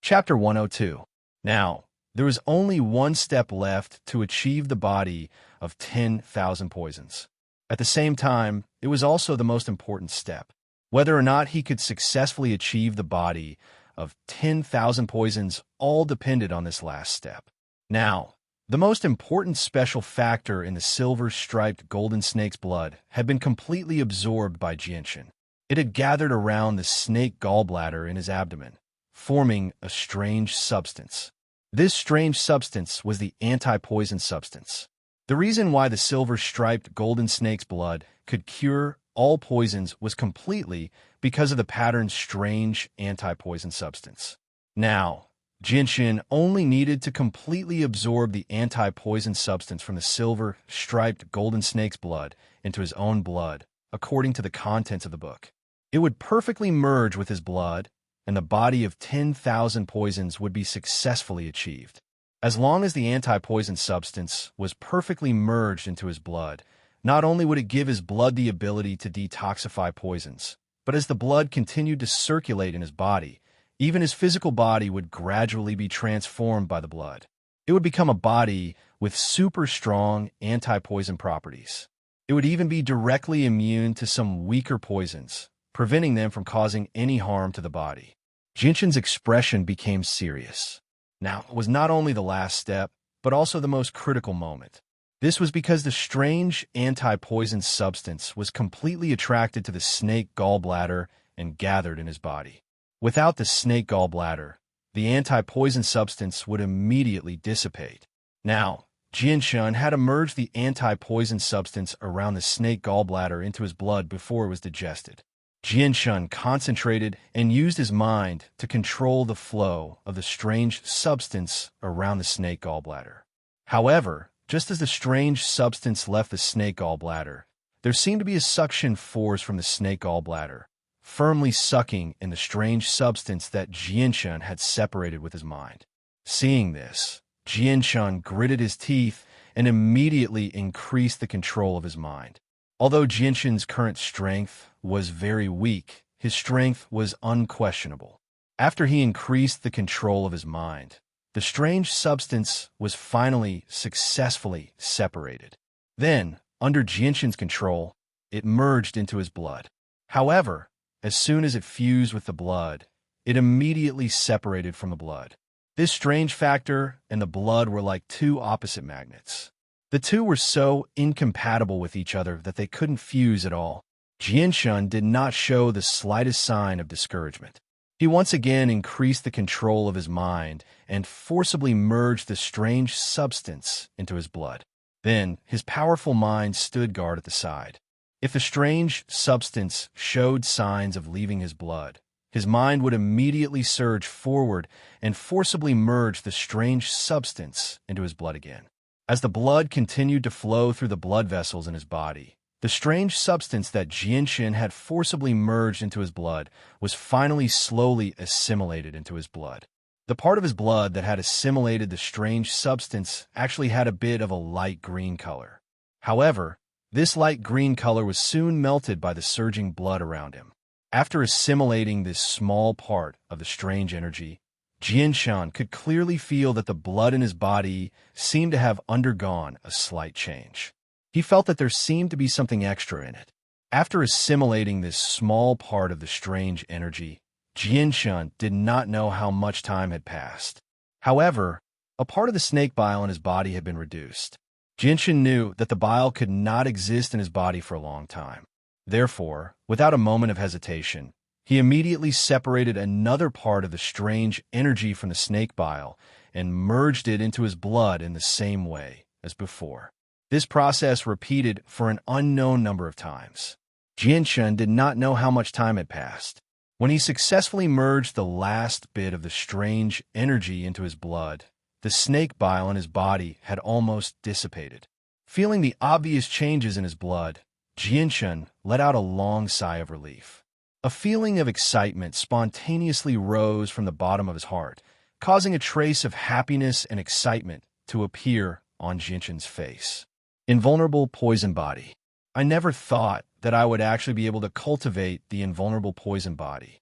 Chapter 102. Now, there was only one step left to achieve the body of 10,000 poisons. At the same time, it was also the most important step. Whether or not he could successfully achieve the body of 10,000 poisons all depended on this last step. Now, the most important special factor in the silver-striped golden snake's blood had been completely absorbed by Jianshan. It had gathered around the snake gallbladder in his abdomen, forming a strange substance. This strange substance was the anti-poison substance. The reason why the silver-striped golden snake's blood could cure all poisons was completely because of the pattern's strange anti-poison substance. Now, Jianshan only needed to completely absorb the anti-poison substance from the silver-striped golden snake's blood into his own blood, according to the contents of the book. It would perfectly merge with his blood, and the body of 10,000 poisons would be successfully achieved. As long as the anti-poison substance was perfectly merged into his blood, not only would it give his blood the ability to detoxify poisons, but as the blood continued to circulate in his body, even his physical body would gradually be transformed by the blood. It would become a body with super strong anti-poison properties. It would even be directly immune to some weaker poisons, preventing them from causing any harm to the body. Jianshan's expression became serious. Now, it was not only the last step, but also the most critical moment. This was because the strange anti-poison substance was completely attracted to the snake gallbladder and gathered in his body. Without the snake gallbladder, the anti-poison substance would immediately dissipate. Now, Jianshan had to merge the anti-poison substance around the snake gallbladder into his blood before it was digested. Jianshan concentrated and used his mind to control the flow of the strange substance around the snake gallbladder. However, just as the strange substance left the snake gallbladder, there seemed to be a suction force from the snake gallbladder, firmly sucking in the strange substance that Jianshan had separated with his mind. Seeing this, Jianshan gritted his teeth and immediately increased the control of his mind. Although Jianshan's current strength was very weak, his strength was unquestionable. After he increased the control of his mind, the strange substance was finally successfully separated. Then, under Jianshan's control, it merged into his blood. However, as soon as it fused with the blood, it immediately separated from the blood. This strange factor and the blood were like two opposite magnets. The two were so incompatible with each other that they couldn't fuse at all. Jianshan did not show the slightest sign of discouragement. He once again increased the control of his mind and forcibly merged the strange substance into his blood. Then, his powerful mind stood guard at the side. If the strange substance showed signs of leaving his blood, his mind would immediately surge forward and forcibly merge the strange substance into his blood again. As the blood continued to flow through the blood vessels in his body, the strange substance that Jianshan had forcibly merged into his blood was finally slowly assimilated into his blood. The part of his blood that had assimilated the strange substance actually had a bit of a light green color. However, this light green color was soon melted by the surging blood around him. After assimilating this small part of the strange energy, Jianshan could clearly feel that the blood in his body seemed to have undergone a slight change. He felt that there seemed to be something extra in it. After assimilating this small part of the strange energy, Jianshan did not know how much time had passed. However, a part of the snake bile in his body had been reduced. Jianshan knew that the bile could not exist in his body for a long time. Therefore, without a moment of hesitation, he immediately separated another part of the strange energy from the snake bile and merged it into his blood in the same way as before. This process repeated for an unknown number of times. Jianshan did not know how much time had passed. When he successfully merged the last bit of the strange energy into his blood, the snake bile in his body had almost dissipated. Feeling the obvious changes in his blood, Jianshan let out a long sigh of relief. A feeling of excitement spontaneously rose from the bottom of his heart, causing a trace of happiness and excitement to appear on Jianshan's face. Invulnerable poison body. I never thought that I would actually be able to cultivate the invulnerable poison body.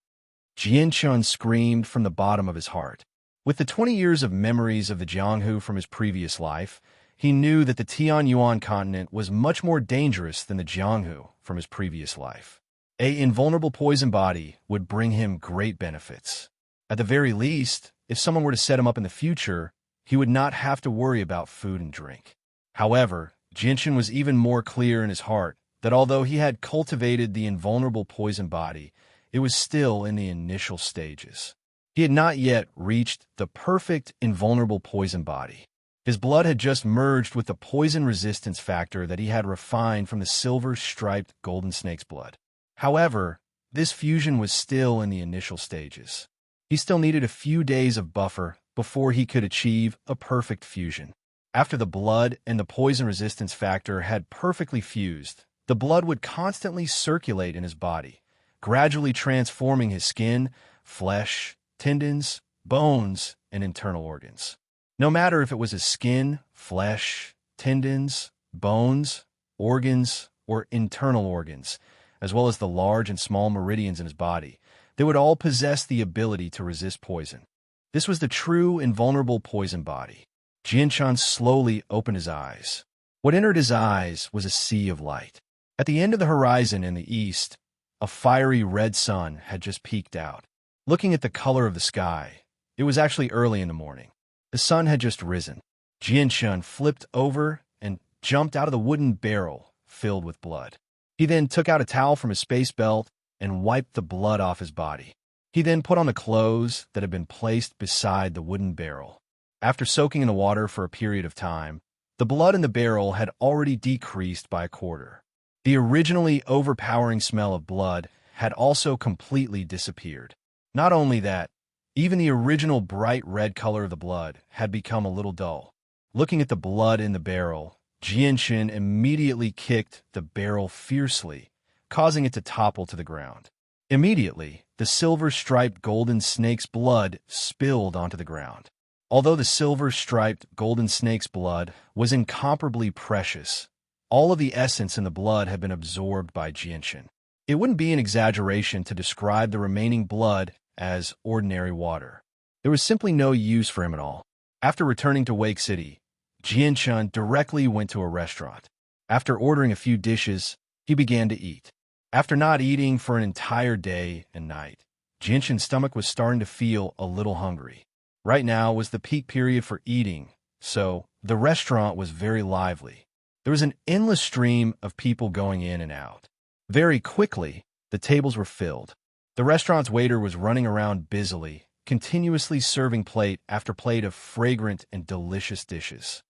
Jianshan screamed from the bottom of his heart. With the 20 years of memories of the Jianghu from his previous life, he knew that the Tianyuan continent was much more dangerous than the Jianghu from his previous life. An invulnerable poison body would bring him great benefits. At the very least, if someone were to set him up in the future, he would not have to worry about food and drink. However, Jinshin was even more clear in his heart that although he had cultivated the invulnerable poison body, it was still in the initial stages. He had not yet reached the perfect invulnerable poison body. His blood had just merged with the poison resistance factor that he had refined from the silver-striped golden snake's blood. However, this fusion was still in the initial stages. He still needed a few days of buffer before he could achieve a perfect fusion. After the blood and the poison resistance factor had perfectly fused, the blood would constantly circulate in his body, gradually transforming his skin, flesh, tendons, bones, and internal organs. No matter if it was his skin, flesh, tendons, bones, organs, or internal organs, as well as the large and small meridians in his body, they would all possess the ability to resist poison. This was the true invulnerable poison body. Jianshan slowly opened his eyes. What entered his eyes was a sea of light. At the end of the horizon in the east, a fiery red sun had just peeked out. Looking at the color of the sky, it was actually early in the morning. The sun had just risen. Jianshan flipped over and jumped out of the wooden barrel filled with blood. He then took out a towel from his space belt and wiped the blood off his body. He then put on the clothes that had been placed beside the wooden barrel. After soaking in the water for a period of time, the blood in the barrel had already decreased by a quarter. The originally overpowering smell of blood had also completely disappeared. Not only that, even the original bright red color of the blood had become a little dull. Looking at the blood in the barrel, Jianshin immediately kicked the barrel fiercely, causing it to topple to the ground. Immediately, the silver-striped golden snake's blood spilled onto the ground. Although the silver-striped golden snake's blood was incomparably precious, all of the essence in the blood had been absorbed by Jianshin. It wouldn't be an exaggeration to describe the remaining blood as ordinary water. There was simply no use for him at all. After returning to Wake City, Jianshan directly went to a restaurant. After ordering a few dishes, he began to eat. After not eating for an entire day and night, Jianshan's stomach was starting to feel a little hungry. Right now was the peak period for eating, so the restaurant was very lively. There was an endless stream of people going in and out. Very quickly, the tables were filled. The restaurant's waiter was running around busily, continuously serving plate after plate of fragrant and delicious dishes.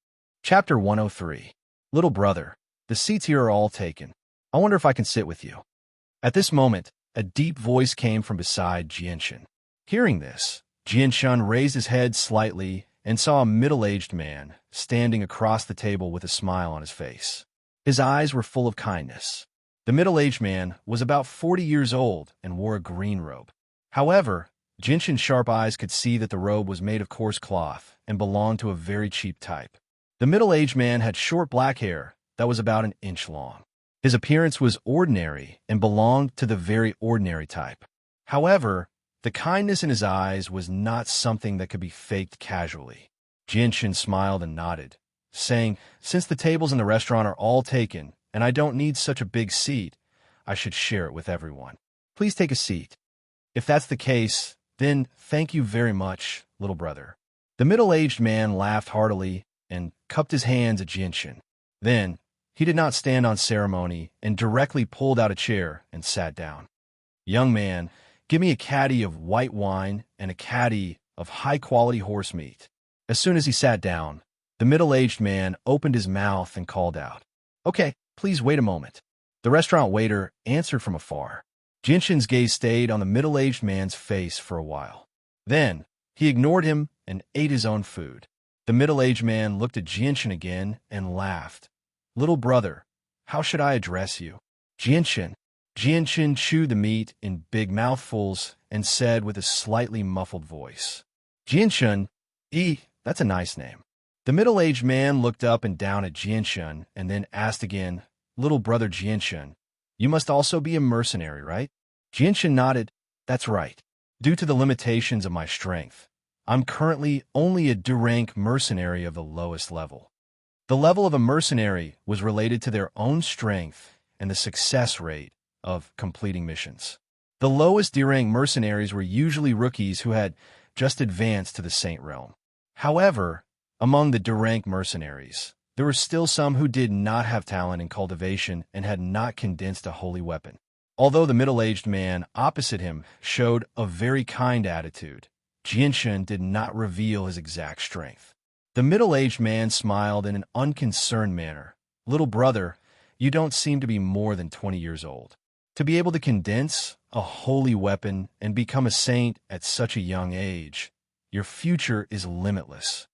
Chapter 103. Little brother, the seats here are all taken. I wonder if I can sit with you. At this moment, a deep voice came from beside Jianshan. Hearing this, Jianshan raised his head slightly and saw a middle-aged man standing across the table with a smile on his face. His eyes were full of kindness. The middle-aged man was about 40 years old and wore a green robe. However, Jianshan's sharp eyes could see that the robe was made of coarse cloth and belonged to a very cheap type. The middle-aged man had short black hair that was about an inch long. His appearance was ordinary and belonged to the very ordinary type. However, the kindness in his eyes was not something that could be faked casually. Jianshan smiled and nodded, saying, "Since the tables in the restaurant are all taken, and I don't need such a big seat, I should share it with everyone. Please take a seat. If that's the case, then thank you very much, little brother." The middle-aged man laughed heartily and cupped his hands at Jianshan. Then, he did not stand on ceremony and directly pulled out a chair and sat down. "Young man, give me a caddy of white wine and a caddy of high-quality horse meat." As soon as he sat down, the middle-aged man opened his mouth and called out, "Okay, please wait a moment." The restaurant waiter answered from afar. Jianshan's gaze stayed on the middle-aged man's face for a while. Then, he ignored him and ate his own food. The middle-aged man looked at Jianshan again and laughed. "Little brother, how should I address you?" "Jianshan." Jianshan chewed the meat in big mouthfuls and said with a slightly muffled voice, "Jianshan, that's a nice name." The middle-aged man looked up and down at Jianshan and then asked again, "Little brother Jianshan, you must also be a mercenary, right?" Jianshan nodded. "That's right. Due to the limitations of my strength, I'm currently only a D-rank mercenary of the lowest level. The level of a mercenary was related to their own strength and the success rate of completing missions. The lowest D-rank mercenaries were usually rookies who had just advanced to the Saint realm. However, among the D-rank mercenaries, there were still some who did not have talent in cultivation and had not condensed a holy weapon. Although the middle-aged man opposite him showed a very kind attitude, Jianshan did not reveal his exact strength. The middle-aged man smiled in an unconcerned manner. "Little brother, you don't seem to be more than 20 years old. To be able to condense a holy weapon and become a saint at such a young age, your future is limitless."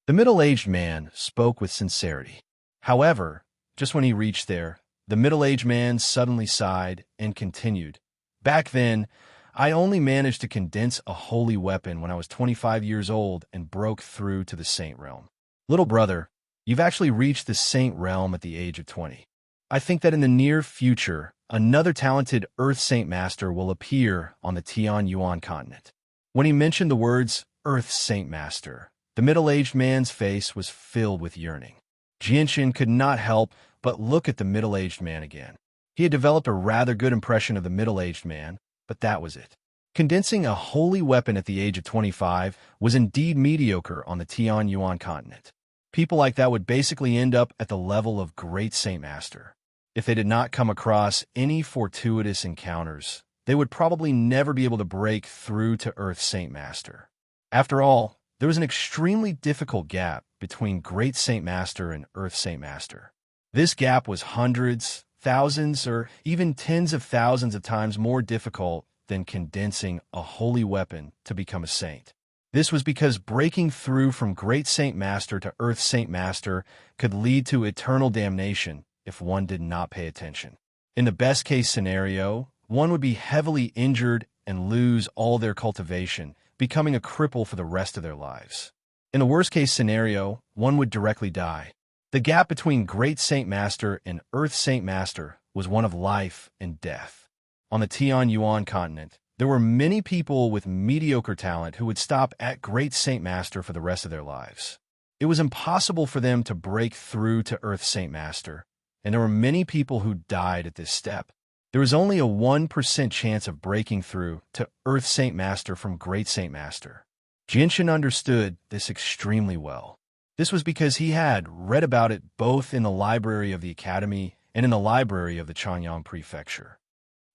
The middle-aged man spoke with sincerity. However, just when he reached there, the middle-aged man suddenly sighed and continued. "Back then, I only managed to condense a holy weapon when I was 25 years old and broke through to the saint realm. Little brother, you've actually reached the saint realm at the age of 20. I think that in the near future, another talented Earth Saint Master will appear on the Tianyuan continent." When he mentioned the words Earth Saint Master, the middle-aged man's face was filled with yearning. Jianshan could not help but look at the middle-aged man again. He had developed a rather good impression of the middle-aged man, but that was it. Condensing a holy weapon at the age of 25 was indeed mediocre on the Tianyuan continent. People like that would basically end up at the level of Great Saint Master. If they did not come across any fortuitous encounters, they would probably never be able to break through to Earth Saint Master. After all, there was an extremely difficult gap between Great Saint Master and Earth Saint Master. This gap was hundreds, thousands, or even tens of thousands of times more difficult than condensing a holy weapon to become a saint. This was because breaking through from Great Saint Master to Earth Saint Master could lead to eternal damnation if one did not pay attention. In the best-case scenario, one would be heavily injured and lose all their cultivation, becoming a cripple for the rest of their lives. In the worst-case scenario, one would directly die. The gap between Great Saint Master and Earth Saint Master was one of life and death. On the Tianyuan continent, there were many people with mediocre talent who would stop at Great Saint Master for the rest of their lives. It was impossible for them to break through to Earth Saint Master, and there were many people who died at this step. There was only a 1% chance of breaking through to Earth Saint Master from Great Saint Master. Jianshan understood this extremely well. This was because he had read about it both in the library of the academy and in the library of the Chanyang prefecture.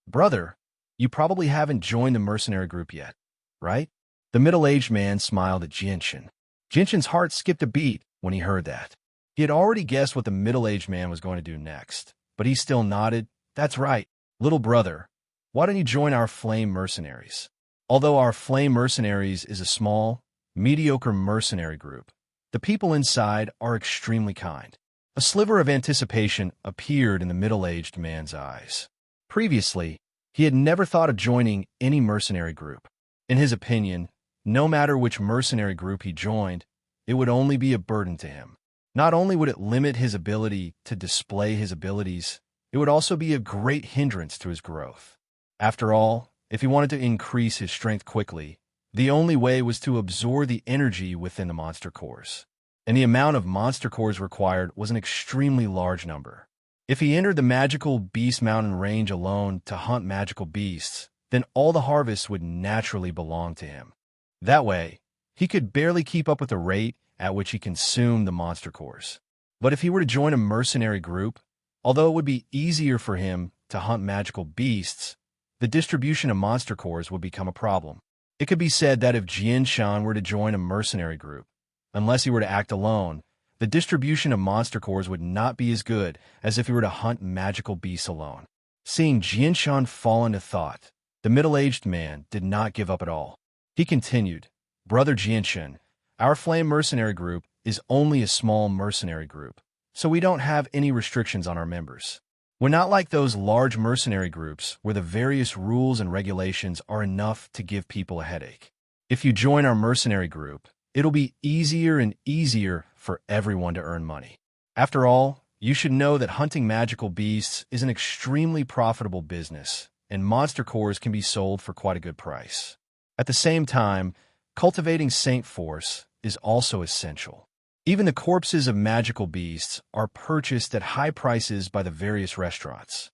"Brother, you probably haven't joined the mercenary group yet, right?" The middle-aged man smiled at Jianshan. Jianshan's heart skipped a beat when he heard that. He had already guessed what the middle-aged man was going to do next, but he still nodded. "That's right, little brother. Why don't you join our Flame Mercenaries?" Although our Flame Mercenaries is a small, mediocre mercenary group, the people inside are extremely kind. A sliver of anticipation appeared in the middle-aged man's eyes. Previously, he had never thought of joining any mercenary group. In his opinion, no matter which mercenary group he joined, it would only be a burden to him. Not only would it limit his ability to display his abilities, it would also be a great hindrance to his growth. After all, if he wanted to increase his strength quickly, the only way was to absorb the energy within the monster cores. And the amount of monster cores required was an extremely large number. If he entered the magical Beast Mountain range alone to hunt magical beasts, then all the harvests would naturally belong to him. That way, he could barely keep up with the rate at which he consumed the monster cores. But if he were to join a mercenary group, although it would be easier for him to hunt magical beasts, the distribution of monster cores would become a problem. It could be said that if Jianshan were to join a mercenary group, unless he were to act alone, the distribution of monster cores would not be as good as if he were to hunt magical beasts alone. Seeing Jianshan fall into thought, the middle-aged man did not give up at all. He continued, "Brother Jianshan, our Flame Mercenary Group is only a small mercenary group, so we don't have any restrictions on our members. We're not like those large mercenary groups where the various rules and regulations are enough to give people a headache. If you join our mercenary group, it'll be easier and easier for everyone to earn money. After all, you should know that hunting magical beasts is an extremely profitable business, and monster cores can be sold for quite a good price. At the same time, Cultivating Saint Force is also essential. Even the corpses of magical beasts are purchased at high prices by the various restaurants.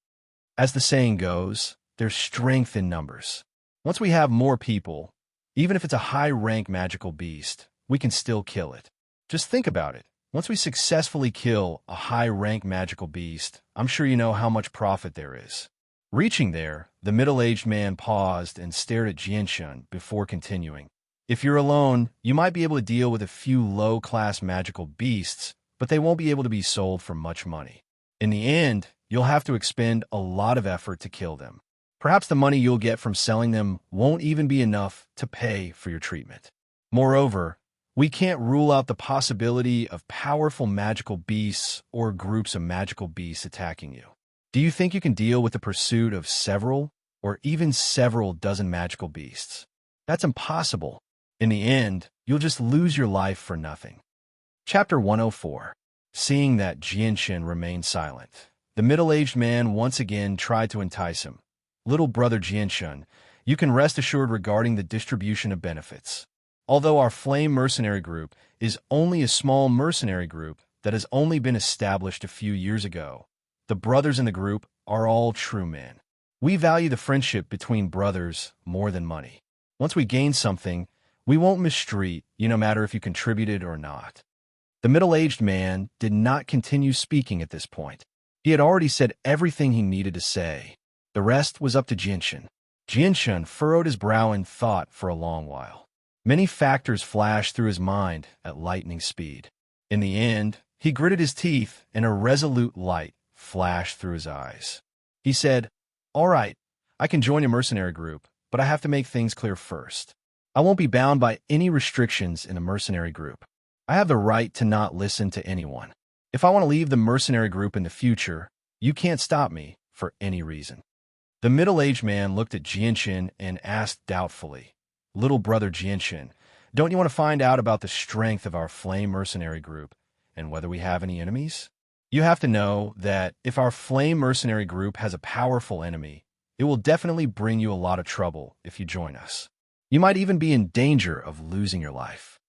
As the saying goes, there's strength in numbers. Once we have more people, even if it's a high-rank magical beast, we can still kill it. Just think about it. Once we successfully kill a high-rank magical beast, I'm sure you know how much profit there is. Reaching there, the middle-aged man paused and stared at Jianshun before continuing. If you're alone, you might be able to deal with a few low-class magical beasts, but they won't be able to be sold for much money. In the end, you'll have to expend a lot of effort to kill them. Perhaps the money you'll get from selling them won't even be enough to pay for your treatment. Moreover, we can't rule out the possibility of powerful magical beasts or groups of magical beasts attacking you. Do you think you can deal with the pursuit of several or even several dozen magical beasts? That's impossible. In the end, you'll just lose your life for nothing. Chapter 104. Seeing that Jianshun remained silent, the middle-aged man once again tried to entice him. Little brother Jianshun, you can rest assured regarding the distribution of benefits. Although our Flame Mercenary Group is only a small mercenary group that has only been established a few years ago, the brothers in the group are all true men. We value the friendship between brothers more than money. Once we gain something, we won't mistreat you no matter if you contributed or not. The middle-aged man did not continue speaking at this point. He had already said everything he needed to say. The rest was up to Jianshun. Jianshun furrowed his brow in thought for a long while. Many factors flashed through his mind at lightning speed. In the end, he gritted his teeth and a resolute light flashed through his eyes. He said, "All right, I can join your mercenary group, but I have to make things clear first. I won't be bound by any restrictions in a mercenary group. I have the right to not listen to anyone. If I want to leave the mercenary group in the future, you can't stop me for any reason." The middle-aged man looked at Jianshun and asked doubtfully, "Little brother Jianshun, don't you want to find out about the strength of our Flame Mercenary Group and whether we have any enemies? You have to know that if our Flame Mercenary Group has a powerful enemy, it will definitely bring you a lot of trouble if you join us. You might even be in danger of losing your life."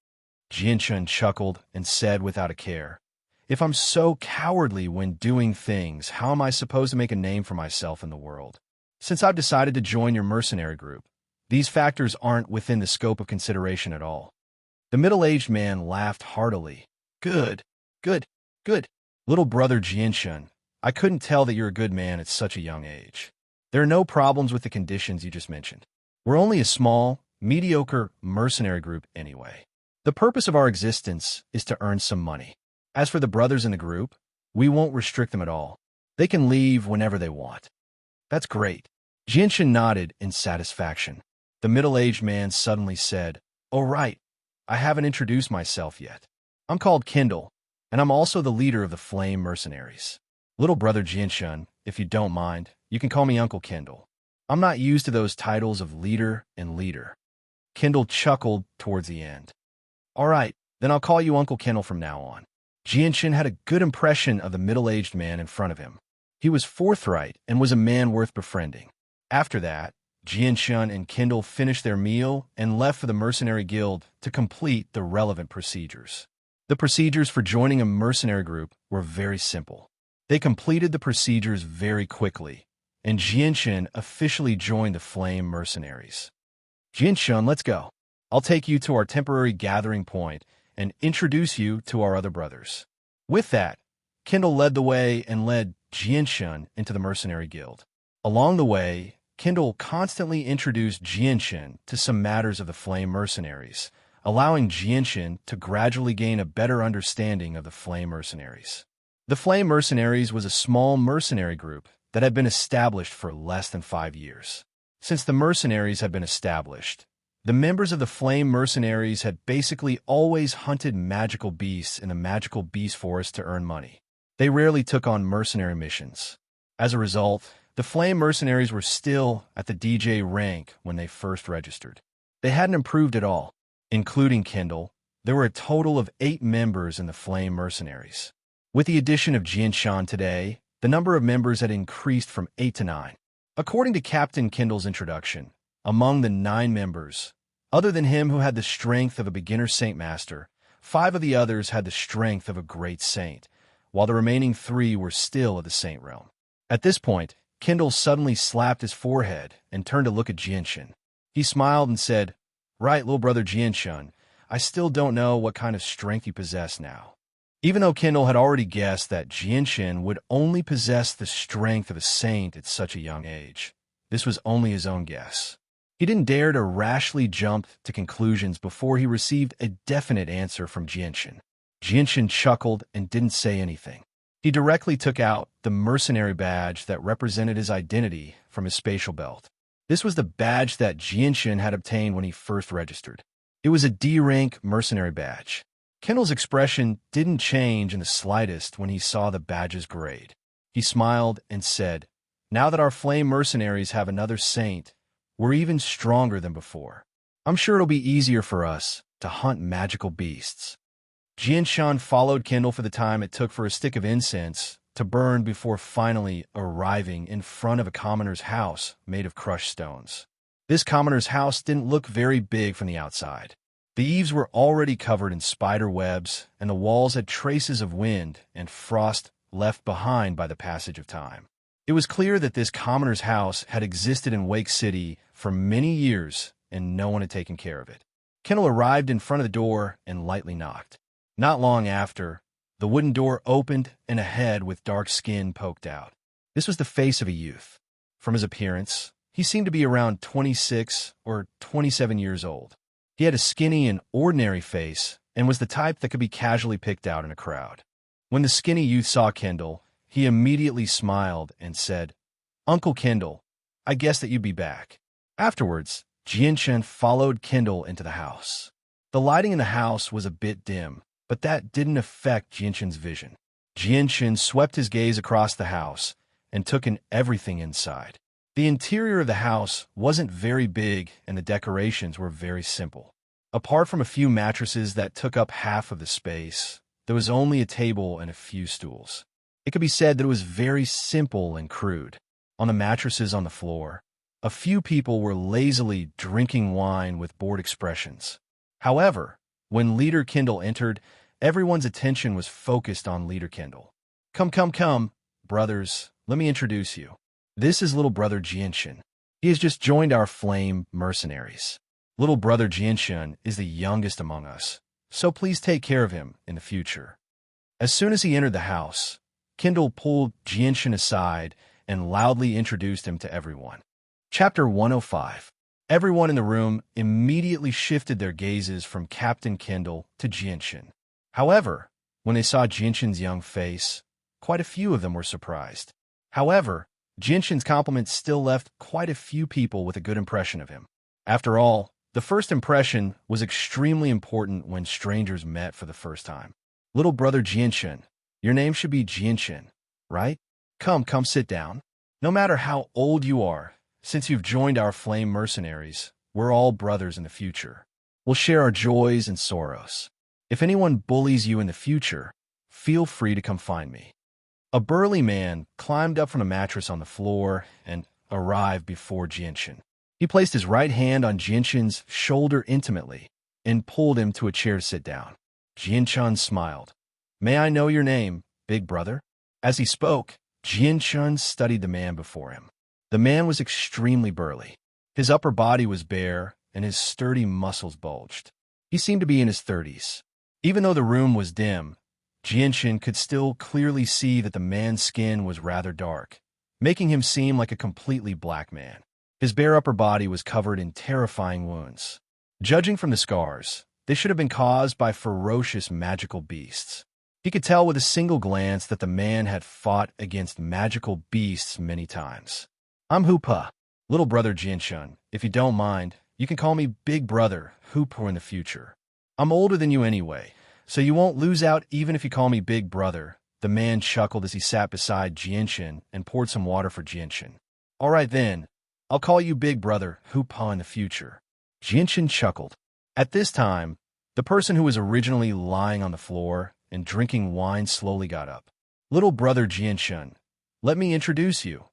Jianshun chuckled and said without a care, "If I'm so cowardly when doing things, how am I supposed to make a name for myself in the world? Since I've decided to join your mercenary group, these factors aren't within the scope of consideration at all." The middle-aged man laughed heartily. Good, good. Little brother Jianshun, I couldn't tell that you're a good man at such a young age. There are no problems with the conditions you just mentioned. We're only a small, mediocre mercenary group anyway. The purpose of our existence is to earn some money. As for the brothers in the group, we won't restrict them at all. They can leave whenever they want." "That's great." Jianshun nodded in satisfaction. The middle-aged man suddenly said, "Oh right, I haven't introduced myself yet. I'm called Kindle, and I'm also the leader of the Flame Mercenaries. Little brother Jianshun, if you don't mind, you can call me Uncle Kindle. I'm not used to those titles of leader and leader." Kindle chuckled towards the end. "All right, then I'll call you Uncle Kindle from now on." Jianshun had a good impression of the middle-aged man in front of him. He was forthright and was a man worth befriending. After that, Jianshun and Kindle finished their meal and left for the Mercenary Guild to complete the relevant procedures. The procedures for joining a mercenary group were very simple. They completed the procedures very quickly, and Jianshun officially joined the Flame Mercenaries. "Jianshun, let's go. I'll take you to our temporary gathering point and introduce you to our other brothers." With that, Kindle led the way and led Jianshun into the Mercenary Guild. Along the way, Kindle constantly introduced Jianshun to some matters of the Flame Mercenaries, allowing Jianshun to gradually gain a better understanding of the Flame Mercenaries. The Flame Mercenaries was a small mercenary group that had been established for less than 5 years. Since the mercenaries had been established, the members of the Flame Mercenaries had basically always hunted magical beasts in the magical beast forest to earn money. They rarely took on mercenary missions. As a result, the Flame Mercenaries were still at the DJ rank when they first registered. They hadn't improved at all. Including Kindle, there were a total of 8 members in the Flame Mercenaries. With the addition of Jianshun today, the number of members had increased from 8 to 9. According to Captain Kindle's introduction, among the 9 members, Other than him who had the strength of a beginner saint master, 5 of the others had the strength of a great saint, while the remaining 3 were still of the saint realm. At this point, Kindle suddenly slapped his forehead and turned to look at Jianxun. He smiled and said, "Right, little brother Jianxun, I still don't know what kind of strength you possess now." Even though Kindle had already guessed that Jianxun would only possess the strength of a saint at such a young age, this was only his own guess. He didn't dare to rashly jump to conclusions before he received a definite answer from Jianxun. Jianxun chuckled and didn't say anything. He directly took out the mercenary badge that represented his identity from his spatial belt. This was the badge that Jianxun had obtained when he first registered. It was a D-rank mercenary badge. Kindle's expression didn't change in the slightest when he saw the badge's grade. He smiled and said, "Now that our flame mercenaries have another saint, we're even stronger than before. I'm sure it'll be easier for us to hunt magical beasts." Jianxun followed Kindle for the time it took for a stick of incense to burn before finally arriving in front of a commoner's house made of crushed stones. This commoner's house didn't look very big from the outside. The eaves were already covered in spider webs, and the walls had traces of wind and frost left behind by the passage of time. It was clear that this commoner's house had existed in Wake City for many years, and no one had taken care of it. Kindle arrived in front of the door and lightly knocked. Not long after, the wooden door opened and a head with dark skin poked out. This was the face of a youth. From his appearance, he seemed to be around 26 or 27 years old. He had a skinny and ordinary face and was the type that could be casually picked out in a crowd. When the skinny youth saw Kindle, he immediately smiled and said, "Uncle Kindle, I guessed that you'd be back." Afterwards, Jianxun followed Kindle into the house. The lighting in the house was a bit dim, but that didn't affect Jianxun's vision. Jianxun swept his gaze across the house and took in everything inside. The interior of the house wasn't very big and the decorations were very simple. Apart from a few mattresses that took up half of the space, there was only a table and a few stools. It could be said that it was very simple and crude. On the mattresses on the floor, a few people were lazily drinking wine with bored expressions. However, when Leader Kindle entered, everyone's attention was focused on Leader Kindle. Come, brothers, let me introduce you. This is little brother Jianxun. He has just joined our flame mercenaries. Little brother Jianxun is the youngest among us, so please take care of him in the future." As soon as he entered the house, Kindle pulled Jianxun aside and loudly introduced him to everyone. Chapter 105. Everyone in the room immediately shifted their gazes from Captain Kindle to Jianxun. However, when they saw Jianxun's young face, quite a few of them were surprised. However, Jianxun's compliments still left quite a few people with a good impression of him. After all, the first impression was extremely important when strangers met for the first time. "Little brother Jianxun, your name should be Jianxun, right? Come, sit down. No matter how old you are, since you've joined our flame mercenaries, we're all brothers in the future. We'll share our joys and sorrows. If anyone bullies you in the future, feel free to come find me." A burly man climbed up from a mattress on the floor and arrived before Jianxun. He placed his right hand on Jianxun's shoulder intimately and pulled him to a chair to sit down. Jianxun smiled. "May I know your name, big brother?" As he spoke, Jianxun studied the man before him. The man was extremely burly. His upper body was bare and his sturdy muscles bulged. He seemed to be in his 30s. Even though the room was dim, Jianxun could still clearly see that the man's skin was rather dark, making him seem like a completely black man. His bare upper body was covered in terrifying wounds. Judging from the scars, they should have been caused by ferocious magical beasts. He could tell with a single glance that the man had fought against magical beasts many times. "I'm Hoopa, little brother Jianxun. If you don't mind, you can call me Big Brother Hoopa in the future. I'm older than you anyway, so you won't lose out even if you call me Big Brother." The man chuckled as he sat beside Jianxun and poured some water for Jianxun. "All right then, I'll call you Big Brother Hoopa in the future." Jianxun chuckled. At this time, the person who was originally lying on the floor and drinking wine slowly got up. "Little brother Jianxun, let me introduce you.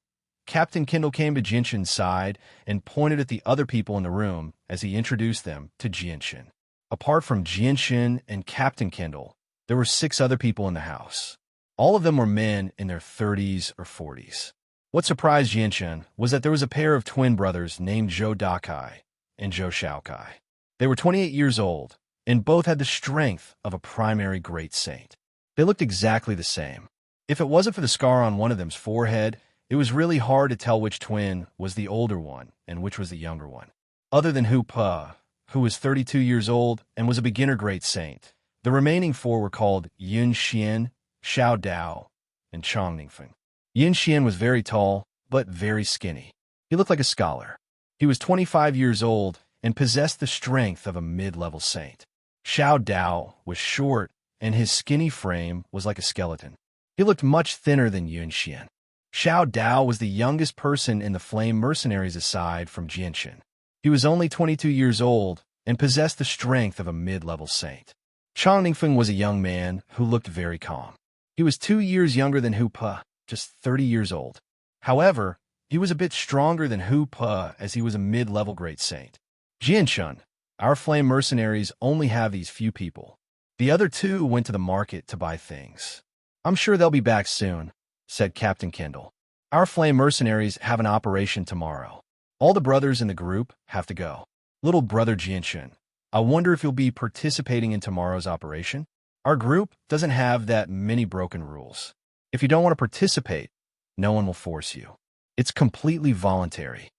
Captain Kindle came to Jinshin's side and pointed at the other people in the room as he introduced them to Jinshin. Apart from Jinshin and Captain Kindle, there were 6 other people in the house. All of them were men in their 30s or 40s. What surprised Jinshin was that there was a pair of twin brothers named Zhou Dakai and Zhou Shaokai. They were 28 years old, and both had the strength of a primary great saint. They looked exactly the same. If it wasn't for the scar on one of them's forehead, it was really hard to tell which twin was the older one and which was the younger one. Other than Hu Pa, who was 32 years old and was a beginner great saint, the remaining 4 were called Yun Xian, Xiao Dao, and Chong Ningfeng. Yun Xian was very tall, but very skinny. He looked like a scholar. He was 25 years old and possessed the strength of a mid-level saint. Xiao Dao was short, and his skinny frame was like a skeleton. He looked much thinner than Yun Xian. Xiao Dao was the youngest person in the Flame Mercenaries aside from Jinshin. He was only 22 years old and possessed the strength of a mid-level saint. Chong Ningfeng was a young man who looked very calm. He was 2 years younger than Hu Pa, just 30 years old. However, he was a bit stronger than Hu Pa as he was a mid-level great saint. Jinshin, our Flame Mercenaries only have these few people. The other 2 went to the market to buy things. I'm sure they'll be back soon, said Captain Kindle. Our Flame Mercenaries have an operation tomorrow. All the brothers in the group have to go. Little brother Jinshin, I wonder if you'll be participating in tomorrow's operation? Our group doesn't have that many broken rules. If you don't want to participate, no one will force you. It's completely voluntary.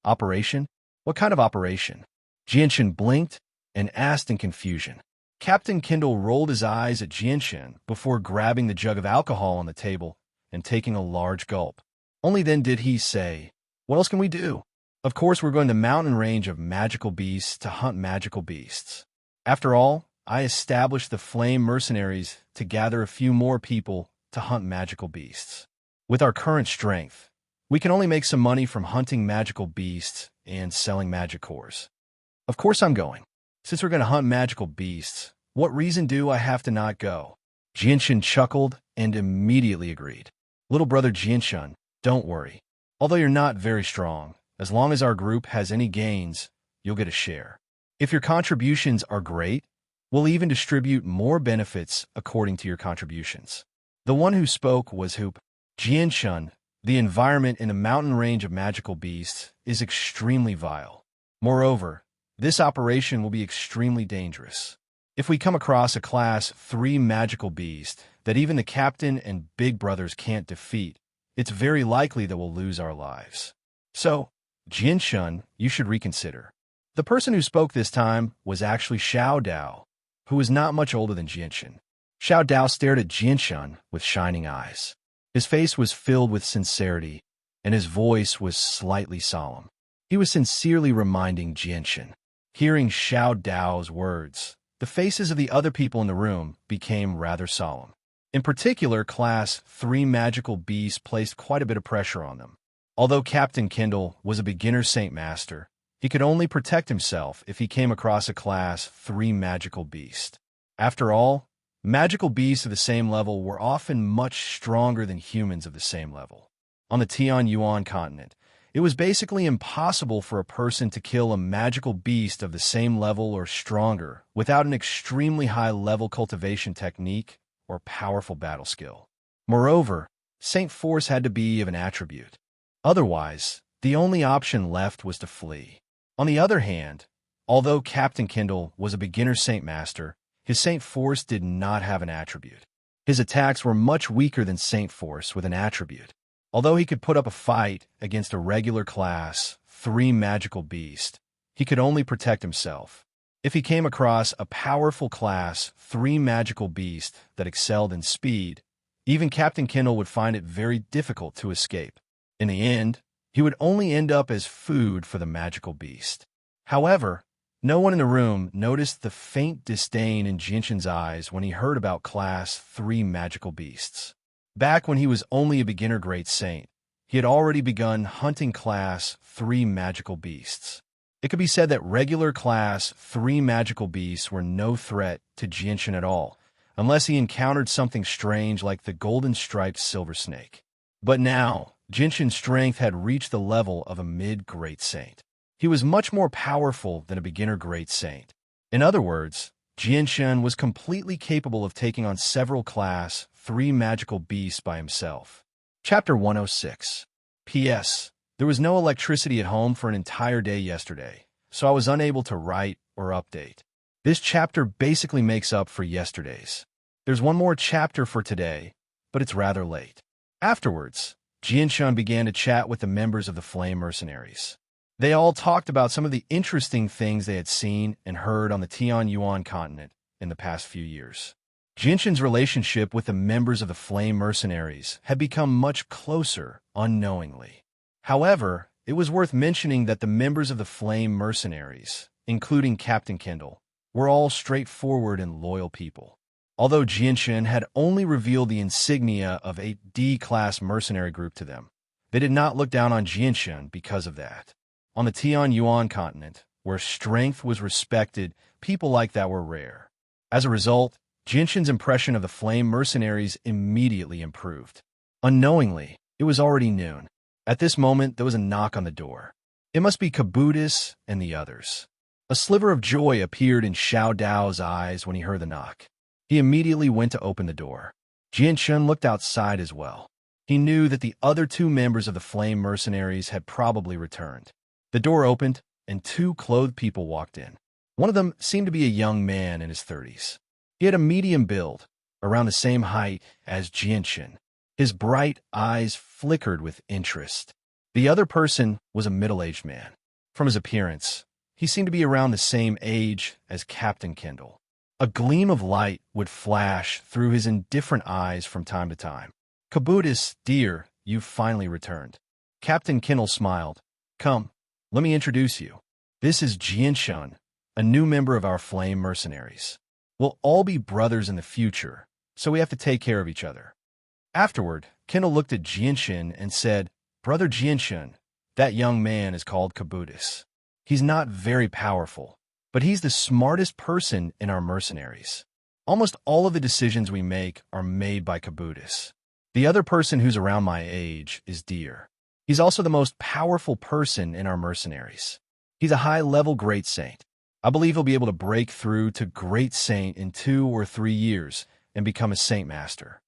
Operation? What kind of operation? Jinshin blinked and asked in confusion. Captain Kindle rolled his eyes at Jinshin before grabbing the jug of alcohol on the table and taking a large gulp. Only then did he say, "What else can we do? Of course we're going to mountain range of magical beasts to hunt magical beasts. After all, I established the Flame Mercenaries to gather a few more people to hunt magical beasts. With our current strength, we can only make some money from hunting magical beasts and selling magic cores. Of course I'm going. Since we're going to hunt magical beasts, what reason do I have to not go?" Jinshin chuckled and immediately agreed. Little brother Jinshin, don't worry. Although you're not very strong, as long as our group has any gains, you'll get a share. If your contributions are great, we'll even distribute more benefits according to your contributions. The one who spoke was Hoop. Jinshin, the environment in a mountain range of magical beasts is extremely vile. Moreover, this operation will be extremely dangerous. If we come across a Class 3 magical beast that even the captain and big brothers can't defeat, it's very likely that we'll lose our lives. So, Jinshin, you should reconsider. The person who spoke this time was actually Xiao Dao, who was not much older than Jinshin. Xiao Dao stared at Jinshin with shining eyes. His face was filled with sincerity, and his voice was slightly solemn. He was sincerely reminding Jinshin. Hearing Xiao Dao's words, the faces of the other people in the room became rather solemn. In particular, Class 3 magical beasts placed quite a bit of pressure on them. Although Captain Kindle was a beginner Saint Master, he could only protect himself if he came across a Class 3 magical beast. After all, magical beasts of the same level were often much stronger than humans of the same level. On the Tianyuan continent, it was basically impossible for a person to kill a magical beast of the same level or stronger without an extremely high-level cultivation technique or powerful battle skill. Moreover, Saint Force had to be of an attribute. Otherwise, the only option left was to flee. On the other hand, although Captain Kindle was a beginner Saint Master, his Saint Force did not have an attribute. His attacks were much weaker than Saint Force with an attribute. Although he could put up a fight against a regular Class 3 magical beast, he could only protect himself. If he came across a powerful Class 3 magical beast that excelled in speed, even Captain Kindle would find it very difficult to escape. In the end, he would only end up as food for the magical beast. However, no one in the room noticed the faint disdain in Jinshin's eyes when he heard about Class 3 magical beasts. Back when he was only a beginner great saint, he had already begun hunting Class 3 magical beasts. It could be said that regular Class 3 magical beasts were no threat to Jinshin at all, unless he encountered something strange like the golden-striped silver snake. But now, Jinshin's strength had reached the level of a mid-great saint. He was much more powerful than a beginner great saint. In other words, Jinshin was completely capable of taking on several class 3 magical beasts by himself. Chapter 106. P.S. There was no electricity at home for an entire day yesterday, so I was unable to write or update. This chapter basically makes up for yesterday's. There's one more chapter for today, but it's rather late. Afterwards, Jinshin began to chat with the members of the Flame Mercenaries. They all talked about some of the interesting things they had seen and heard on the Tianyuan continent in the past few years. Jinshin's relationship with the members of the Flame Mercenaries had become much closer unknowingly. However, it was worth mentioning that the members of the Flame Mercenaries, including Captain Kindle, were all straightforward and loyal people. Although Jinshin had only revealed the insignia of a D-class mercenary group to them, they did not look down on Jinshin because of that. On the Tianyuan continent, where strength was respected, people like that were rare. As a result, Jinshin's impression of the Flame Mercenaries immediately improved. Unknowingly, it was already noon. At this moment, there was a knock on the door. It must be Kabutis and the others. A sliver of joy appeared in Xiao Dao's eyes when he heard the knock. He immediately went to open the door. Jinshin looked outside as well. He knew that the other 2 members of the Flame Mercenaries had probably returned. The door opened, and 2 clothed people walked in. One of them seemed to be a young man in his 30s. He had a medium build, around the same height as Jinshin. His bright eyes flickered with interest. The other person was a middle-aged man. From his appearance, he seemed to be around the same age as Captain Kindle. A gleam of light would flash through his indifferent eyes from time to time. Kabutis, dear, you've finally returned. Captain Kindle smiled. Come, let me introduce you. This is Jinshin, a new member of our Flame Mercenaries. We'll all be brothers in the future, so we have to take care of each other. Afterward, Kindle looked at Jinshin and said, Brother Jinshin, that young man is called Kabutis. He's not very powerful, but he's the smartest person in our mercenaries. Almost all of the decisions we make are made by Kabutis. The other person who's around my age is Deer. He's also the most powerful person in our mercenaries. He's a high-level Great Saint. I believe he'll be able to break through to Great Saint in 2 or 3 years and become a Saint Master.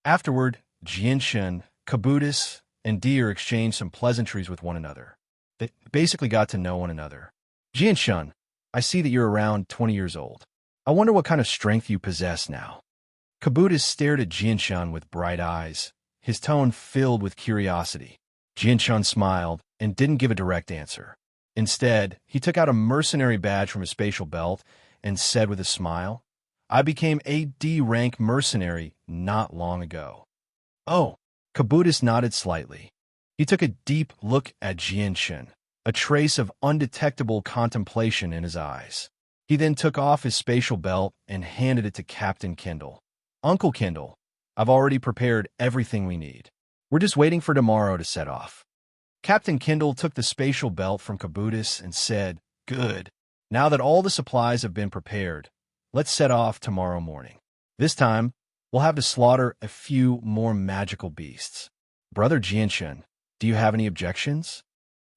Afterward, Jinshin, Kabutis, and Deer exchanged some pleasantries with one another. They basically got to know one another. Jinshin, I see that you're around 20 years old. I wonder what kind of strength you possess now. Kabutis stared at Jinshin with bright eyes, his tone filled with curiosity. Jinshin smiled and didn't give a direct answer. Instead, he took out a mercenary badge from his spatial belt and said with a smile, I became a D-rank mercenary not long ago. Oh, Kabutis nodded slightly. He took a deep look at Jinshin, a trace of undetectable contemplation in his eyes. He then took off his spatial belt and handed it to Captain Kindle. Uncle Kindle, I've already prepared everything we need. We're just waiting for tomorrow to set off. Captain Kindle took the spatial belt from Kabutis and said, Good. Now that all the supplies have been prepared, let's set off tomorrow morning. This time, we'll have to slaughter a few more magical beasts. Brother Jinshin, do you have any objections?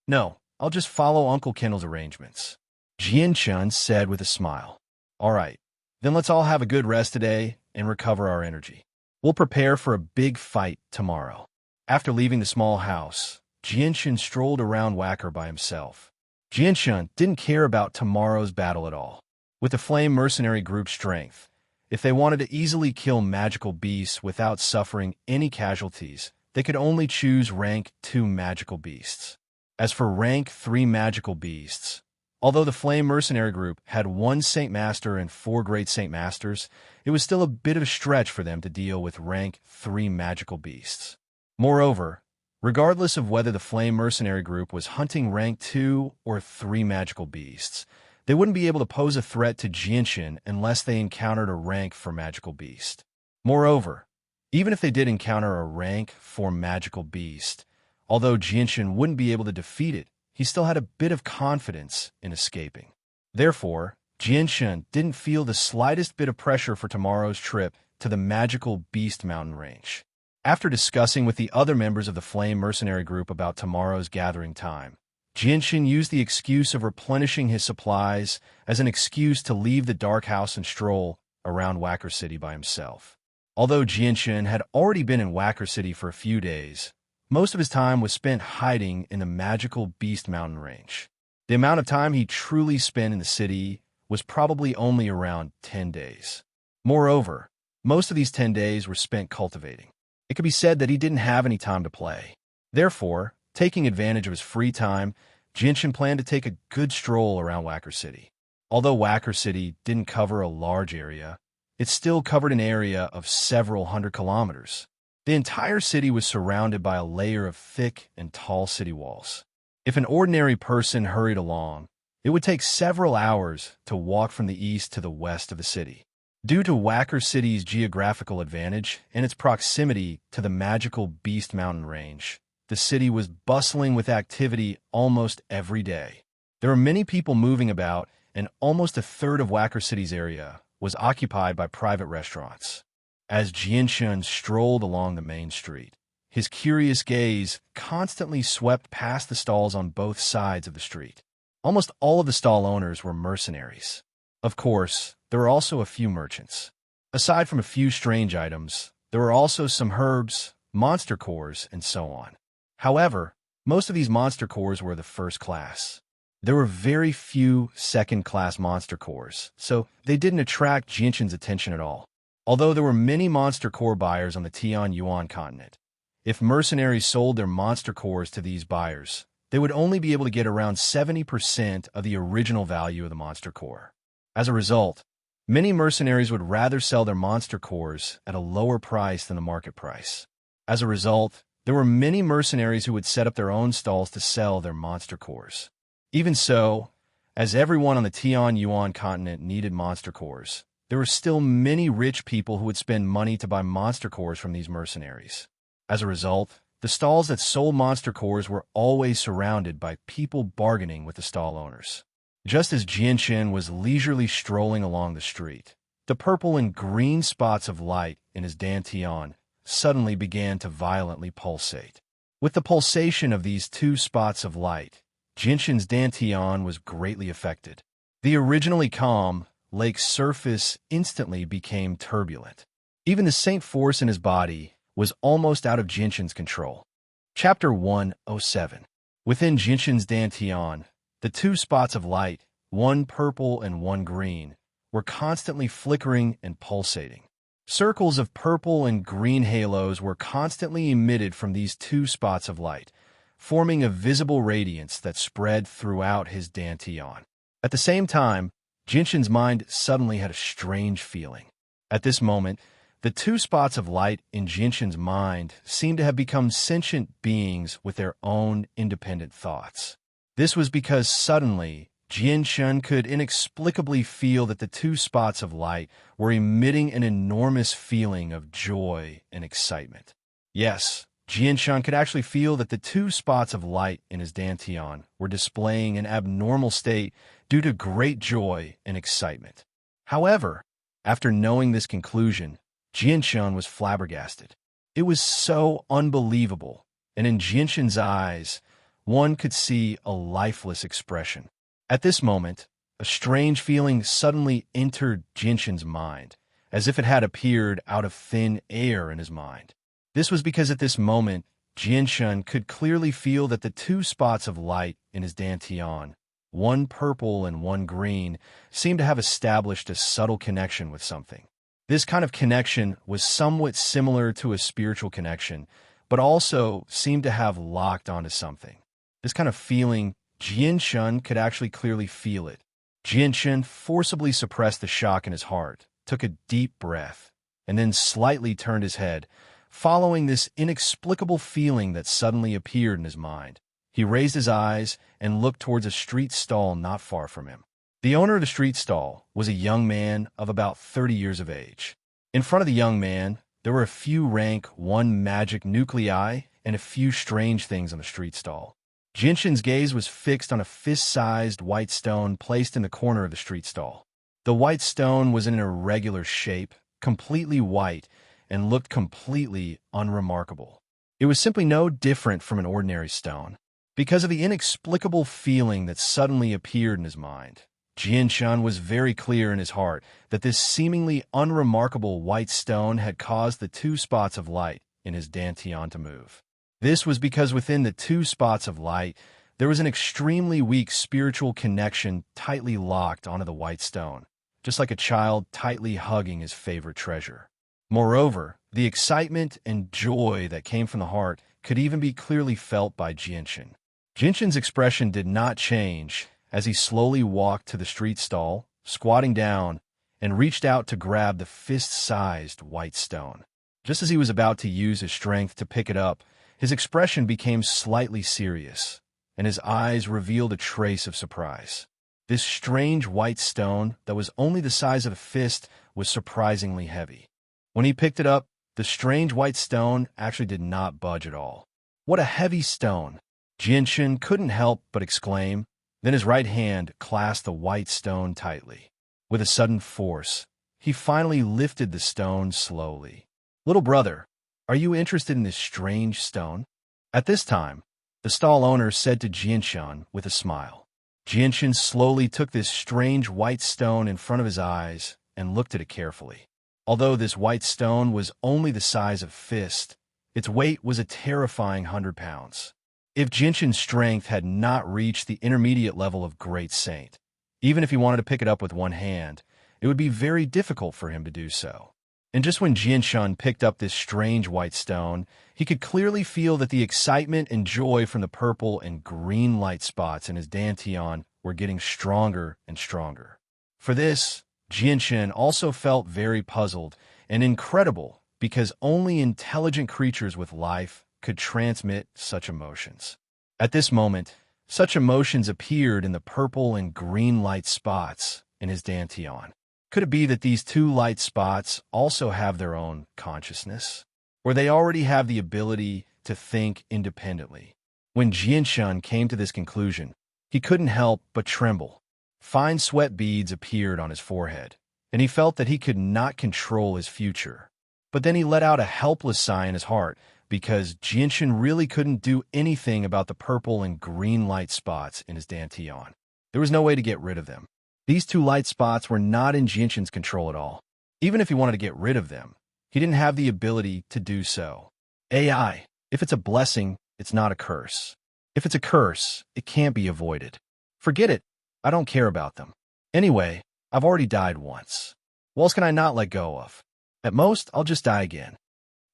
No, I'll just follow Uncle Kindle's arrangements. Jinshin said with a smile. All right, then let's all have a good rest today and recover our energy. We'll prepare for a big fight tomorrow. After leaving the small house, Jinshin strolled around Wacker by himself. Jinshin didn't care about tomorrow's battle at all. With the Flame Mercenary Group's strength, if they wanted to easily kill magical beasts without suffering any casualties, they could only choose rank 2 magical beasts. As for rank 3 magical beasts, although the Flame Mercenary Group had 1 Saint Master and 4 Great Saint Masters, it was still a bit of a stretch for them to deal with rank 3 magical beasts. Moreover, regardless of whether the Flame Mercenary Group was hunting rank 2 or 3 magical beasts, they wouldn't be able to pose a threat to Jinshin unless they encountered a rank 4 magical beast. Moreover, even if they did encounter a rank 4 magical beast, although Jinshin wouldn't be able to defeat it, he still had a bit of confidence in escaping. Therefore, Jinshin didn't feel the slightest bit of pressure for tomorrow's trip to the magical Beast Mountain range. After discussing with the other members of the Flame Mercenary group about tomorrow's gathering time, Jinshin used the excuse of replenishing his supplies as an excuse to leave the Dark House and stroll around Wacker City by himself. Although Jinshin had already been in Wacker City for a few days, most of his time was spent hiding in the magical Beast Mountain range. The amount of time he truly spent in the city was probably only around 10 days. Moreover, most of these 10 days were spent cultivating. It could be said that he didn't have any time to play. Therefore, taking advantage of his free time, Jinshin planned to take a good stroll around Wacker City. Although Wacker City didn't cover a large area, it still covered an area of several hundred kilometers. The entire city was surrounded by a layer of thick and tall city walls. If an ordinary person hurried along, it would take several hours to walk from the east to the west of the city. Due to Wacker City's geographical advantage and its proximity to the magical Beast Mountain range, the city was bustling with activity almost every day. There were many people moving about, and almost a third of Wacker City's area was occupied by private restaurants. As Jinshin strolled along the main street, his curious gaze constantly swept past the stalls on both sides of the street. Almost all of the stall owners were mercenaries. Of course, there were also a few merchants. Aside from a few strange items, there were also some herbs, monster cores, and so on. However, most of these monster cores were the first class. There were very few second-class monster cores, so they didn't attract Jinshin's attention at all. Although there were many monster core buyers on the Tianyuan continent, if mercenaries sold their monster cores to these buyers, they would only be able to get around 70% of the original value of the monster core. As a result, many mercenaries would rather sell their monster cores at a lower price than the market price. As a result, there were many mercenaries who would set up their own stalls to sell their monster cores. Even so, as everyone on the Tianyuan continent needed monster cores, there were still many rich people who would spend money to buy monster cores from these mercenaries. As a result, the stalls that sold monster cores were always surrounded by people bargaining with the stall owners. Just as Jinshin was leisurely strolling along the street, the purple and green spots of light in his dantian suddenly began to violently pulsate. With the pulsation of these two spots of light, Jinshin's dantian was greatly affected. The originally calm lake's surface instantly became turbulent. Even the Saint force in his body was almost out of Jinshin's control. Chapter 107. Within Jinshin's dantian, the two spots of light, one purple and one green, were constantly flickering and pulsating. Circles of purple and green halos were constantly emitted from these two spots of light, forming a visible radiance that spread throughout his dantian. At the same time, Jinshin's mind suddenly had a strange feeling. At this moment, the two spots of light in Jinshin's mind seemed to have become sentient beings with their own independent thoughts. This was because suddenly, Jinshin could inexplicably feel that the two spots of light were emitting an enormous feeling of joy and excitement. Yes, Jinshin could actually feel that the two spots of light in his dantian were displaying an abnormal state due to great joy and excitement. However, after knowing this conclusion, Jinshin was flabbergasted. It was so unbelievable, and in Jinshin's eyes, one could see a lifeless expression. At this moment, a strange feeling suddenly entered Jinshin's mind, as if it had appeared out of thin air in his mind. This was because at this moment, Jinshin could clearly feel that the two spots of light in his dantian, one purple and one green, seemed to have established a subtle connection with something. This kind of connection was somewhat similar to a spiritual connection, but also seemed to have locked onto something. This kind of feeling, Jinshin could actually clearly feel it. Jinshin forcibly suppressed the shock in his heart, took a deep breath, and then slightly turned his head, following this inexplicable feeling that suddenly appeared in his mind. He raised his eyes and looked towards a street stall not far from him. The owner of the street stall was a young man of about 30 years of age. In front of the young man, there were a few rank 1 magic nuclei and a few strange things on the street stall. Jinshin's gaze was fixed on a fist-sized white stone placed in the corner of the street stall. The white stone was in an irregular shape, completely white, and looked completely unremarkable. It was simply no different from an ordinary stone. Because of the inexplicable feeling that suddenly appeared in his mind, Jianshan was very clear in his heart that this seemingly unremarkable white stone had caused the 2 spots of light in his dantian to move. This was because within the 2 spots of light, there was an extremely weak spiritual connection tightly locked onto the white stone, just like a child tightly hugging his favorite treasure. Moreover, the excitement and joy that came from the heart could even be clearly felt by Jianshan. Jianshan's expression did not change as he slowly walked to the street stall, squatting down, and reached out to grab the fist-sized white stone. Just as he was about to use his strength to pick it up, his expression became slightly serious, and his eyes revealed a trace of surprise. This strange white stone that was only the size of a fist was surprisingly heavy. When he picked it up, the strange white stone actually did not budge at all. What a heavy stone! Jianshan couldn't help but exclaim. Then his right hand clasped the white stone tightly. With a sudden force, he finally lifted the stone slowly. "Little brother, are you interested in this strange stone?" At this time, the stall owner said to Jianshan with a smile. Jianshan slowly took this strange white stone in front of his eyes and looked at it carefully. Although this white stone was only the size of a fist, its weight was a terrifying 100 pounds. If Jianshan's strength had not reached the intermediate level of Great Saint, even if he wanted to pick it up with one hand, it would be very difficult for him to do so. And just when Jianshan picked up this strange white stone, he could clearly feel that the excitement and joy from the purple and green light spots in his dantian were getting stronger and stronger. For this, Jianshan also felt very puzzled and incredible because only intelligent creatures with life could transmit such emotions. At this moment, such emotions appeared in the purple and green light spots in his dantian. Could it be that these 2 light spots also have their own consciousness? Or they already have the ability to think independently? When Jianshan came to this conclusion, he couldn't help but tremble. Fine sweat beads appeared on his forehead, and he felt that he could not control his future. But then he let out a helpless sigh in his heart because Jianshan really couldn't do anything about the purple and green light spots in his dantian. There was no way to get rid of them. These 2 light spots were not in Jianshan's control at all. Even if he wanted to get rid of them, he didn't have the ability to do so. AI, if it's a blessing, it's not a curse. If it's a curse, it can't be avoided. Forget it. I don't care about them. Anyway, I've already died once. What else can I not let go of? At most, I'll just die again.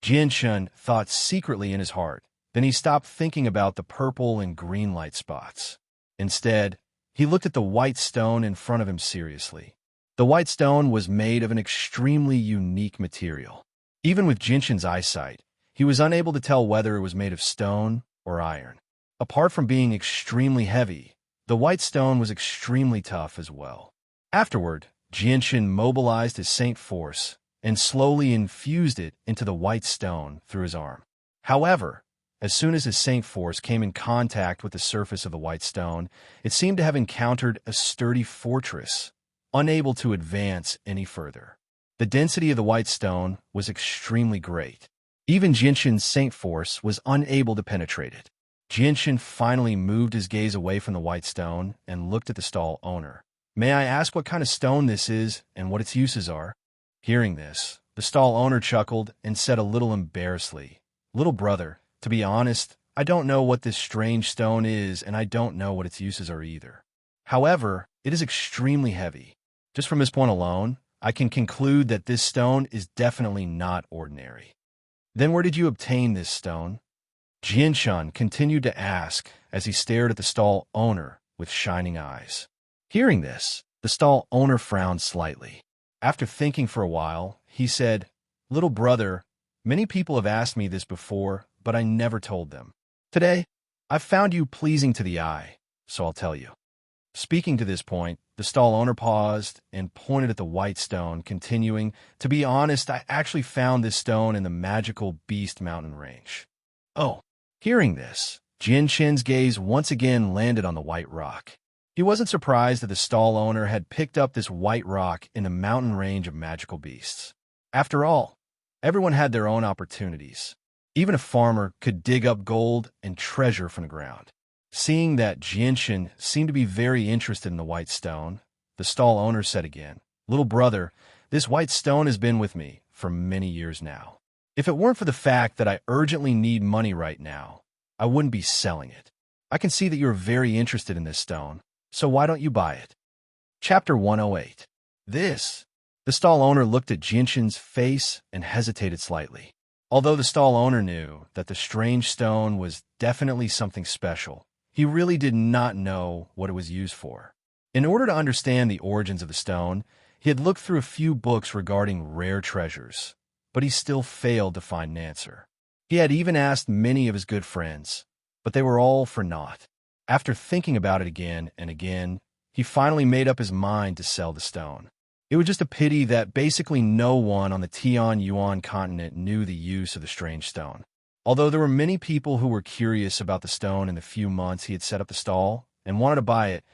Jianshan thought secretly in his heart. Then he stopped thinking about the purple and green light spots. Instead, he looked at the white stone in front of him seriously. The white stone was made of an extremely unique material. Even with Jianshan's eyesight, he was unable to tell whether it was made of stone or iron. Apart from being extremely heavy, the white stone was extremely tough as well. Afterward, Jianshan mobilized his Saint Force and slowly infused it into the white stone through his arm. However, as soon as his Saint Force came in contact with the surface of the white stone, it seemed to have encountered a sturdy fortress, unable to advance any further. The density of the white stone was extremely great. Even Jianshan's Saint Force was unable to penetrate it. Jianshan finally moved his gaze away from the white stone and looked at the stall owner. "May I ask what kind of stone this is and what its uses are?" Hearing this, the stall owner chuckled and said a little embarrassedly, "Little brother, to be honest, I don't know what this strange stone is and I don't know what its uses are either. However, it is extremely heavy. Just from this point alone, I can conclude that this stone is definitely not ordinary." "Then where did you obtain this stone?" Jianshan continued to ask as he stared at the stall owner with shining eyes. Hearing this, the stall owner frowned slightly. After thinking for a while, he said, "Little brother, many people have asked me this before, but I never told them. Today, I've found you pleasing to the eye, so I'll tell you." Speaking to this point, the stall owner paused and pointed at the white stone, continuing, "To be honest, I actually found this stone in the magical Beast Mountain range." Oh, hearing this, Jianshan's gaze once again landed on the white rock. He wasn't surprised that the stall owner had picked up this white rock in a mountain range of magical beasts. After all, Everyone had their own opportunities. Even a farmer could dig up gold and treasure from the ground. Seeing that Jianshan seemed to be very interested in the white stone, the stall owner said again, "Little brother, this white stone has been with me for many years now. If it weren't for the fact that I urgently need money right now, I wouldn't be selling it. I can see that you're very interested in this stone, so why don't you buy it?" Chapter 108. This. The stall owner looked at Jianshan's face and hesitated slightly. Although the stall owner knew that the strange stone was definitely something special, he really did not know what it was used for. In order to understand the origins of the stone, he had looked through a few books regarding rare treasures, but he still failed to find an answer. He had even asked many of his good friends, but they were all for naught. After thinking about it again and again, he finally made up his mind to sell the stone. It was just a pity that basically no one on the Tian-Yuan continent knew the use of the strange stone. Although there were many people who were curious about the stone in the few months he had set up the stall and wanted to buy it,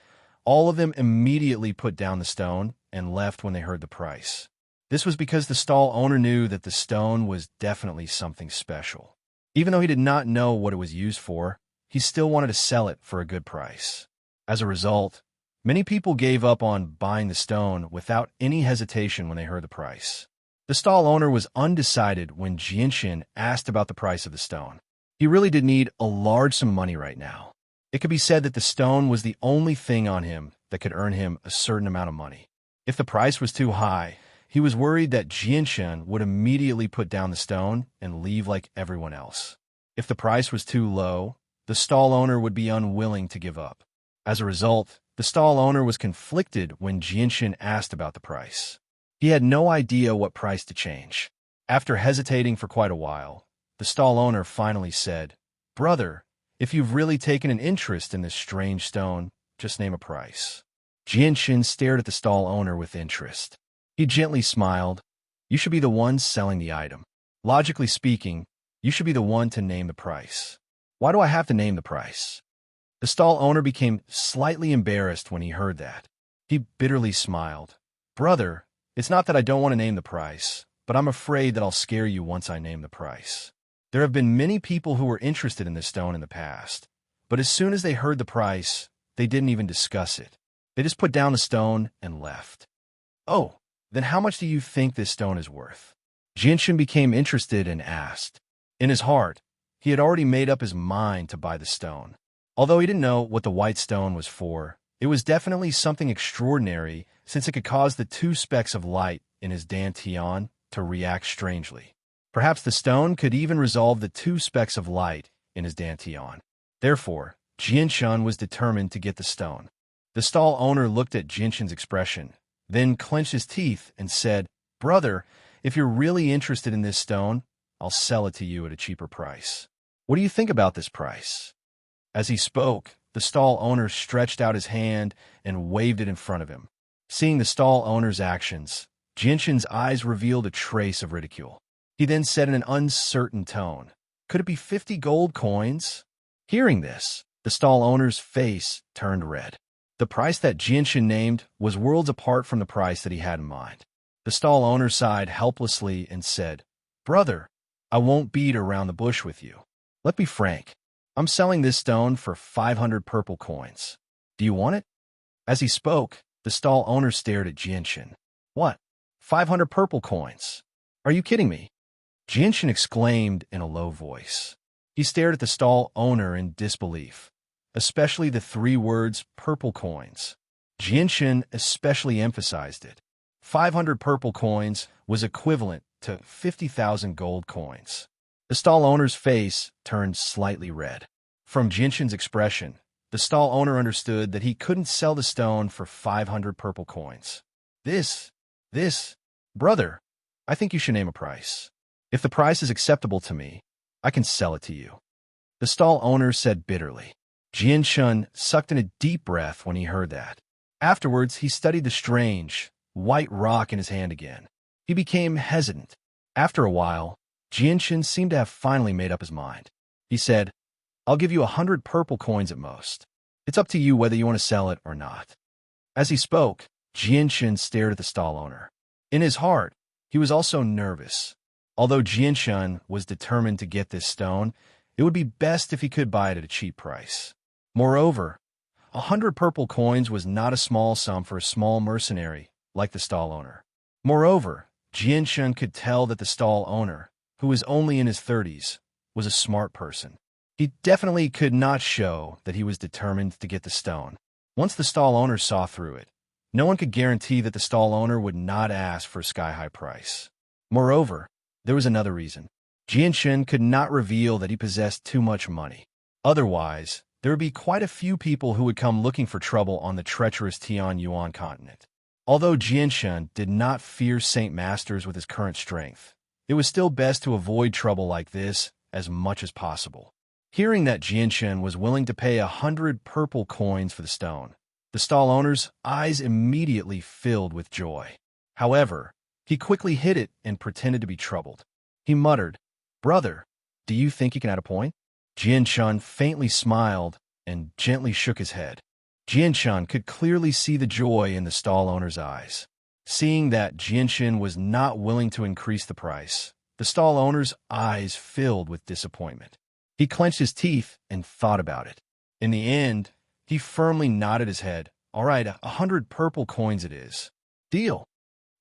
all of them immediately put down the stone and left when they heard the price. This was because the stall owner knew that the stone was definitely something special. Even though he did not know what it was used for, he still wanted to sell it for a good price. As a result, many people gave up on buying the stone without any hesitation when they heard the price. The stall owner was undecided when Jianshan asked about the price of the stone. He really did need a large sum of money right now. It could be said that the stone was the only thing on him that could earn him a certain amount of money. If the price was too high, he was worried that Jianshan would immediately put down the stone and leave like everyone else. If the price was too low, the stall owner would be unwilling to give up. As a result, the stall owner was conflicted when Jianshan asked about the price. He had no idea what price to change. After hesitating for quite a while, the stall owner finally said, "Brother, if you've really taken an interest in this strange stone, just name a price." Jianshan stared at the stall owner with interest. He gently smiled. "You should be the one selling the item. Logically speaking, you should be the one to name the price. Why do I have to name the price?" The stall owner became slightly embarrassed when he heard that. He bitterly smiled. "Brother, it's not that I don't want to name the price, but I'm afraid that I'll scare you once I name the price. There have been many people who were interested in this stone in the past, but as soon as they heard the price, they didn't even discuss it. They just put down the stone and left." "Oh, then how much do you think this stone is worth?" Jianshan became interested and asked. In his heart, he had already made up his mind to buy the stone. Although he didn't know what the white stone was for, it was definitely something extraordinary since it could cause the two specks of light in his dantian to react strangely. Perhaps the stone could even resolve the two specks of light in his dantian. Therefore, Jianshan was determined to get the stone. The stall owner looked at Jianshan's expression, then clenched his teeth and said, "Brother, if you're really interested in this stone, I'll sell it to you at a cheaper price. What do you think about this price?" As he spoke, the stall owner stretched out his hand and waved it in front of him. Seeing the stall owner's actions, Jianshan's eyes revealed a trace of ridicule. He then said in an uncertain tone, "Could it be 50 gold coins?" Hearing this, the stall owner's face turned red. The price that Jianshan named was worlds apart from the price that he had in mind. The stall owner sighed helplessly and said, "Brother, I won't beat around the bush with you. Let's be frank. I'm selling this stone for 500 purple coins. Do you want it?" As he spoke, the stall owner stared at Jianshan. "What? 500 purple coins? Are you kidding me?" Jianshan exclaimed in a low voice. He stared at the stall owner in disbelief, especially the three words purple coins. Jianshan especially emphasized it. 500 purple coins was equivalent to 50,000 gold coins. The stall owner's face turned slightly red. From Jianshan's expression, the stall owner understood that he couldn't sell the stone for 500 purple coins. This, brother, I think you should name a price. If the price is acceptable to me, I can sell it to you." The stall owner said bitterly. Jianshan sucked in a deep breath when he heard that. Afterwards, he studied the strange, white rock in his hand again. He became hesitant. After a while, Jianshan seemed to have finally made up his mind. He said, "I'll give you 100 purple coins at most. It's up to you whether you want to sell it or not." As he spoke, Jianshan stared at the stall owner. In his heart, he was also nervous. Although Jianshun was determined to get this stone, it would be best if he could buy it at a cheap price. Moreover, 100 purple coins was not a small sum for a small mercenary like the stall owner. Moreover, Jianshun could tell that the stall owner, who was only in his 30s, was a smart person. He definitely could not show that he was determined to get the stone. Once the stall owner saw through it, no one could guarantee that the stall owner would not ask for a sky-high price. Moreover, there was another reason. Jianshun could not reveal that he possessed too much money. Otherwise, there would be quite a few people who would come looking for trouble on the treacherous Tianyuan continent. Although Jianshun did not fear Saint Masters with his current strength, it was still best to avoid trouble like this as much as possible. Hearing that Jianshun was willing to pay 100 purple coins for the stone, the stall owner's eyes immediately filled with joy. However, he quickly hid it and pretended to be troubled. He muttered, "Brother, do you think you can add a point?" Jianshun faintly smiled and gently shook his head. Jianshun could clearly see the joy in the stall owner's eyes. Seeing that Jianshun was not willing to increase the price, the stall owner's eyes filled with disappointment. He clenched his teeth and thought about it. In the end, he firmly nodded his head. "All right, 100 purple coins it is. Deal."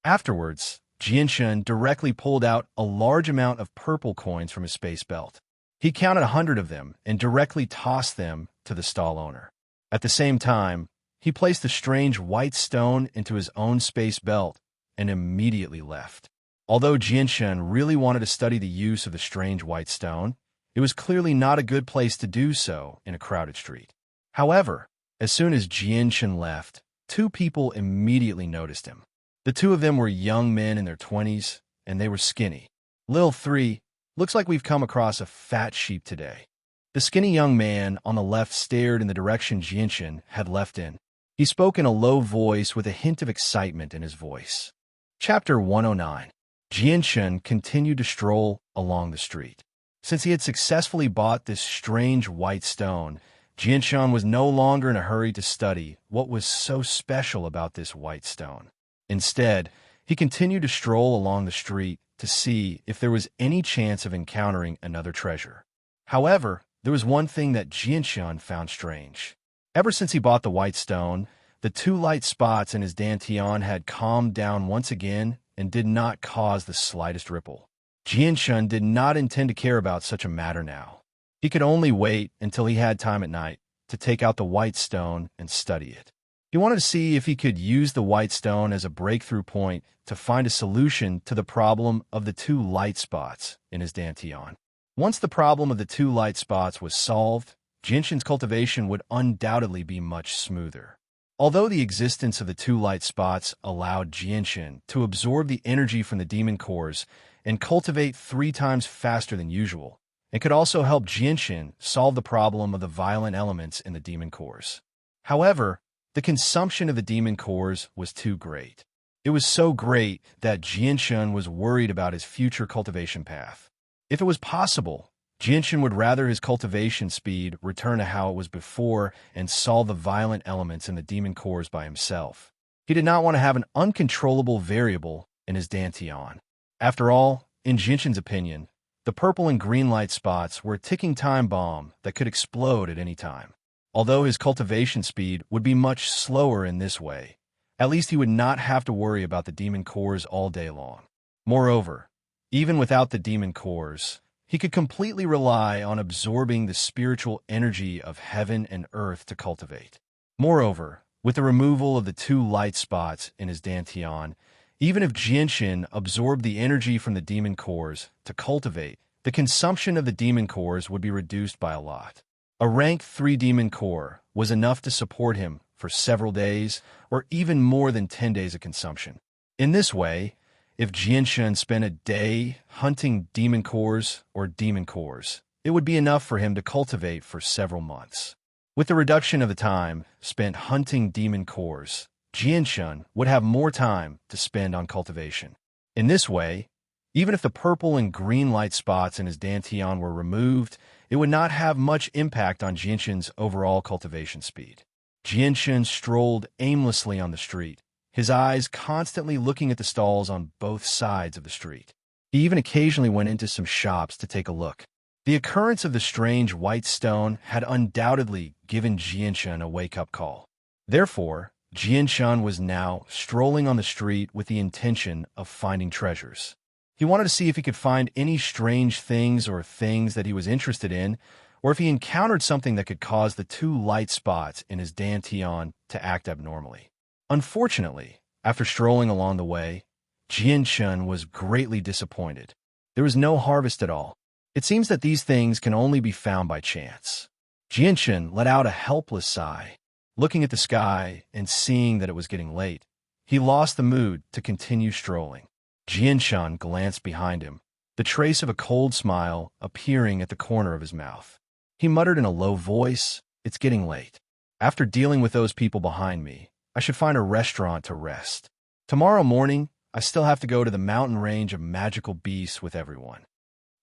Afterwards, Jianshun directly pulled out a large amount of purple coins from his space belt. He counted 100 of them and directly tossed them to the stall owner. At the same time, he placed the strange white stone into his own space belt and immediately left. Although Jianshun really wanted to study the use of the strange white stone, it was clearly not a good place to do so in a crowded street. However, as soon as Jianshun left, two people immediately noticed him. The two of them were young men in their 20s, and they were skinny. "Lil 3, looks like we've come across a fat sheep today." The skinny young man on the left stared in the direction Jianshun had left in. He spoke in a low voice with a hint of excitement in his voice. Chapter 109. Jianshun continued to stroll along the street. Since he had successfully bought this strange white stone, Jianshun was no longer in a hurry to study what was so special about this white stone. Instead, he continued to stroll along the street to see if there was any chance of encountering another treasure. However, there was one thing that Jianshun found strange. Ever since he bought the white stone, the two light spots in his dantian had calmed down once again and did not cause the slightest ripple. Jianshun did not intend to care about such a matter now. He could only wait until he had time at night to take out the white stone and study it. He wanted to see if he could use the white stone as a breakthrough point to find a solution to the problem of the two light spots in his dantian. Once the problem of the two light spots was solved, Jianshun's cultivation would undoubtedly be much smoother. Although the existence of the two light spots allowed Jianshun to absorb the energy from the demon cores and cultivate 3 times faster than usual, it could also help Jianshun solve the problem of the violent elements in the demon cores. However, the consumption of the demon cores was too great. It was so great that Jianshun was worried about his future cultivation path. If it was possible, Jianshun would rather his cultivation speed return to how it was before and solve the violent elements in the demon cores by himself. He did not want to have an uncontrollable variable in his dantian. After all, in Jianshun's opinion, the purple and green light spots were a ticking time bomb that could explode at any time. Although his cultivation speed would be much slower in this way, at least he would not have to worry about the demon cores all day long. Moreover, even without the demon cores, he could completely rely on absorbing the spiritual energy of heaven and earth to cultivate. Moreover, with the removal of the two light spots in his dantian, even if Jianshun absorbed the energy from the demon cores to cultivate, the consumption of the demon cores would be reduced by a lot. A rank 3 demon core was enough to support him for several days or even more than 10 days of consumption. In this way, if Jianshun spent a day hunting demon cores or demon cores, it would be enough for him to cultivate for several months. With the reduction of the time spent hunting demon cores, Jianshun would have more time to spend on cultivation. In this way, even if the purple and green light spots in his dantian were removed, it would not have much impact on Jianshun's overall cultivation speed. Jianshun strolled aimlessly on the street, his eyes constantly looking at the stalls on both sides of the street. He even occasionally went into some shops to take a look. The occurrence of the strange white stone had undoubtedly given Jianshan a wake-up call. Therefore, Jianshan was now strolling on the street with the intention of finding treasures. He wanted to see if he could find any strange things or things that he was interested in, or if he encountered something that could cause the two light spots in his dantian to act abnormally. Unfortunately, after strolling along the way, Jianshan was greatly disappointed. There was no harvest at all. It seems that these things can only be found by chance. Jianshan let out a helpless sigh. Looking at the sky and seeing that it was getting late, he lost the mood to continue strolling. Jianshan glanced behind him, the trace of a cold smile appearing at the corner of his mouth. He muttered in a low voice, "It's getting late. After dealing with those people behind me, I should find a restaurant to rest. Tomorrow morning, I still have to go to the mountain range of magical beasts with everyone."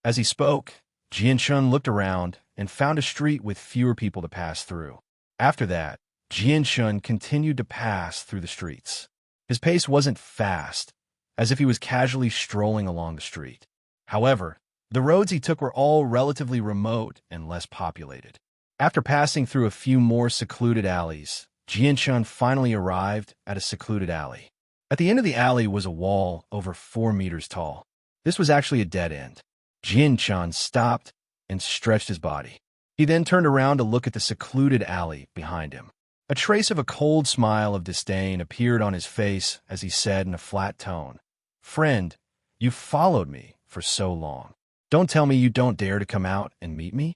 As he spoke, Jianshan looked around and found a street with fewer people to pass through. After that, Jianshan continued to pass through the streets. His pace wasn't fast, as if he was casually strolling along the street. However, the roads he took were all relatively remote and less populated. After passing through a few more secluded alleys, Jianshan finally arrived at a secluded alley. At the end of the alley was a wall over 4 meters tall. This was actually a dead end. Jianshan stopped and stretched his body. He then turned around to look at the secluded alley behind him. A trace of a cold smile of disdain appeared on his face as he said in a flat tone, "Friend, you've followed me for so long. Don't tell me you don't dare to come out and meet me?"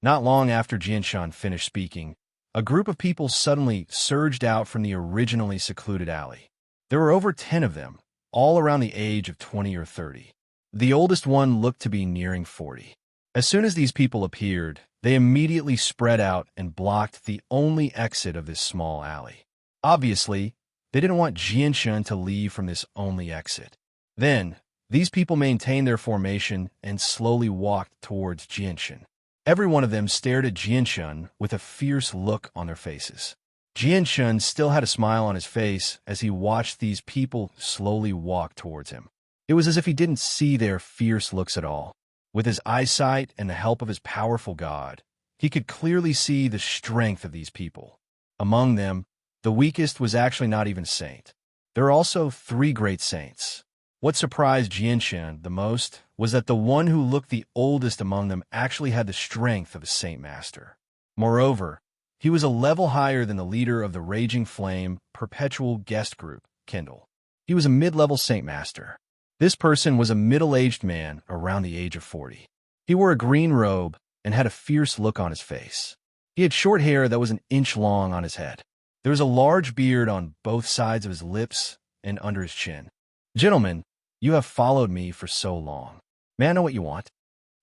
Not long after Jianshan finished speaking, a group of people suddenly surged out from the originally secluded alley. There were over 10 of them, all around the age of 20 or 30. The oldest one looked to be nearing 40. As soon as these people appeared, they immediately spread out and blocked the only exit of this small alley. Obviously, they didn't want Jianshan to leave from this only exit. Then, these people maintained their formation and slowly walked towards Jianshan. Every one of them stared at Jianshan with a fierce look on their faces. Jianshan still had a smile on his face as he watched these people slowly walk towards him. It was as if he didn't see their fierce looks at all. With his eyesight and the help of his powerful god, he could clearly see the strength of these people. Among them, the weakest was actually not even a saint. There are also 3 great saints. What surprised Jianshan the most was that the one who looked the oldest among them actually had the strength of a saint master. Moreover, he was a level higher than the leader of the Raging Flame Perpetual Guest Group, Kindle. He was a mid-level saint master. This person was a middle-aged man around the age of 40. He wore a green robe and had a fierce look on his face. He had short hair that was an inch long on his head. There was a large beard on both sides of his lips and under his chin. "Gentlemen, you have followed me for so long. May I know what you want?"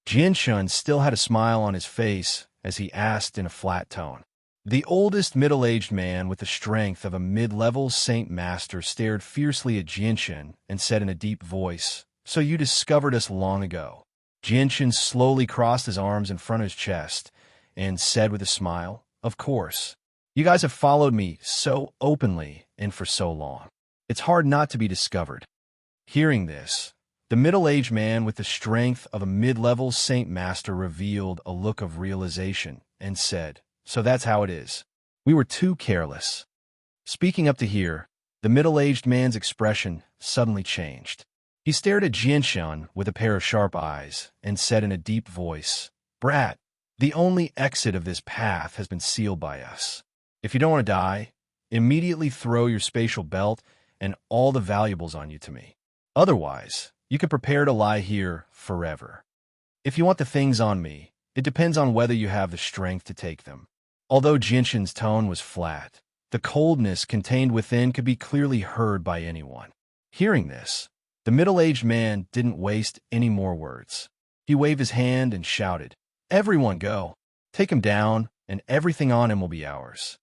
Jianshan still had a smile on his face as he asked in a flat tone. The oldest middle-aged man with the strength of a mid-level saint master stared fiercely at Jianshan and said in a deep voice, "So you discovered us long ago." Jianshan slowly crossed his arms in front of his chest and said with a smile, "Of course. You guys have followed me so openly and for so long. It's hard not to be discovered." Hearing this, the middle-aged man with the strength of a mid-level saint master revealed a look of realization and said, "So that's how it is. We were too careless." Speaking up to here, the middle-aged man's expression suddenly changed. He stared at Jianshan with a pair of sharp eyes and said in a deep voice, "Brat, the only exit of this path has been sealed by us. If you don't want to die, immediately throw your spatial belt and all the valuables on you to me. Otherwise, you can prepare to lie here forever. If you want the things on me, it depends on whether you have the strength to take them." Although Jianshan's tone was flat, the coldness contained within could be clearly heard by anyone. Hearing this, the middle-aged man didn't waste any more words. He waved his hand and shouted, "Everyone go! Take him down, and everything on him will be ours."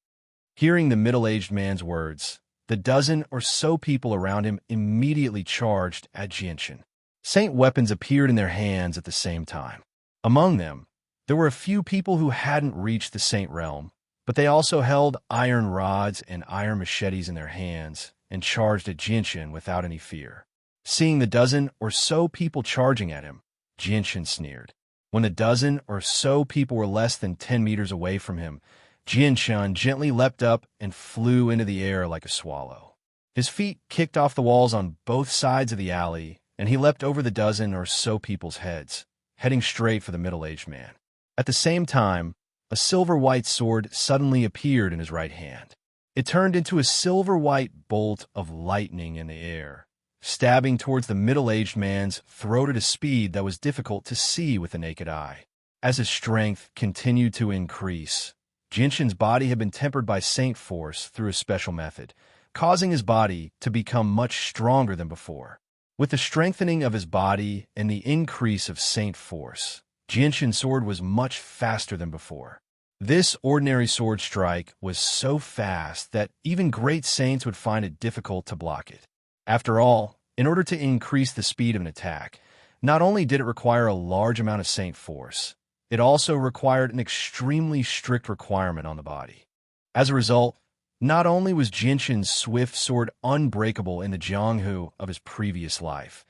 Hearing the middle-aged man's words, the dozen or so people around him immediately charged at Jianshan. Saint weapons appeared in their hands at the same time. Among them, there were a few people who hadn't reached the saint realm, but they also held iron rods and iron machetes in their hands and charged at Jianshan without any fear. Seeing the dozen or so people charging at him, Jianshan sneered. When the dozen or so people were less than 10 meters away from him, Jianshan gently leapt up and flew into the air like a swallow. His feet kicked off the walls on both sides of the alley, and he leapt over the dozen or so people's heads, heading straight for the middle-aged man. At the same time, a silver-white sword suddenly appeared in his right hand. It turned into a silver-white bolt of lightning in the air, stabbing towards the middle-aged man's throat at a speed that was difficult to see with the naked eye. As his strength continued to increase, Jinshin's body had been tempered by Saint Force through a special method, causing his body to become much stronger than before. With the strengthening of his body and the increase of Saint Force, Jinshin's sword was much faster than before. This ordinary sword strike was so fast that even great saints would find it difficult to block it. After all, in order to increase the speed of an attack, not only did it require a large amount of Saint Force, it also required an extremely strict requirement on the body. As a result, not only was Jinshin's swift sword unbreakable in the Jianghu of his previous life,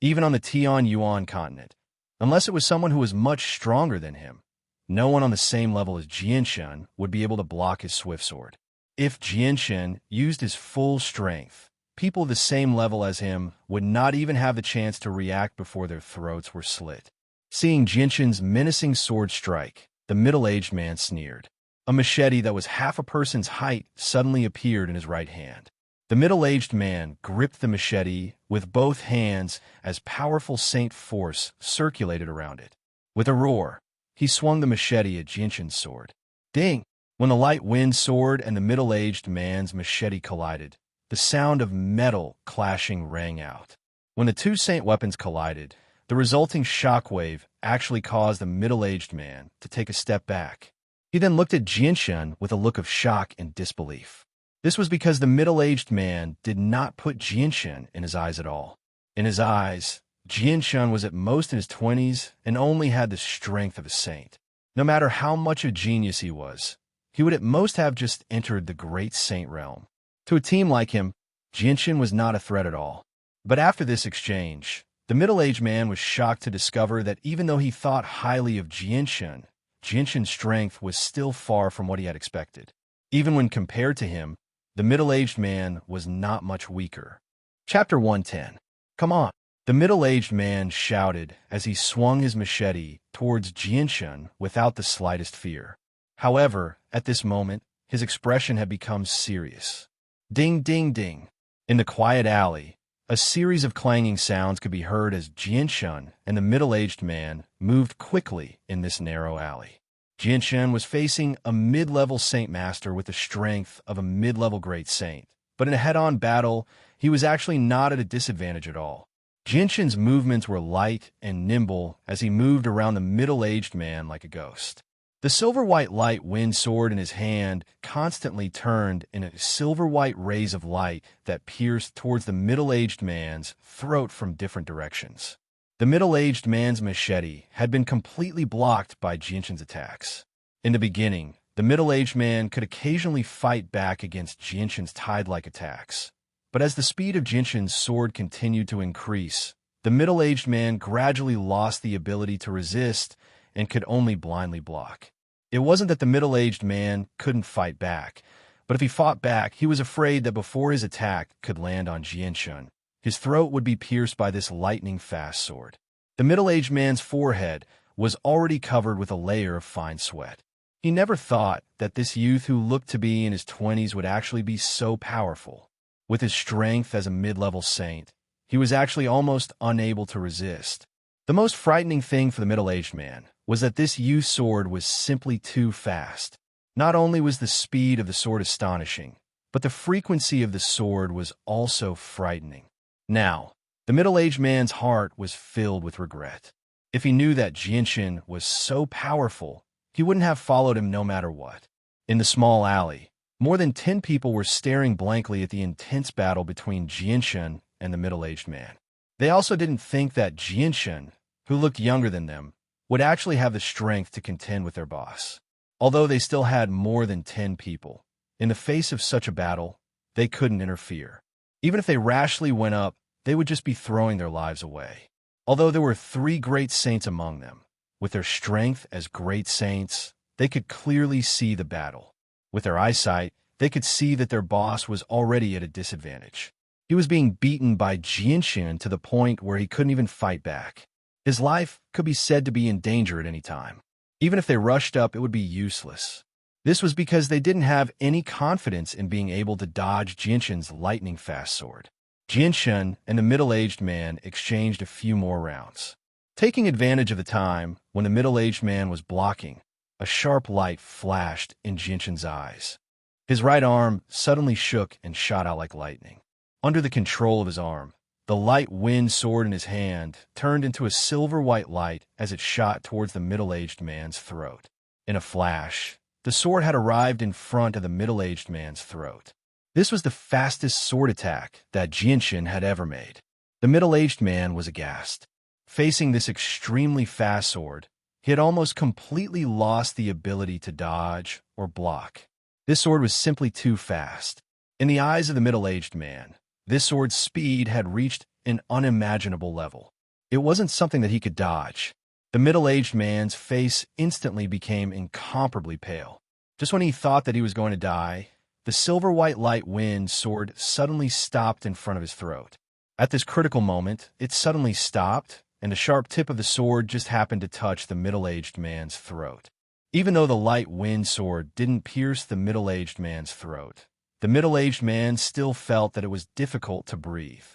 even on the Tianyuan continent, unless it was someone who was much stronger than him, no one on the same level as Jianshan would be able to block his swift sword. If Jianshan used his full strength, people of the same level as him would not even have the chance to react before their throats were slit. Seeing Jinshin's menacing sword strike, the middle-aged man sneered. A machete that was half a person's height suddenly appeared in his right hand. The middle-aged man gripped the machete with both hands as powerful Saint Force circulated around it. With a roar, he swung the machete at Jinshin's sword. Ding! When the light wind sword and the middle-aged man's machete collided, the sound of metal clashing rang out. When the two saint weapons collided, the resulting shockwave actually caused the middle-aged man to take a step back. He then looked at Jianshan with a look of shock and disbelief. This was because the middle-aged man did not put Jianshan in his eyes at all. In his eyes, Jianshan was at most in his 20s and only had the strength of a saint. No matter how much of a genius he was, he would at most have just entered the great saint realm. To a team like him, Jianshan was not a threat at all. But after this exchange, the middle-aged man was shocked to discover that even though he thought highly of Jianshan's strength was still far from what he had expected. Even when compared to him, the middle-aged man was not much weaker. Chapter 110. Come on! The middle-aged man shouted as he swung his machete towards Jianshan without the slightest fear. However, at this moment, his expression had become serious. Ding, ding, ding. In the quiet alley, a series of clanging sounds could be heard as Jianshan and the middle-aged man moved quickly in this narrow alley. Jianshan was facing a mid-level Saint Master with the strength of a mid-level Great Saint, but in a head-on battle, he was actually not at a disadvantage at all. Jianshan's movements were light and nimble as he moved around the middle-aged man like a ghost. The silver-white light wind sword in his hand constantly turned in a silver-white rays of light that pierced towards the middle-aged man's throat from different directions. The middle-aged man's machete had been completely blocked by Jianshan's attacks. In the beginning, the middle-aged man could occasionally fight back against Jianshan's tide-like attacks. But as the speed of Jianshan's sword continued to increase, the middle-aged man gradually lost the ability to resist and could only blindly block. It wasn't that the middle-aged man couldn't fight back, but if he fought back, he was afraid that before his attack could land on Jianshan, his throat would be pierced by this lightning-fast sword. The middle-aged man's forehead was already covered with a layer of fine sweat. He never thought that this youth who looked to be in his 20s would actually be so powerful. With his strength as a mid-level saint, he was actually almost unable to resist. The most frightening thing for the middle-aged man was that this youth's sword was simply too fast. Not only was the speed of the sword astonishing, but the frequency of the sword was also frightening. Now, the middle-aged man's heart was filled with regret. If he knew that Jianshan was so powerful, he wouldn't have followed him no matter what. In the small alley, more than 10 people were staring blankly at the intense battle between Jianshan and the middle-aged man. They also didn't think that Jianshan, who looked younger than them, would actually have the strength to contend with their boss. Although they still had more than 10 people, in the face of such a battle, they couldn't interfere. Even if they rashly went up they would just be throwing their lives away. Although there were 3 great saints among them, with their strength as great saints, they could clearly see the battle. With their eyesight, they could see that their boss was already at a disadvantage. He was being beaten by Jinshin to the point where he couldn't even fight back. His life could be said to be in danger at any time. Even if they rushed up, it would be useless. This was because they didn't have any confidence in being able to dodge Jinshin's lightning-fast sword. Jinshin and the middle-aged man exchanged a few more rounds. Taking advantage of the time when the middle-aged man was blocking, a sharp light flashed in Jinshin's eyes. His right arm suddenly shook and shot out like lightning. Under the control of his arm, the light wind sword in his hand turned into a silver-white light as it shot towards the middle-aged man's throat. In a flash, the sword had arrived in front of the middle-aged man's throat. This was the fastest sword attack that Jinshin had ever made. The middle-aged man was aghast. Facing this extremely fast sword, he had almost completely lost the ability to dodge or block. This sword was simply too fast. In the eyes of the middle-aged man, this sword's speed had reached an unimaginable level. It wasn't something that he could dodge. The middle-aged man's face instantly became incomparably pale. Just when he thought that he was going to die, the silver-white light wind sword suddenly stopped in front of his throat. At this critical moment, it suddenly stopped, and the sharp tip of the sword just happened to touch the middle-aged man's throat. Even though the light wind sword didn't pierce the middle-aged man's throat, the middle-aged man still felt that it was difficult to breathe.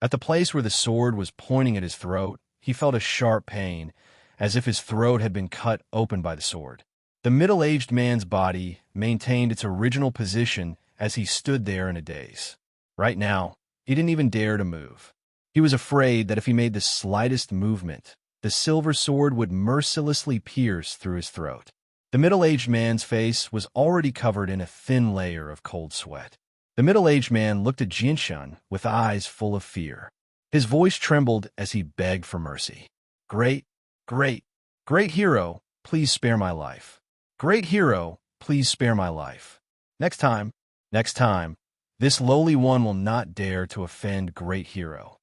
At the place where the sword was pointing at his throat, he felt a sharp pain, as if his throat had been cut open by the sword. The middle-aged man's body maintained its original position as he stood there in a daze. Right now, he didn't even dare to move. He was afraid that if he made the slightest movement, the silver sword would mercilessly pierce through his throat. The middle-aged man's face was already covered in a thin layer of cold sweat. The middle-aged man looked at Jinshin with eyes full of fear. His voice trembled as he begged for mercy. Great hero, please spare my life. Great hero, please spare my life. Next time, this lowly one will not dare to offend great hero.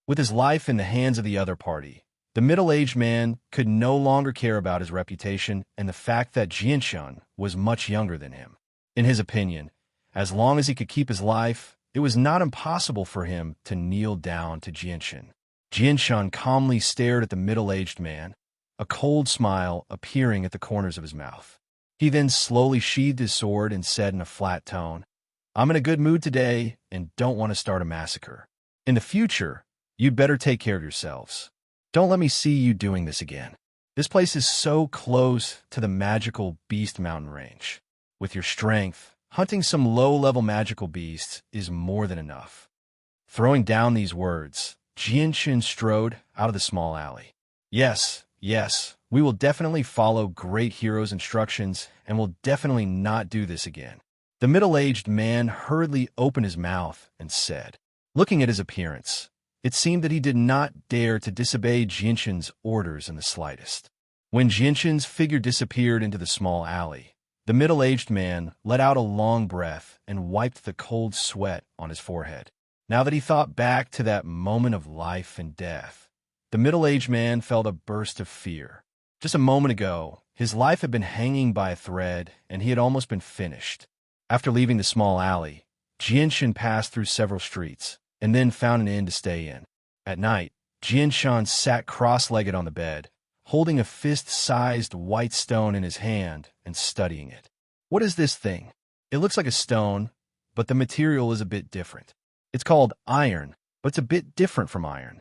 With his life in the hands of the other party, the middle-aged man could no longer care about his reputation and the fact that Jinshin was much younger than him. In his opinion, as long as he could keep his life, it was not impossible for him to kneel down to Jinshin. Jinshin calmly stared at the middle-aged man, a cold smile appearing at the corners of his mouth. He then slowly sheathed his sword and said in a flat tone, I'm in a good mood today and don't want to start a massacre. In the future, you'd better take care of yourselves. Don't let me see you doing this again. This place is so close to the magical Beast Mountain range. With your strength, hunting some low-level magical beasts is more than enough. Throwing down these words, Jinshin strode out of the small alley. Yes, we will definitely follow Great Hero's instructions and will definitely not do this again. The middle-aged man hurriedly opened his mouth and said, looking at his appearance, it seemed that he did not dare to disobey Jinshin's orders in the slightest. When Jinshin's figure disappeared into the small alley, the middle-aged man let out a long breath and wiped the cold sweat on his forehead. Now that he thought back to that moment of life and death, the middle-aged man felt a burst of fear. Just a moment ago, his life had been hanging by a thread and he had almost been finished. After leaving the small alley, Jinshin passed through several streets and then found an inn to stay in. At night, Jinshin sat cross-legged on the bed, holding a fist-sized white stone in his hand and studying it. What is this thing? It looks like a stone, but the material is a bit different. It's called iron, but it's a bit different from iron.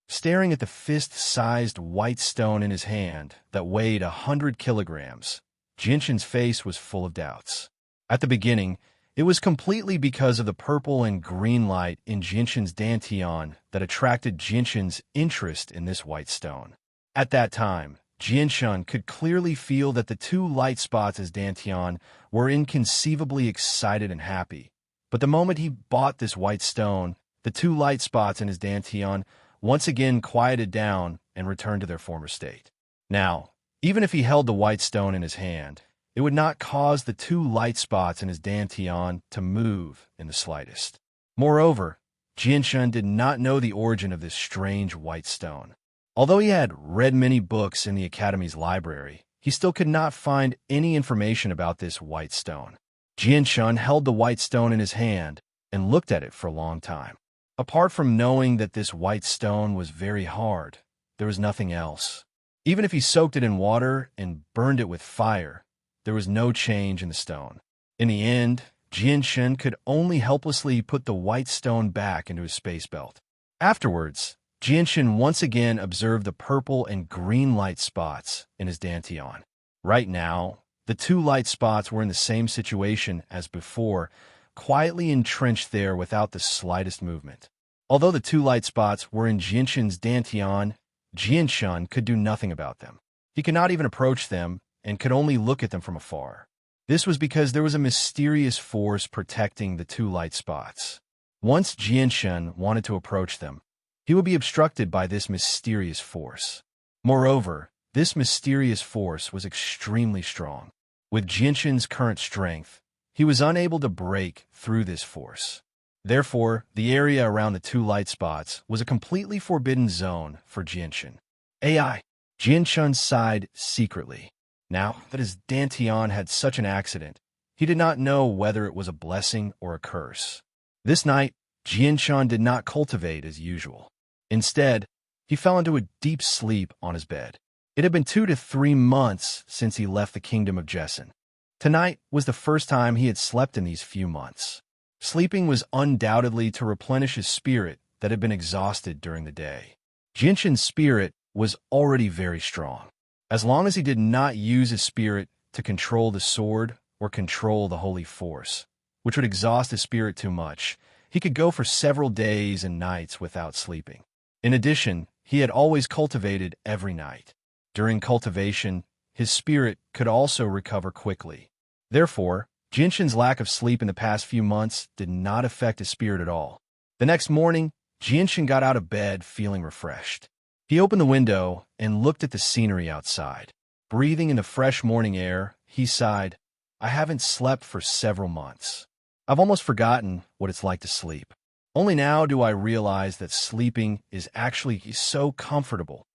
Staring at the fist-sized white stone in his hand that weighed 100 kilograms, Jinshin's face was full of doubts. At the beginning, it was completely because of the purple and green light in Jinshin's dantian that attracted Jinshin's interest in this white stone. At that time, Jinshin could clearly feel that the 2 light spots as dantian were inconceivably excited and happy. But the moment he bought this white stone, the 2 light spots in his dantian once again quieted down and returned to their former state. Now, even if he held the white stone in his hand, it would not cause the 2 light spots in his dantian to move in the slightest. Moreover, Jianshun did not know the origin of this strange white stone. Although he had read many books in the Academy's library, he still could not find any information about this white stone. Jianshun held the white stone in his hand and looked at it for a long time. Apart from knowing that this white stone was very hard, there was nothing else. Even if he soaked it in water and burned it with fire, there was no change in the stone. In the end, Jianshun could only helplessly put the white stone back into his space belt. Afterwards, Jianshun once again observed the purple and green light spots in his dantian. Right now, the two light spots were in the same situation as before, quietly entrenched there without the slightest movement. Although the two light spots were in Jianshun's dantian, Jianshun could do nothing about them. He could not even approach them and could only look at them from afar. This was because there was a mysterious force protecting the two light spots. Once Jianshun wanted to approach them, he would be obstructed by this mysterious force. Moreover, this mysterious force was extremely strong. With Jianshun's current strength, he was unable to break through this force. Therefore, the area around the two light spots was a completely forbidden zone for Jianshun. AI. Jianshun sighed secretly. Now that his dantian had such an accident, he did not know whether it was a blessing or a curse. This night, Jianshun did not cultivate as usual. Instead, he fell into a deep sleep on his bed. It had been 2 to 3 months since he left the kingdom of Jessen. Tonight was the first time he had slept in these few months. Sleeping was undoubtedly to replenish his spirit that had been exhausted during the day. Jianshun's spirit was already very strong. As long as he did not use his spirit to control the sword or control the holy force, which would exhaust his spirit too much, he could go for several days and nights without sleeping. In addition, he had always cultivated every night. During cultivation, his spirit could also recover quickly. Therefore, Jianshun's lack of sleep in the past few months did not affect his spirit at all. The next morning, Jianshun got out of bed feeling refreshed. He opened the window and looked at the scenery outside. Breathing in the fresh morning air, he sighed, "I haven't slept for several months. I've almost forgotten what it's like to sleep. Only now do I realize that sleeping is actually so comfortable."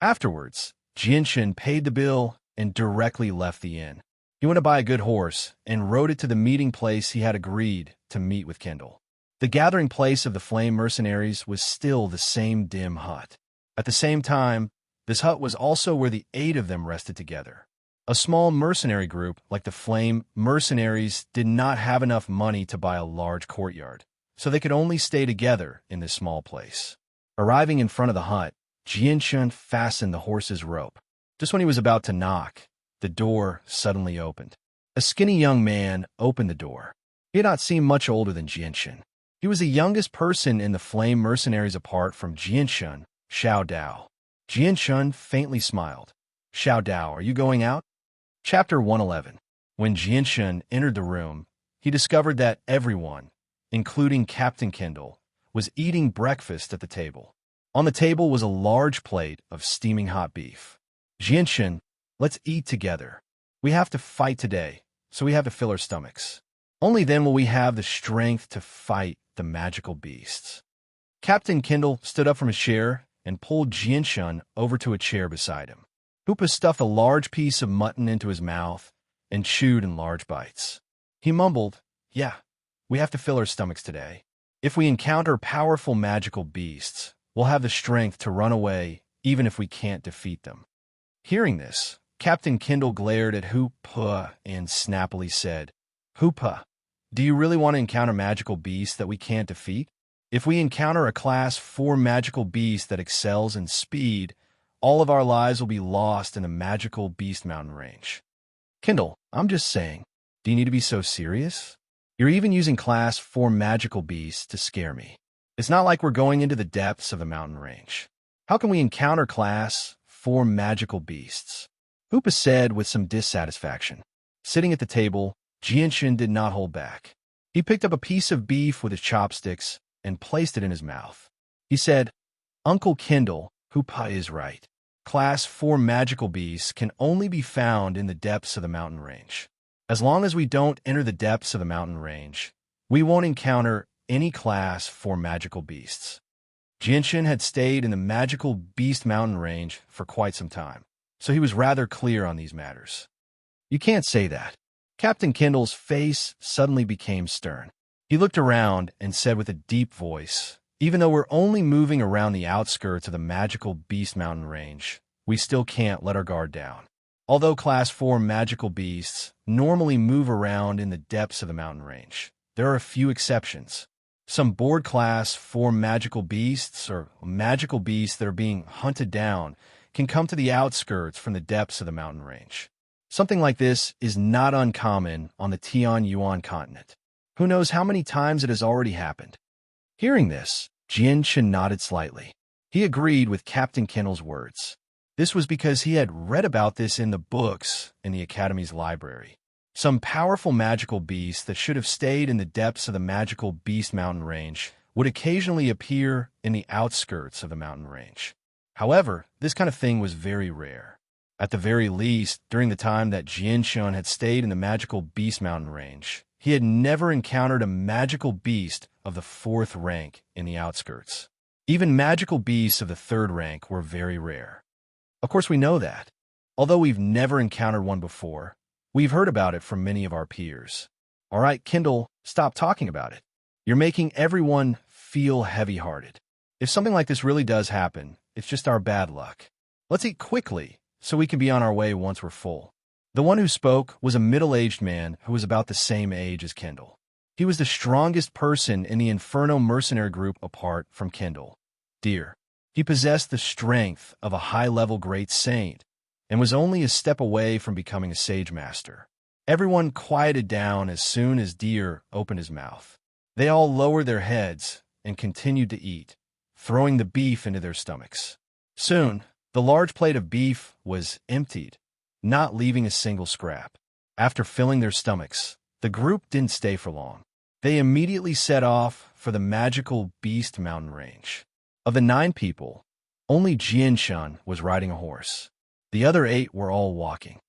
Afterwards, Jianshun paid the bill and directly left the inn. He went to buy a good horse and rode it to the meeting place he had agreed to meet with Kendall. The gathering place of the Flame Mercenaries was still the same dim hut. At the same time, this hut was also where the 8 of them rested together. A small mercenary group like the Flame Mercenaries did not have enough money to buy a large courtyard, so they could only stay together in this small place. Arriving in front of the hut, Jianshun fastened the horse's rope. Just when he was about to knock, the door suddenly opened. A skinny young man opened the door. He had not seemed much older than Jianshun. He was the youngest person in the Flame Mercenaries apart from Jianshun, Xiao Dao. Jianshun faintly smiled. "Xiao Dao, are you going out?" Chapter 111. When Jianshun entered the room, he discovered that everyone, including Captain Kendall, was eating breakfast at the table. On the table was a large plate of steaming hot beef. "Jianshun, let's eat together. We have to fight today, so we have to fill our stomachs. Only then will we have the strength to fight the magical beasts." Captain Kendall stood up from his chair and pulled Jianshun over to a chair beside him. Hoopa stuffed a large piece of mutton into his mouth and chewed in large bites. He mumbled, "Yeah, we have to fill our stomachs today. If we encounter powerful magical beasts, we'll have the strength to run away even if we can't defeat them." Hearing this, Captain Kendall glared at Hoopa and snappily said, "Hoopa, do you really want to encounter magical beasts that we can't defeat? If we encounter a Class 4 magical beast that excels in speed, all of our lives will be lost in the magical beast mountain range." "Kendall, I'm just saying, do you need to be so serious? You're even using Class 4 magical beasts to scare me. It's not like we're going into the depths of the mountain range. How can we encounter Class 4 magical beasts?" Hoopa said with some dissatisfaction. Sitting at the table, Jianshun did not hold back. He picked up a piece of beef with his chopsticks and placed it in his mouth. He said, "Uncle Kendall, Hoopa is right. Class 4 magical beasts can only be found in the depths of the mountain range. As long as we don't enter the depths of the mountain range, we won't encounter any class for magical beasts. Jinshin had stayed in the magical beast mountain range for quite some time, so he was rather clear on these matters. You can't say that. Captain Kindle's face suddenly became stern. He looked around and said with a deep voice, "Even though we're only moving around the outskirts of the magical beast mountain range, we still can't let our guard down. Although Class 4 magical beasts normally move around in the depths of the mountain range, there are a few exceptions. Some board Class 4 magical beasts or magical beasts that are being hunted down can come to the outskirts from the depths of the mountain range. Something like this is not uncommon on the Tianyuan continent. Who knows how many times it has already happened?" Hearing this, Jinshin nodded slightly. He agreed with Captain Kindle's words. This was because he had read about this in the books in the Academy's library. Some powerful magical beasts that should have stayed in the depths of the magical beast mountain range would occasionally appear in the outskirts of the mountain range. However, this kind of thing was very rare. At the very least, during the time that Jinshin had stayed in the magical beast mountain range, he had never encountered a magical beast of the 4th rank in the outskirts. Even magical beasts of the 3rd rank were very rare. Of course, we know that. Although we've never encountered one before, we've heard about it from many of our peers. All right, Kindle, stop talking about it. You're making everyone feel heavy-hearted. If something like this really does happen, it's just our bad luck. Let's eat quickly so we can be on our way once we're full. The one who spoke was a middle-aged man who was about the same age as Kindle. He was the strongest person in the Inferno mercenary group apart from Kindle. Dear. He possessed the strength of a high-level great saint and was only a step away from becoming a sage master. Everyone quieted down as soon as Deer opened his mouth. They all lowered their heads and continued to eat, throwing the beef into their stomachs. Soon, the large plate of beef was emptied, not leaving a single scrap. After filling their stomachs, the group didn't stay for long. They immediately set off for the magical beast mountain range. Of the 9 people, only Jinshin was riding a horse. The other 8 were all walking.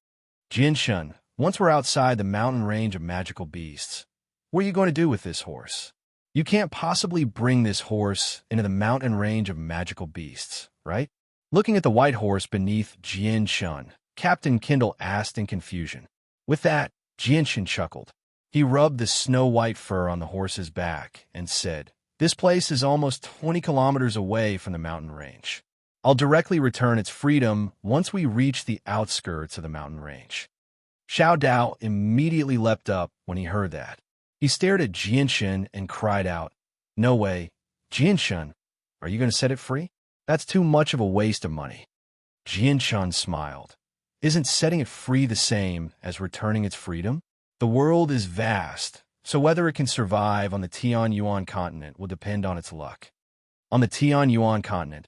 Jinshin, once we're outside the mountain range of magical beasts, what are you going to do with this horse? You can't possibly bring this horse into the mountain range of magical beasts, right? Looking at the white horse beneath Jinshin, Captain Kindle asked in confusion. With that, Jinshin chuckled. He rubbed the snow-white fur on the horse's back and said, "This place is almost 20 kilometers away from the mountain range. I'll directly return its freedom once we reach the outskirts of the mountain range." Xiao Dao immediately leapt up when he heard that. He stared at Jinshin and cried out, "No way. Jinshin, are you going to set it free? That's too much of a waste of money." Jinshin smiled. Isn't setting it free the same as returning its freedom? The world is vast, so whether it can survive on the Tianyuan continent will depend on its luck. On the Tianyuan continent,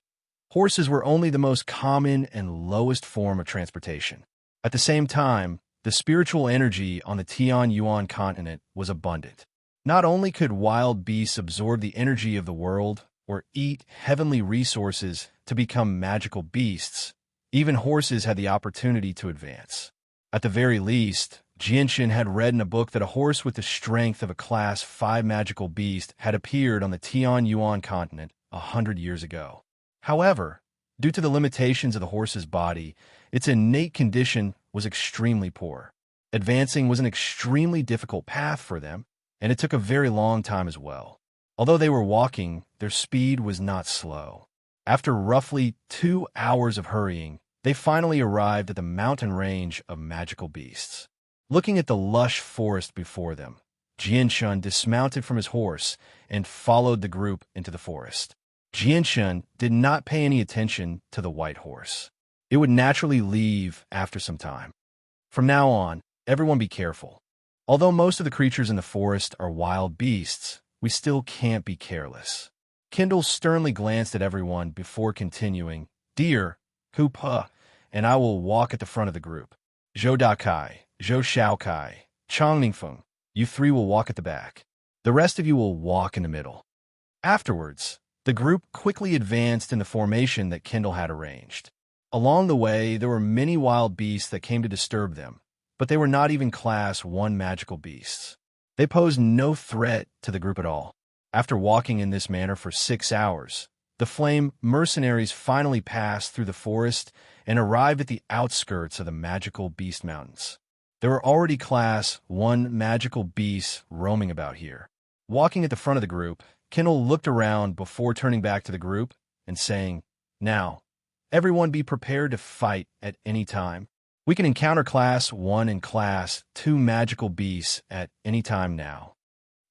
horses were only the most common and lowest form of transportation. At the same time, the spiritual energy on the Tianyuan continent was abundant. Not only could wild beasts absorb the energy of the world or eat heavenly resources to become magical beasts, even horses had the opportunity to advance. At the very least, Jinshin had read in a book that a horse with the strength of a Class 5 magical beast had appeared on the Tianyuan continent 100 years ago. However, due to the limitations of the horse's body, its innate condition was extremely poor. Advancing was an extremely difficult path for them, and it took a very long time as well. Although they were walking, their speed was not slow. After roughly 2 hours of hurrying, they finally arrived at the mountain range of magical beasts. Looking at the lush forest before them, Jinshin dismounted from his horse and followed the group into the forest. Jinshin did not pay any attention to the white horse. It would naturally leave after some time. From now on, everyone be careful. Although most of the creatures in the forest are wild beasts, we still can't be careless. Kindle sternly glanced at everyone before continuing, "Deer, Kupa, and I will walk at the front of the group. Zhou Dakai, Zhou Shaokai, Chang Ningfeng, you 3 will walk at the back. The rest of you will walk in the middle." Afterwards, the group quickly advanced in the formation that Kindle had arranged. Along the way, there were many wild beasts that came to disturb them, but they were not even Class 1 magical beasts. They posed no threat to the group at all. After walking in this manner for 6 hours, the flame mercenaries finally passed through the forest and arrived at the outskirts of the magical beast mountains. There were already Class 1 magical beasts roaming about here. Walking at the front of the group, Kendall looked around before turning back to the group and saying, "Now, everyone be prepared to fight at any time. We can encounter Class 1 and Class 2 magical beasts at any time now."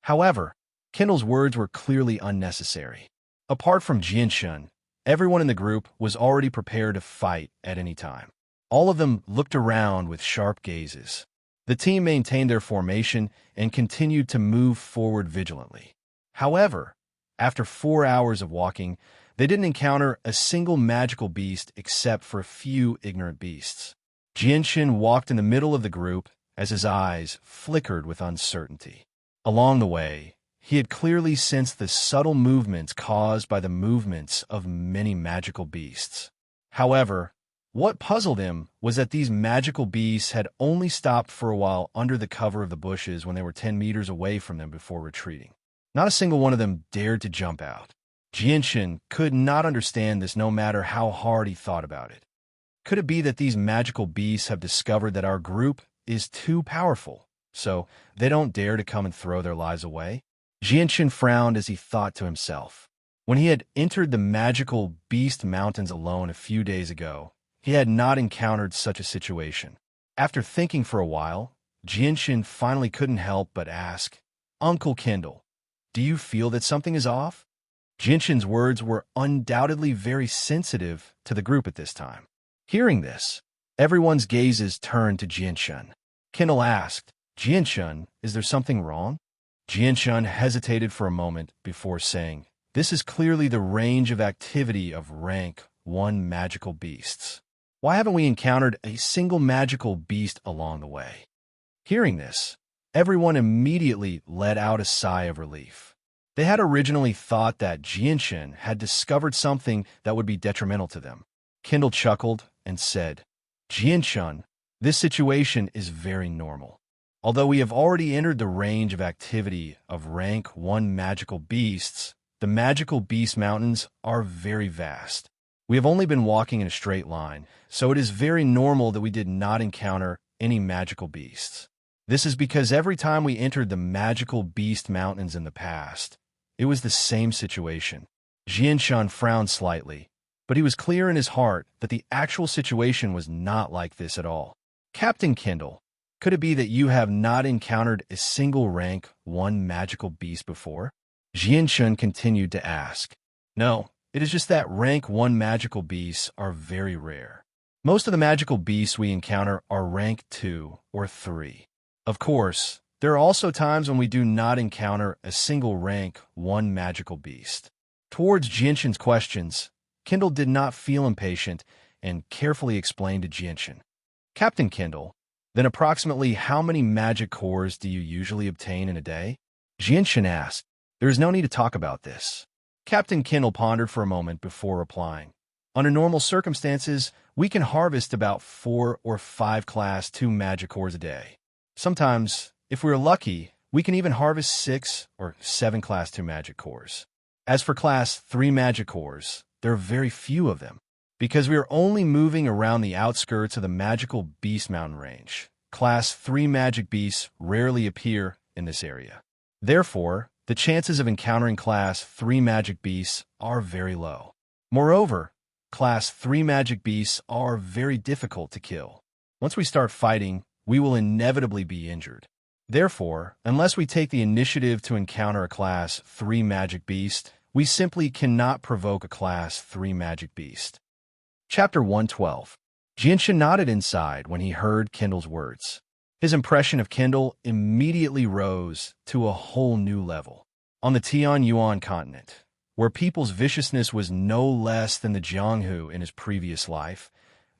However, Kendall's words were clearly unnecessary. Apart from Jianshun, everyone in the group was already prepared to fight at any time. All of them looked around with sharp gazes. The team maintained their formation and continued to move forward vigilantly. However, after 4 hours of walking, they didn't encounter a single magical beast except for a few ignorant beasts. Jianshun walked in the middle of the group as his eyes flickered with uncertainty. Along the way, he had clearly sensed the subtle movements caused by the movements of many magical beasts. However, what puzzled him was that these magical beasts had only stopped for a while under the cover of the bushes when they were 10 meters away from them before retreating. Not a single one of them dared to jump out. Jianshun could not understand this no matter how hard he thought about it. Could it be that these magical beasts have discovered that our group is too powerful, so they don't dare to come and throw their lives away? Jianshun frowned as he thought to himself. When he had entered the magical beast mountains alone a few days ago, he had not encountered such a situation. After thinking for a while, Jianshun finally couldn't help but ask, "Uncle Kendall, do you feel that something is off?" Jianshun's words were undoubtedly very sensitive to the group at this time. Hearing this, everyone's gazes turned to Jianshun. Kendall asked, "Jianshun, is there something wrong?" Jianshun hesitated for a moment before saying, "This is clearly the range of activity of rank 1 magical beasts. Why haven't we encountered a single magical beast along the way?" Hearing this, everyone immediately let out a sigh of relief. They had originally thought that Jianshun had discovered something that would be detrimental to them. Kendall chuckled and said, "Jianshun, this situation is very normal. Although we have already entered the range of activity of rank 1 magical beasts, the magical beast mountains are very vast. We have only been walking in a straight line, so it is very normal that we did not encounter any magical beasts. This is because every time we entered the magical beast mountains in the past, it was the same situation." Jianshun frowned slightly, but he was clear in his heart that the actual situation was not like this at all. "Captain Kendall, could it be that you have not encountered a single rank 1 magical beast before?" Jianshun continued to ask. "No, it is just that rank 1 magical beasts are very rare. Most of the magical beasts we encounter are rank 2 or 3. Of course, there are also times when we do not encounter a single rank 1 magical beast." Towards Jianshun's questions, Kendall did not feel impatient and carefully explained to Jianshun. "Captain Kendall, then approximately how many magic cores do you usually obtain in a day?" Jianshun asked. "There is no need to talk about this." Captain Kendall pondered for a moment before replying. "Under normal circumstances, we can harvest about 4 or 5 Class 2 magic cores a day. Sometimes, if we are lucky, we can even harvest 6 or 7 Class 2 magic cores. As for Class 3 magic cores, there are very few of them. Because we are only moving around the outskirts of the magical beast mountain range, Class 3 magic beasts rarely appear in this area. Therefore, the chances of encountering Class 3 magic beasts are very low. Moreover, Class 3 magic beasts are very difficult to kill. Once we start fighting, we will inevitably be injured. Therefore, unless we take the initiative to encounter a Class 3 magic beast, we simply cannot provoke a Class 3 magic beast." Chapter 112. Jianshun nodded inside when he heard Kendall's words. His impression of Kendall immediately rose to a whole new level. On the Tianyuan continent, where people's viciousness was no less than the Jianghu in his previous life,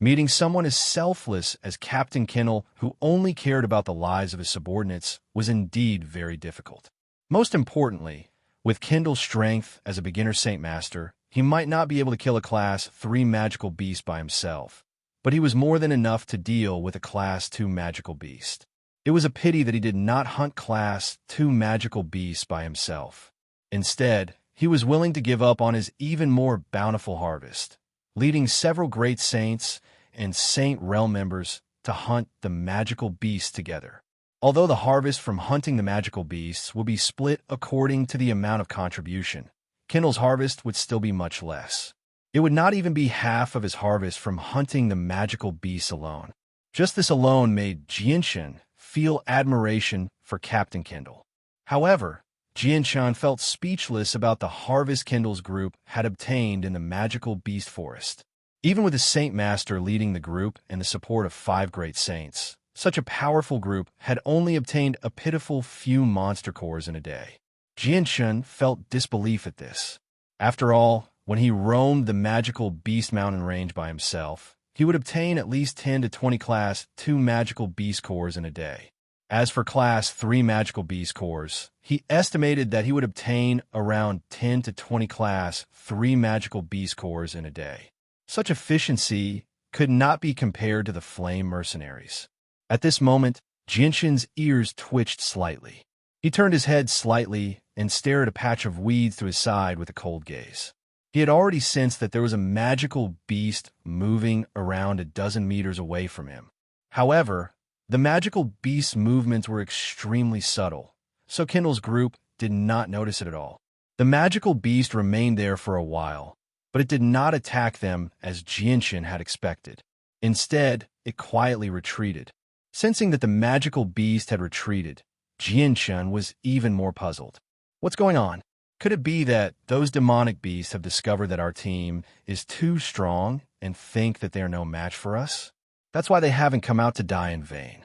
meeting someone as selfless as Captain Kendall, who only cared about the lives of his subordinates, was indeed very difficult. Most importantly, with Kendall's strength as a beginner Saint Master, he might not be able to kill a Class 3 magical beast by himself, but he was more than enough to deal with a Class 2 magical beast. It was a pity that he did not hunt Class 2 magical beasts by himself. Instead, he was willing to give up on his even more bountiful harvest, leading several great saints and saint realm members to hunt the magical beasts together. Although the harvest from hunting the magical beasts would be split according to the amount of contribution, Kindle's harvest would still be much less. It would not even be half of his harvest from hunting the magical beasts alone. Just this alone made Jianshan feel admiration for Captain Kindle. However, Jianshan felt speechless about the harvest Kindle's group had obtained in the magical beast forest. Even with the Saint Master leading the group and the support of 5 great saints, such a powerful group had only obtained a pitiful few monster cores in a day. Jianshan felt disbelief at this. After all, when he roamed the magical beast mountain range by himself, he would obtain at least 10 to 20 Class 2 magical beast cores in a day. As for Class 3 magical beast cores, he estimated that he would obtain around 10 to 20 Class 3 magical beast cores in a day. Such efficiency could not be compared to the flame mercenaries. At this moment, Jianshan's ears twitched slightly. He turned his head slightly and stared at a patch of weeds to his side with a cold gaze. He had already sensed that there was a magical beast moving around a dozen meters away from him. However, the magical beast's movements were extremely subtle, so Kindle's group did not notice it at all. The magical beast remained there for a while, but it did not attack them as Jianshan had expected. Instead, it quietly retreated. Sensing that the magical beast had retreated, Jianshan was even more puzzled. What's going on? Could it be that those demonic beasts have discovered that our team is too strong and think that they are no match for us? That's why they haven't come out to die in vain.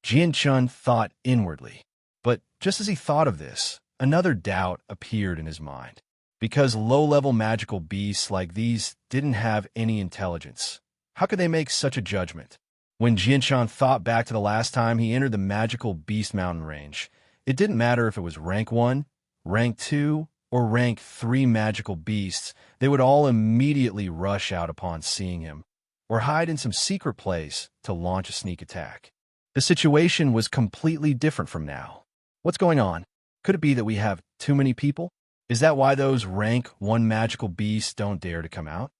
Jianshan thought inwardly. But just as he thought of this, another doubt appeared in his mind. Because low-level magical beasts like these didn't have any intelligence, how could they make such a judgment? When Jianshan thought back to the last time he entered the magical beast mountain range, it didn't matter if it was rank 1, rank 2, or rank 3 magical beasts, they would all immediately rush out upon seeing him, or hide in some secret place to launch a sneak attack. The situation was completely different from now. What's going on? Could it be that we have too many people? Is that why those rank 1 magical beasts don't dare to come out?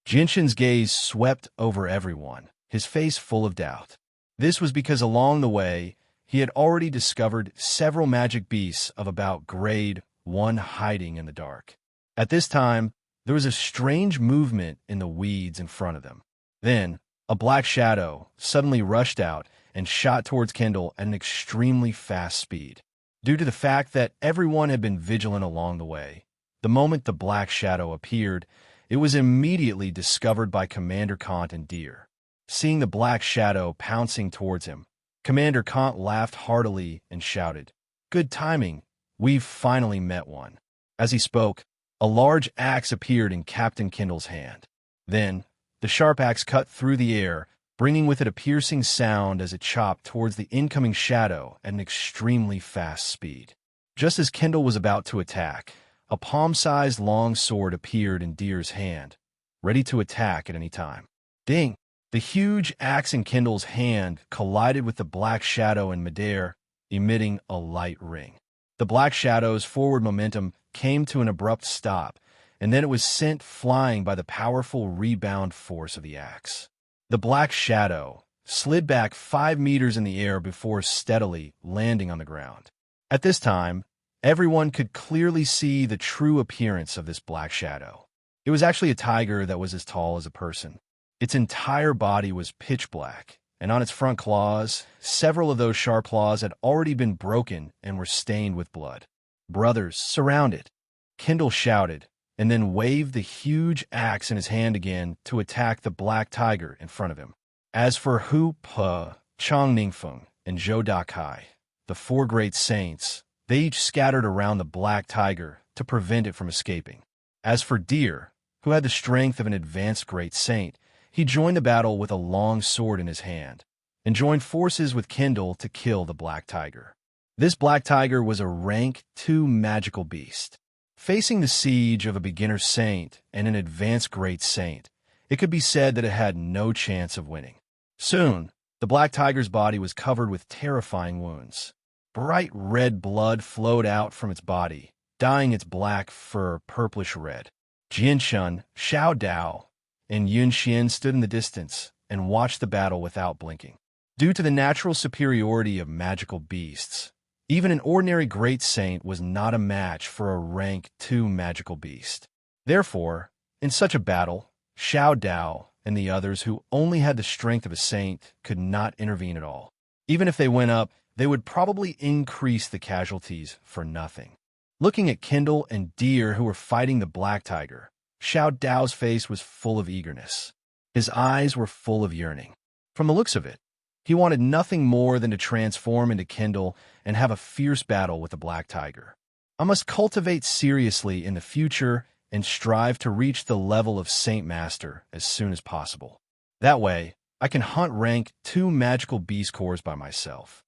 Jianshan's gaze swept over everyone, his face full of doubt. This was because along the way, he had already discovered several magic beasts of about grade 1 hiding in the dark. At this time, there was a strange movement in the weeds in front of them. Then, a black shadow suddenly rushed out and shot towards Kindle at an extremely fast speed. Due to the fact that everyone had been vigilant along the way, the moment the black shadow appeared, it was immediately discovered by Commander Kant and Deer. Seeing the black shadow pouncing towards him, Commander Kant laughed heartily and shouted, "Good timing, we've finally met one." As he spoke, a large axe appeared in Captain Kindle's hand. Then, the sharp axe cut through the air, bringing with it a piercing sound as it chopped towards the incoming shadow at an extremely fast speed. Just as Kindle was about to attack, a palm-sized long sword appeared in Deer's hand, ready to attack at any time. Ding! The huge axe in Kindle's hand collided with the black shadow in midair, emitting a light ring. The black shadow's forward momentum came to an abrupt stop, and then it was sent flying by the powerful rebound force of the axe. The black shadow slid back 5 meters in the air before steadily landing on the ground. At this time, everyone could clearly see the true appearance of this black shadow. It was actually a tiger that was as tall as a person. Its entire body was pitch black, and on its front claws, several of those sharp claws had already been broken and were stained with blood. "Brothers, surround it!" Kindle shouted, and then waved the huge axe in his hand again to attack the black tiger in front of him. As for Hu Pe, Chang Ningfeng, and Zhou Dakai, the 4 great saints, they each scattered around the black tiger to prevent it from escaping. As for Deer, who had the strength of an advanced great saint, he joined the battle with a long sword in his hand, and joined forces with Kindle to kill the black tiger. This black tiger was a rank 2 magical beast. Facing the siege of a beginner saint and an advanced great saint, it could be said that it had no chance of winning. Soon, the black tiger's body was covered with terrifying wounds. Bright red blood flowed out from its body, dyeing its black fur purplish red. Jianshun, Xiao Dao, and Yunxian stood in the distance and watched the battle without blinking. Due to the natural superiority of magical beasts, even an ordinary great saint was not a match for a rank 2 magical beast. Therefore, in such a battle, Xiao Dao and the others who only had the strength of a saint could not intervene at all. Even if they went up, they would probably increase the casualties for nothing. Looking at Kindle and Deer who were fighting the black tiger, Xiao Dao's face was full of eagerness. His eyes were full of yearning. From the looks of it, he wanted nothing more than to transform into Kindle and have a fierce battle with the black tiger. I must cultivate seriously in the future and strive to reach the level of Saint Master as soon as possible. That way, I can hunt rank 2 magical beast cores by myself.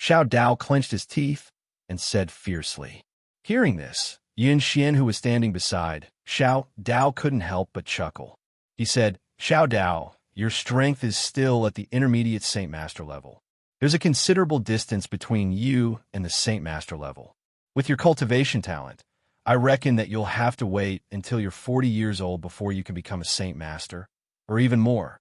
Xiao Dao clenched his teeth and said fiercely. Hearing this, Yunxian, who was standing beside Xiao Dao, couldn't help but chuckle. He said, Xiao Dao, your strength is still at the intermediate Saint Master level. There's a considerable distance between you and the Saint Master level. With your cultivation talent, I reckon that you'll have to wait until you're 40 years old before you can become a Saint Master, or even more.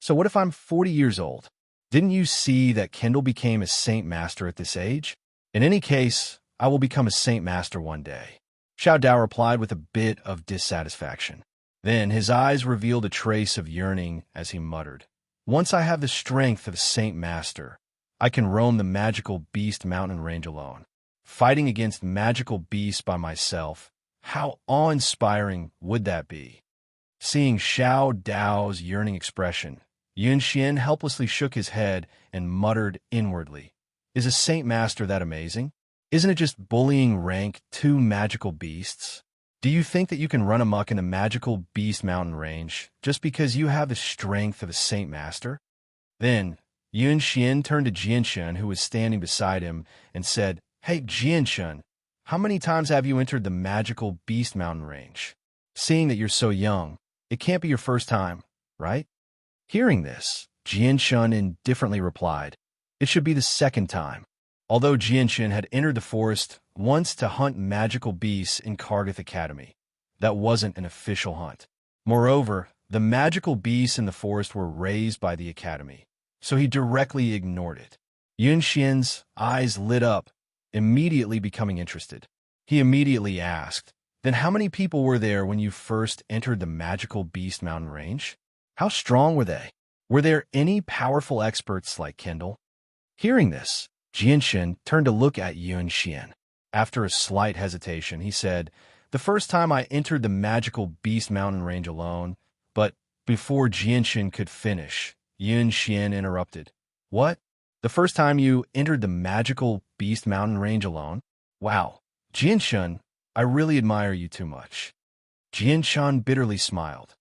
So what if I'm 40 years old? Didn't you see that Kindle became a Saint Master at this age? In any case, I will become a Saint Master one day. Xiao Dao replied with a bit of dissatisfaction. Then his eyes revealed a trace of yearning as he muttered, Once I have the strength of a Saint Master, I can roam the magical beast mountain range alone. Fighting against magical beasts by myself, how awe-inspiring would that be? Seeing Xiao Dao's yearning expression, Yunxian helplessly shook his head and muttered inwardly, Is a Saint Master that amazing? Isn't it just bullying rank 2 magical beasts? Do you think that you can run amok in the magical beast mountain range just because you have the strength of a Saint Master? Then, Yunxian turned to Jianshun, who was standing beside him, and said, Hey, Jianshun, how many times have you entered the magical beast mountain range? Seeing that you're so young, it can't be your first time, right? Hearing this, Jianshun indifferently replied, It should be the second time. Although Jianshun had entered the forest once to hunt magical beasts in Kargath Academy, that wasn't an official hunt. Moreover, the magical beasts in the forest were raised by the academy, so he directly ignored it. Yunxian's eyes lit up, immediately becoming interested. He immediately asked, Then how many people were there when you first entered the magical beast mountain range? How strong were they? Were there any powerful experts like Kindle? Hearing this, Jianshun turned to look at Yunxian. After a slight hesitation, he said, The first time I entered the magical beast mountain range alone, but before Jianshun could finish, Yunxian interrupted. What? The first time you entered the magical beast mountain range alone? Wow, Jianshun, I really admire you too much. Jianshun bitterly smiled.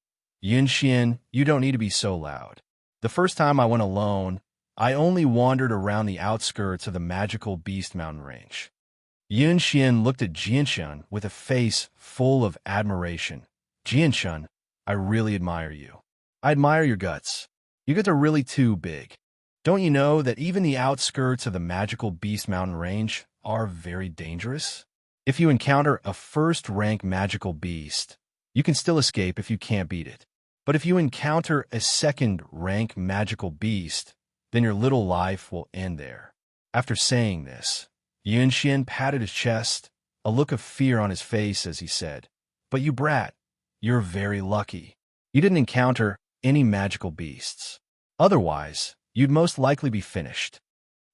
Yunxian, you don't need to be so loud. The first time I went alone, I only wandered around the outskirts of the magical beast mountain range. Yunxian looked at Jianshun with a face full of admiration. Jianshun, I really admire you. I admire your guts. Your guts are really too big. Don't you know that even the outskirts of the magical beast mountain range are very dangerous? If you encounter a first-rank magical beast, you can still escape if you can't beat it. But if you encounter a second-rank magical beast, then your little life will end there. After saying this, Yunxian patted his chest, a look of fear on his face as he said, But you brat, you're very lucky. You didn't encounter any magical beasts. Otherwise, you'd most likely be finished.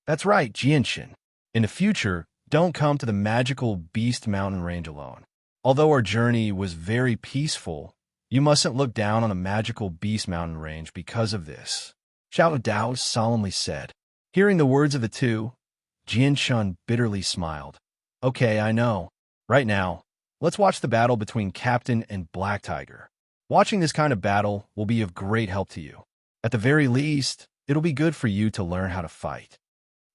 That's right, Jianxian. In the future, don't come to the magical beast mountain range alone. Although our journey was very peaceful, you mustn't look down on the magical beast mountain range because of this. Xiao Dao solemnly said. Hearing the words of the two, Jianshun bitterly smiled. Okay, I know. Right now, let's watch the battle between Captain and Black Tiger. Watching this kind of battle will be of great help to you. At the very least, it'll be good for you to learn how to fight.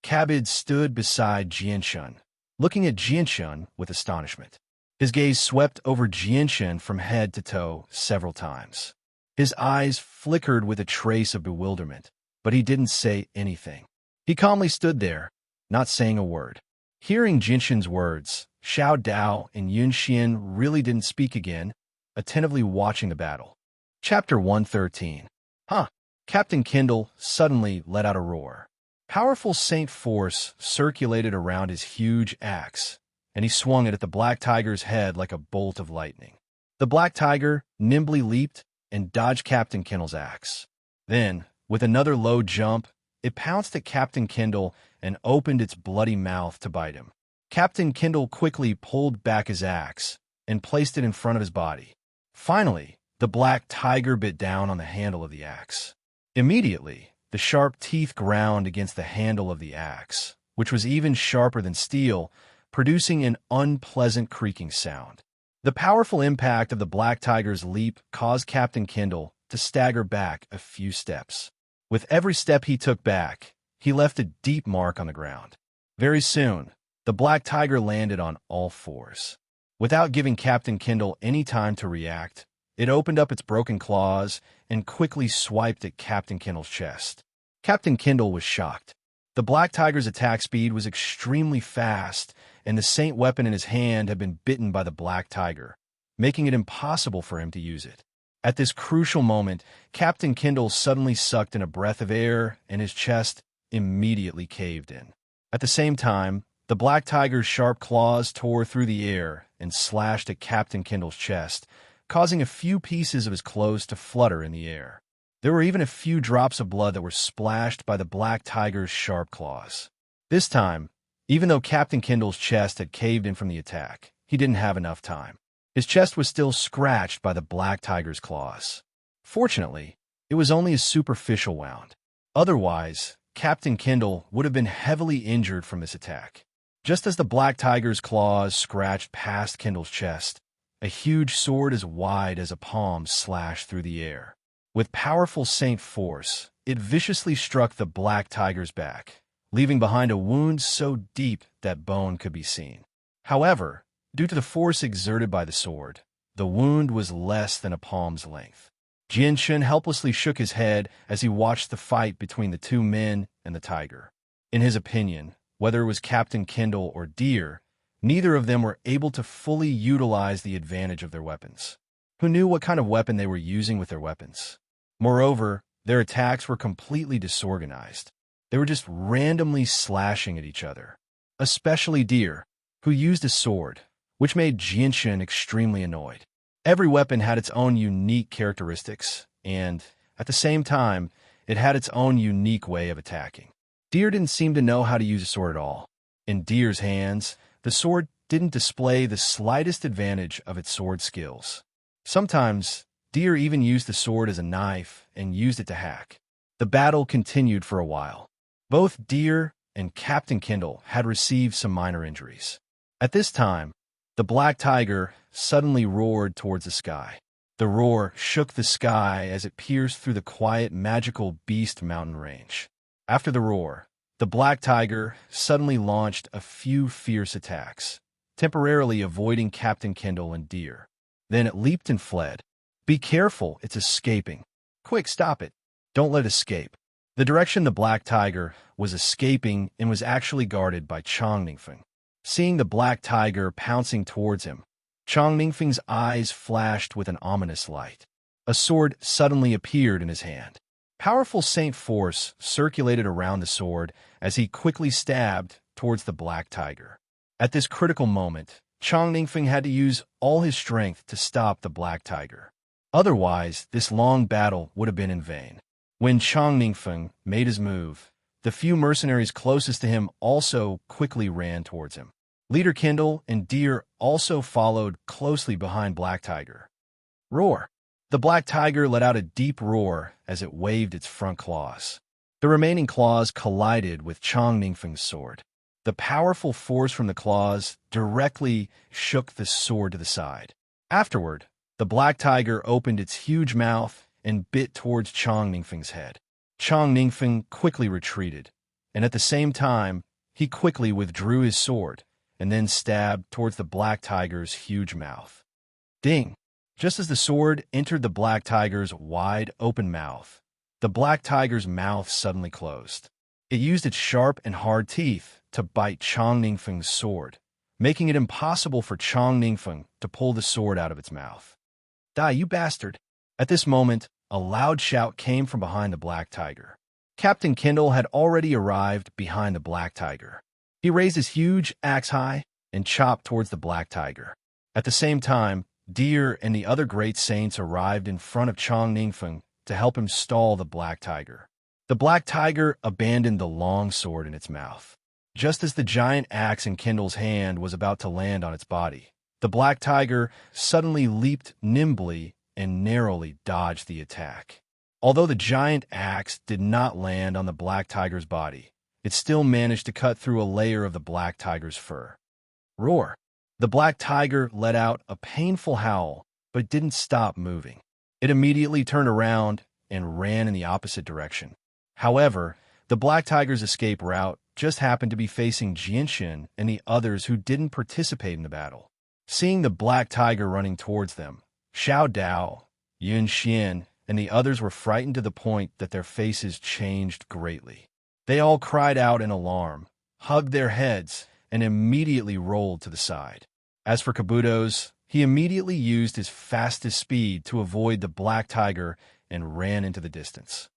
Cabid stood beside Jianshun, looking at Jianshun with astonishment. His gaze swept over Jianshun from head to toe several times. His eyes flickered with a trace of bewilderment, but he didn't say anything. He calmly stood there, not saying a word. Hearing Jianshun's words, Xiao Dao and Yun Xian really didn't speak again, attentively watching the battle. Chapter 113. Captain Kindle suddenly let out a roar. Powerful Saint force circulated around his huge axe, and he swung it at the Black Tiger's head like a bolt of lightning. The Black Tiger nimbly leaped and dodged Captain Kindle's axe. Then, with another low jump, it pounced at Captain Kindle and opened its bloody mouth to bite him. Captain Kindle quickly pulled back his axe and placed it in front of his body. Finally, the Black Tiger bit down on the handle of the axe. Immediately, the sharp teeth ground against the handle of the axe, which was even sharper than steel, producing an unpleasant creaking sound. The powerful impact of the Black Tiger's leap caused Captain Kindle to stagger back a few steps. With every step he took back, he left a deep mark on the ground. Very soon, the Black Tiger landed on all fours. Without giving Captain Kindle any time to react, it opened up its broken claws and quickly swiped at Captain Kindle's chest. Captain Kindle was shocked. The Black Tiger's attack speed was extremely fast, and the Saint weapon in his hand had been bitten by the Black Tiger, making it impossible for him to use it. At this crucial moment, Captain Kindle suddenly sucked in a breath of air, and his chest immediately caved in. At the same time, the Black Tiger's sharp claws tore through the air and slashed at Captain Kindle's chest, causing a few pieces of his clothes to flutter in the air. There were even a few drops of blood that were splashed by the Black Tiger's sharp claws. This time, even though Captain Kindle's chest had caved in from the attack, he didn't have enough time. His chest was still scratched by the Black Tiger's claws. Fortunately, it was only a superficial wound. Otherwise, Captain Kindle would have been heavily injured from this attack. Just as the Black Tiger's claws scratched past Kindle's chest, a huge sword as wide as a palm slashed through the air. With powerful Saint force, it viciously struck the Black Tiger's back, leaving behind a wound so deep that bone could be seen. However, due to the force exerted by the sword, the wound was less than a palm's length. Jianshun helplessly shook his head as he watched the fight between the two men and the tiger. In his opinion, whether it was Captain Kindle or Deer, neither of them were able to fully utilize the advantage of their weapons. Who knew what kind of weapon they were using with their weapons? Moreover, their attacks were completely disorganized. They were just randomly slashing at each other. Especially Deer, who used a sword, which made Jianshun extremely annoyed. Every weapon had its own unique characteristics, and, at the same time, it had its own unique way of attacking. Deer didn't seem to know how to use a sword at all. In Deer's hands, the sword didn't display the slightest advantage of its sword skills. Sometimes, Deer even used the sword as a knife and used it to hack. The battle continued for a while. Both Deer and Captain Kindle had received some minor injuries. At this time, the Black Tiger suddenly roared towards the sky. The roar shook the sky as it pierced through the quiet, magical Beast Mountain range. After the roar, the Black Tiger suddenly launched a few fierce attacks, temporarily avoiding Captain Kindle and Deer. Then it leaped and fled. "Be careful, it's escaping. Quick, stop it. Don't let it escape." The direction the Black Tiger was escaping and was actually guarded by Chong Ningfeng. Seeing the Black Tiger pouncing towards him, Chong Ningfeng's eyes flashed with an ominous light. A sword suddenly appeared in his hand. Powerful Saint force circulated around the sword as he quickly stabbed towards the Black Tiger. At this critical moment, Chong Ningfeng had to use all his strength to stop the Black Tiger. Otherwise, this long battle would have been in vain. When Chong Ningfeng made his move, the few mercenaries closest to him also quickly ran towards him. Leader Kindle and Deer also followed closely behind Black Tiger. Roar! The Black Tiger let out a deep roar as it waved its front claws. The remaining claws collided with Chong Ningfeng's sword. The powerful force from the claws directly shook the sword to the side. Afterward, the Black Tiger opened its huge mouth and bit towards Chong Ningfeng's head. Chong Ningfeng quickly retreated, and at the same time, he quickly withdrew his sword and then stabbed towards the Black Tiger's huge mouth. Ding! Just as the sword entered the Black Tiger's wide open mouth, the Black Tiger's mouth suddenly closed. It used its sharp and hard teeth to bite Chong Ningfeng's sword, making it impossible for Chong Ningfeng to pull the sword out of its mouth. "Die, you bastard!" At this moment, a loud shout came from behind the black tiger. Captain Kindle had already arrived behind the black tiger. He raised his huge axe high and chopped towards the black tiger. At the same time, Deer and the other great saints arrived in front of Chong Ningfeng to help him stall the black tiger. The black tiger abandoned the long sword in its mouth. Just as the giant axe in Kindle's hand was about to land on its body, the black tiger suddenly leaped nimbly and narrowly dodged the attack. Although the giant axe did not land on the black tiger's body, it still managed to cut through a layer of the black tiger's fur. Roar! The black tiger let out a painful howl, but didn't stop moving. It immediately turned around and ran in the opposite direction. However, the black tiger's escape route just happened to be facing Jianshan and the others who didn't participate in the battle. Seeing the black tiger running towards them, Xiao Dao, Yun Xian, and the others were frightened to the point that their faces changed greatly. They all cried out in alarm, hugged their heads, and immediately rolled to the side. As for Kabuto's, he immediately used his fastest speed to avoid the black tiger and ran into the distance.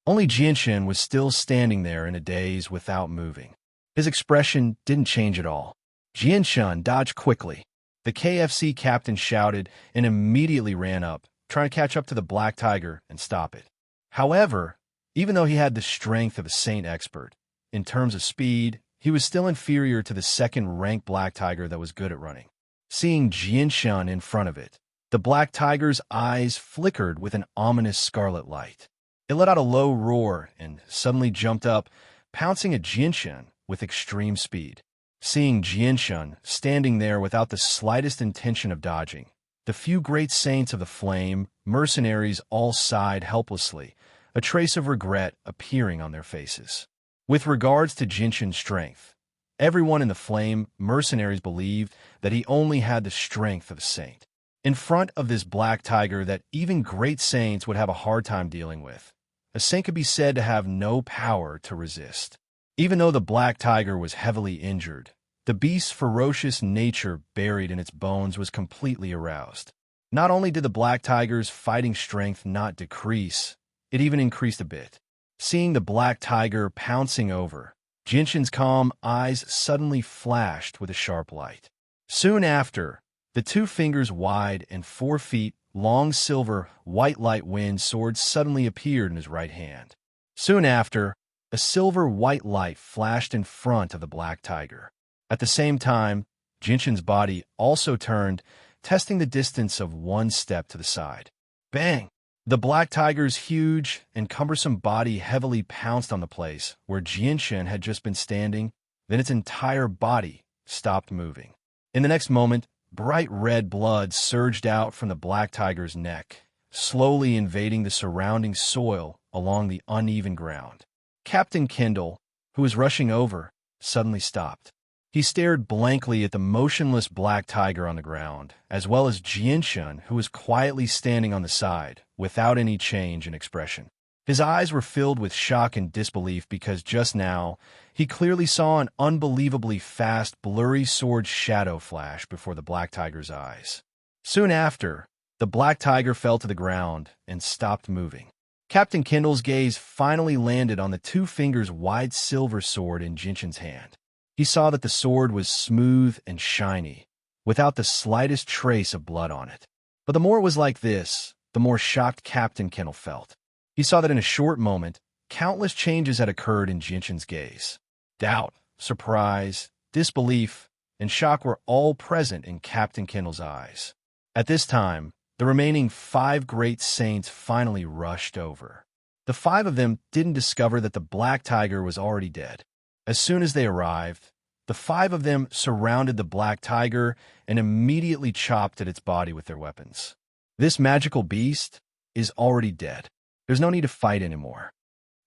Only Jianshan was still standing there in a daze without moving. His expression didn't change at all. Jianshan dodged quickly. The KFC captain shouted and immediately ran up, trying to catch up to the black tiger and stop it. However, even though he had the strength of a saint expert, in terms of speed, he was still inferior to the second-ranked black tiger that was good at running. Seeing Jianshan in front of it, the black tiger's eyes flickered with an ominous scarlet light. It let out a low roar and suddenly jumped up, pouncing at Jianshan with extreme speed. Seeing Jianshan standing there without the slightest intention of dodging, the few great saints of the flame, mercenaries, all sighed helplessly, a trace of regret appearing on their faces. With regards to Jianshan's strength, everyone in the flame, mercenaries believed that he only had the strength of a saint. In front of this black tiger that even great saints would have a hard time dealing with, a saint could be said to have no power to resist. Even though the black tiger was heavily injured, the beast's ferocious nature buried in its bones was completely aroused. Not only did the black tiger's fighting strength not decrease, it even increased a bit. Seeing the black tiger pouncing over, Jianshan's calm eyes suddenly flashed with a sharp light. Soon after, the 2 fingers wide and 4 feet long silver white light wind sword suddenly appeared in his right hand. Soon after, a silver white light flashed in front of the black tiger. At the same time, Jianshan's body also turned, testing the distance of 1 step to the side. Bang! The black tiger's huge and cumbersome body heavily pounced on the place where Jianshan had just been standing, then its entire body stopped moving. In the next moment, bright red blood surged out from the black tiger's neck, slowly invading the surrounding soil along the uneven ground. Captain Kindle, who was rushing over, suddenly stopped. He stared blankly at the motionless black tiger on the ground, as well as Jianshan, who was quietly standing on the side, without any change in expression. His eyes were filled with shock and disbelief because just now, he clearly saw an unbelievably fast, blurry sword shadow flash before the black tiger's eyes. Soon after, the black tiger fell to the ground and stopped moving. Captain Kindle's gaze finally landed on the 2 fingers wide silver sword in Jianshan's hand. He saw that the sword was smooth and shiny, without the slightest trace of blood on it. But the more it was like this, the more shocked Captain Kindle felt. He saw that in a short moment, countless changes had occurred in Jianshan's gaze. Doubt, surprise, disbelief, and shock were all present in Captain Kindle's eyes. At this time, the remaining 5 great saints finally rushed over. The 5 of them didn't discover that the black tiger was already dead. As soon as they arrived, the 5 of them surrounded the black tiger and immediately chopped at its body with their weapons. This magical beast is already dead. There's no need to fight anymore.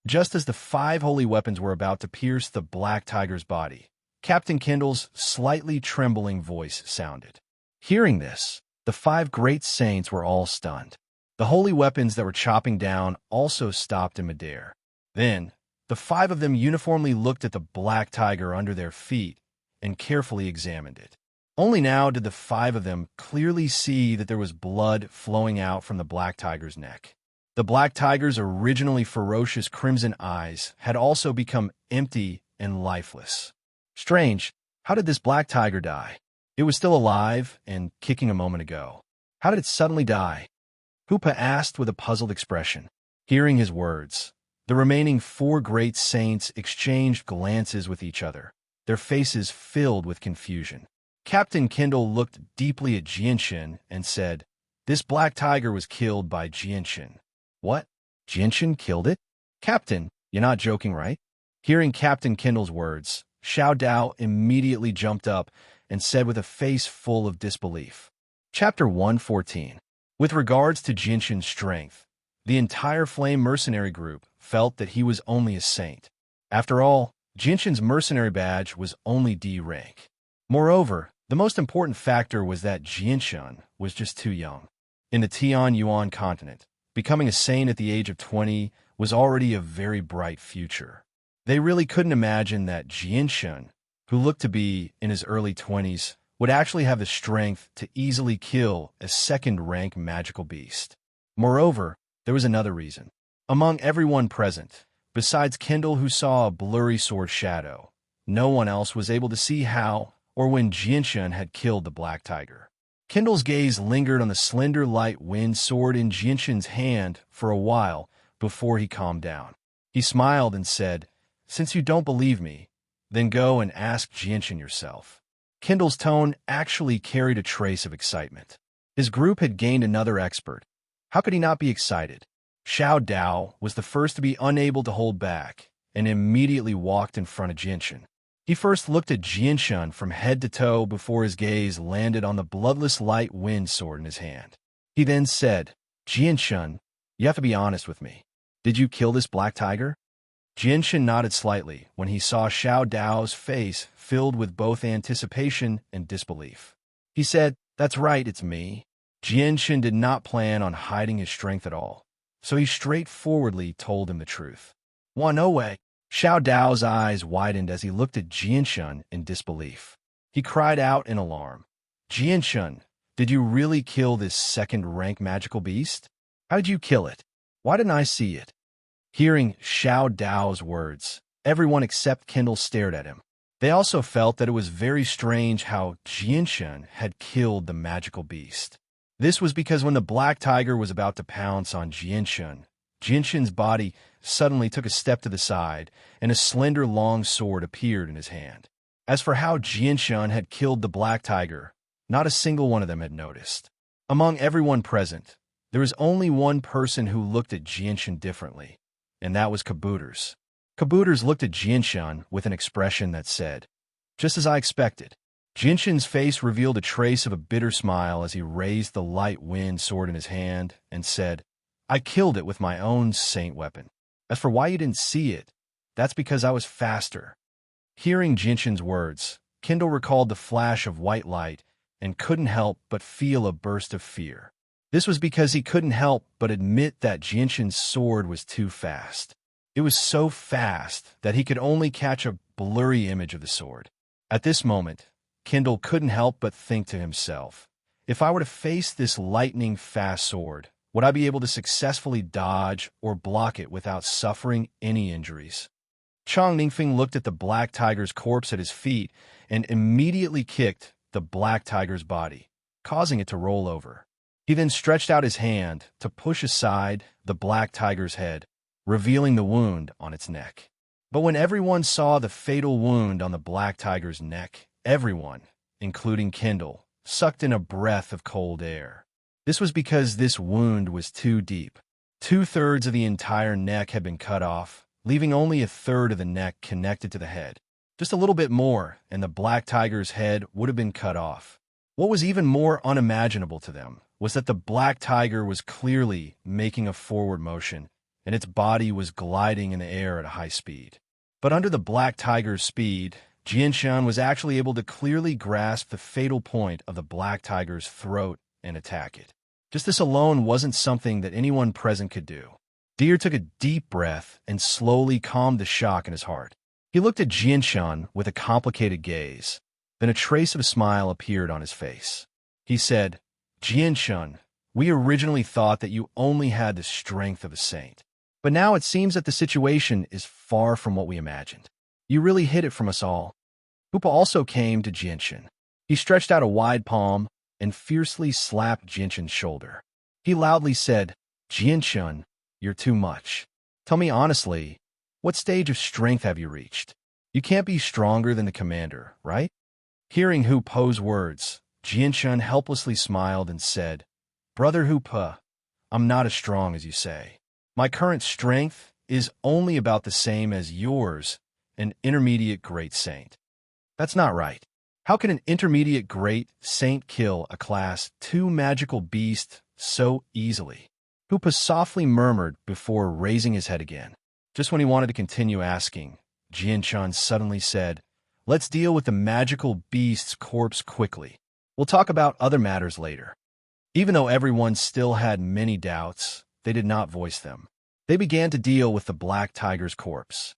Just as the 5 holy weapons were about to pierce the black tiger's body, Captain Kindle's slightly trembling voice sounded. Hearing this, the 5 great saints were all stunned. The holy weapons that were chopping down also stopped in midair. Then, the 5 of them uniformly looked at the black tiger under their feet and carefully examined it. Only now did the five of them clearly see that there was blood flowing out from the black tiger's neck. The black tiger's originally ferocious crimson eyes had also become empty and lifeless. Strange, how did this black tiger die? It was still alive and kicking a moment ago. How did it suddenly die? Hoopa asked with a puzzled expression. Hearing his words, the remaining four great saints exchanged glances with each other, their faces filled with confusion. Captain Kindle looked deeply at Jianshan and said, "This black tiger was killed by Jianshan." "What? Jianshan killed it? Captain, you're not joking, right?" Hearing Captain Kindle's words, Xiao Dao immediately jumped up and said with a face full of disbelief. Chapter 114. With regards to Jianshan's strength, the entire Flame Mercenary group felt that he was only a saint. After all, Jianshan's mercenary badge was only D rank. Moreover, the most important factor was that Jianshan was just too young. In the Tian Yuan continent, becoming a saint at the age of 20 was already a very bright future. They really couldn't imagine that Jianshan, who looked to be in his early 20s, would actually have the strength to easily kill a second-rank magical beast. Moreover, there was another reason. Among everyone present, besides Kindle who saw a blurry sword shadow, no one else was able to see how or when Jianshan had killed the black tiger. Kindle's gaze lingered on the slender light wind sword in Jianshan's hand for a while before he calmed down. He smiled and said, "Since you don't believe me, then go and ask Jianshan yourself." Kindle's tone actually carried a trace of excitement. His group had gained another expert. How could he not be excited? Xiao Dao was the first to be unable to hold back and immediately walked in front of Jianshan. He first looked at Jianshan from head to toe before his gaze landed on the bloodless light wind sword in his hand. He then said, "Jianshan, you have to be honest with me. Did you kill this black tiger?" Jianshan nodded slightly when he saw Xiao Dao's face filled with both anticipation and disbelief. He said, "That's right, it's me." Jianshan did not plan on hiding his strength at all, so he straightforwardly told him the truth. "Why, no way." Xiao Dao's eyes widened as he looked at Jianshan in disbelief. He cried out in alarm, "Jianshan, did you really kill this second-rank magical beast? How did you kill it? Why didn't I see it?" Hearing Xiao Dao's words, everyone except Kindle stared at him. They also felt that it was very strange how Jianshan had killed the magical beast. This was because when the black tiger was about to pounce on Jianshan, Jianshan's body suddenly took a step to the side, and a slender long sword appeared in his hand. As for how Jianshan had killed the black tiger, not a single one of them had noticed. Among everyone present, there was only one person who looked at Jianshan differently, and that was Kabooters. Kabooters looked at Jianshan with an expression that said, "Just as I expected." Jianshan's face revealed a trace of a bitter smile as he raised the light wind sword in his hand and said, "I killed it with my own saint weapon. As for why you didn't see it, that's because I was faster." Hearing Jianshan's words, Kindle recalled the flash of white light and couldn't help but feel a burst of fear. This was because he couldn't help but admit that Jianshan's sword was too fast. It was so fast that he could only catch a blurry image of the sword. At this moment, Kindle couldn't help but think to himself, if I were to face this lightning-fast sword, would I be able to successfully dodge or block it without suffering any injuries? Chong Ningfeng looked at the black tiger's corpse at his feet and immediately kicked the black tiger's body, causing it to roll over. He then stretched out his hand to push aside the black tiger's head, revealing the wound on its neck. But when everyone saw the fatal wound on the black tiger's neck, everyone, including Kindle, sucked in a breath of cold air. This was because this wound was too deep. 2/3 of the entire neck had been cut off, leaving only 1/3 of the neck connected to the head. Just a little bit more, and the black tiger's head would have been cut off. What was even more unimaginable to them was that the black tiger was clearly making a forward motion, and its body was gliding in the air at a high speed. But under the black tiger's speed, Jianshan was actually able to clearly grasp the fatal point of the black tiger's throat and attack it. Just this alone wasn't something that anyone present could do. Deer took a deep breath and slowly calmed the shock in his heart. He looked at Jianshan with a complicated gaze. Then a trace of a smile appeared on his face. He said, Jianshun, we originally thought that you only had the strength of a saint. But now it seems that the situation is far from what we imagined. You really hid it from us all. Hoopa also came to Jianshun. He stretched out a wide palm and fiercely slapped Jianshun's shoulder. He loudly said, Jianshun, you're too much. Tell me honestly, what stage of strength have you reached? You can't be stronger than the commander, right? Hearing Hoopa's words, Jianshun helplessly smiled and said, Brother Hoopa, I'm not as strong as you say. My current strength is only about the same as yours, an intermediate great saint. That's not right. How can an intermediate great saint kill a class 2 magical beast so easily? Hoopa softly murmured before raising his head again. Just when he wanted to continue asking, Jianshun suddenly said, Let's deal with the magical beast's corpse quickly. We'll talk about other matters later. Even though everyone still had many doubts, they did not voice them. They began to deal with the black tiger's corpse.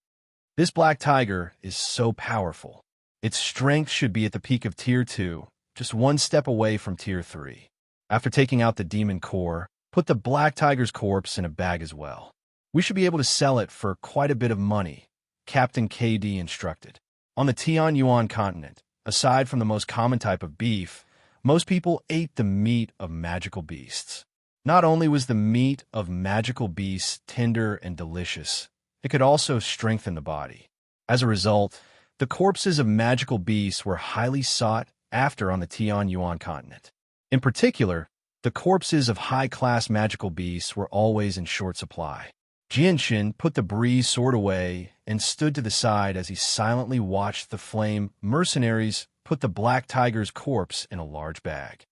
This black tiger is so powerful. Its strength should be at the peak of Tier 2, just one step away from Tier 3. After taking out the demon core, put the black tiger's corpse in a bag as well. We should be able to sell it for quite a bit of money, Captain KD instructed. On the Tian Yuan continent, aside from the most common type of beef, most people ate the meat of magical beasts. Not only was the meat of magical beasts tender and delicious, it could also strengthen the body. As a result, the corpses of magical beasts were highly sought after on the Tian Yuan continent. In particular, the corpses of high-class magical beasts were always in short supply. Jianshun put the breeze sword away and stood to the side as he silently watched the flame mercenaries put the black tiger's corpse in a large bag.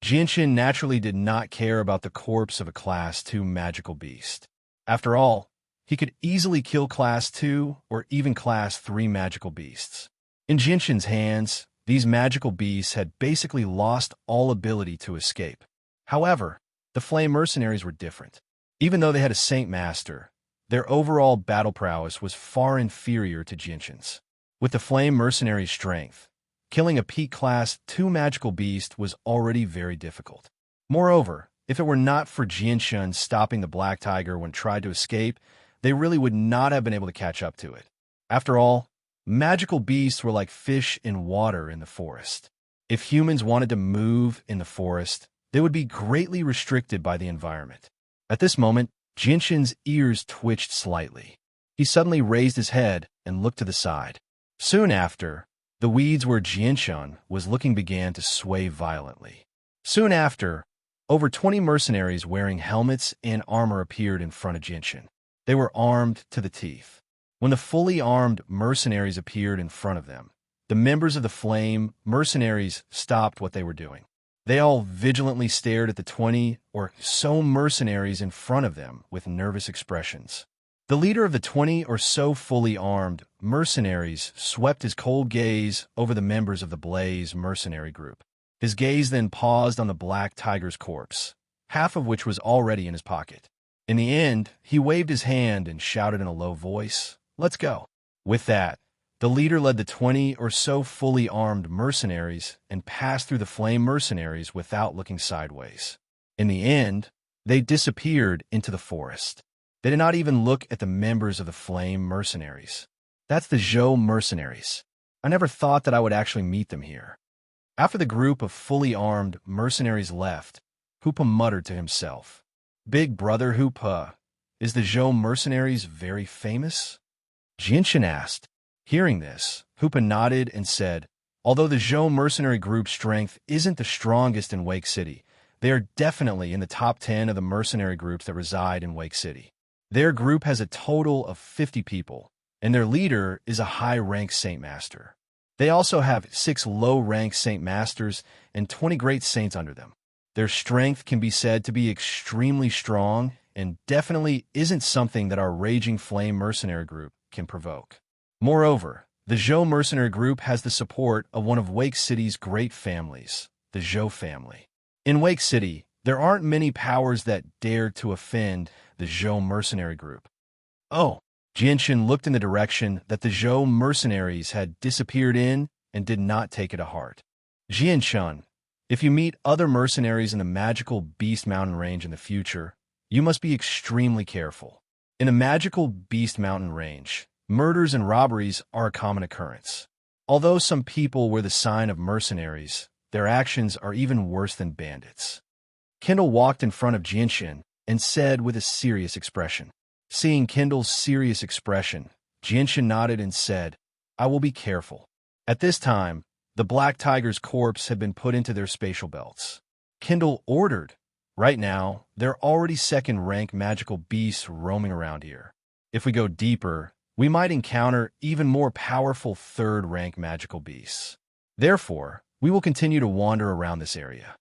Jianshun naturally did not care about the corpse of a Class 2 magical beast. After all, he could easily kill Class 2 or even Class 3 magical beasts. In Jianshun's hands, these magical beasts had basically lost all ability to escape. However, the flame mercenaries were different. Even though they had a Saint Master, their overall battle prowess was far inferior to Jianshun's. With the flame mercenary's strength, killing a peak Class 2 magical beast was already very difficult. Moreover, if it were not for Jianshun stopping the black tiger when it tried to escape, they really would not have been able to catch up to it. After all, magical beasts were like fish in water in the forest. If humans wanted to move in the forest, they would be greatly restricted by the environment. At this moment, Jianshun's ears twitched slightly. He suddenly raised his head and looked to the side. Soon after, the weeds where Jianshun was looking began to sway violently. Soon after, over 20 mercenaries wearing helmets and armor appeared in front of Jianshun. They were armed to the teeth. When the fully armed mercenaries appeared in front of them, the members of the Flame mercenaries stopped what they were doing. They all vigilantly stared at the 20 or so mercenaries in front of them with nervous expressions. The leader of the 20 or so fully armed mercenaries swept his cold gaze over the members of the Blaze mercenary group. His gaze then paused on the black tiger's corpse, half of which was already in his pocket. In the end, he waved his hand and shouted in a low voice, "Let's go." With that, the leader led the 20 or so fully armed mercenaries and passed through the flame mercenaries without looking sideways. In the end, they disappeared into the forest. They did not even look at the members of the flame mercenaries. That's the Zhou mercenaries. I never thought that I would actually meet them here. After the group of fully armed mercenaries left, Hoopa muttered to himself, "Big brother Hoopa, is the Zhou mercenaries very famous?" Jianshun asked. Hearing this, Hoopa nodded and said, "Although the Zhou mercenary group's strength isn't the strongest in Wake City, they are definitely in the top 10 of the mercenary groups that reside in Wake City. Their group has a total of 50 people, and their leader is a high-ranked Saint Master. They also have 6 low-ranked Saint Masters and 20 great saints under them. Their strength can be said to be extremely strong and definitely isn't something that our Raging Flame mercenary group can provoke. Moreover, the Zhou mercenary group has the support of one of Wake City's great families, the Zhou family. In Wake City, there aren't many powers that dare to offend the Zhou mercenary group." Oh, Jianshun looked in the direction that the Zhou mercenaries had disappeared in and did not take it to heart. Jianshun, if you meet other mercenaries in the magical Beast Mountain range in the future, you must be extremely careful. In the magical Beast Mountain range, murders and robberies are a common occurrence. Although some people wear the sign of mercenaries, their actions are even worse than bandits. Kendall walked in front of Jianshun and said with a serious expression. Seeing Kendall's serious expression, Jianshun nodded and said, "I will be careful." At this time, the Black Tiger's corpse had been put into their spatial belts. Kendall ordered, "Right now, there are already second-rank magical beasts roaming around here. If we go deeper, we might encounter even more powerful third-rank magical beasts. Therefore, we will continue to wander around this area."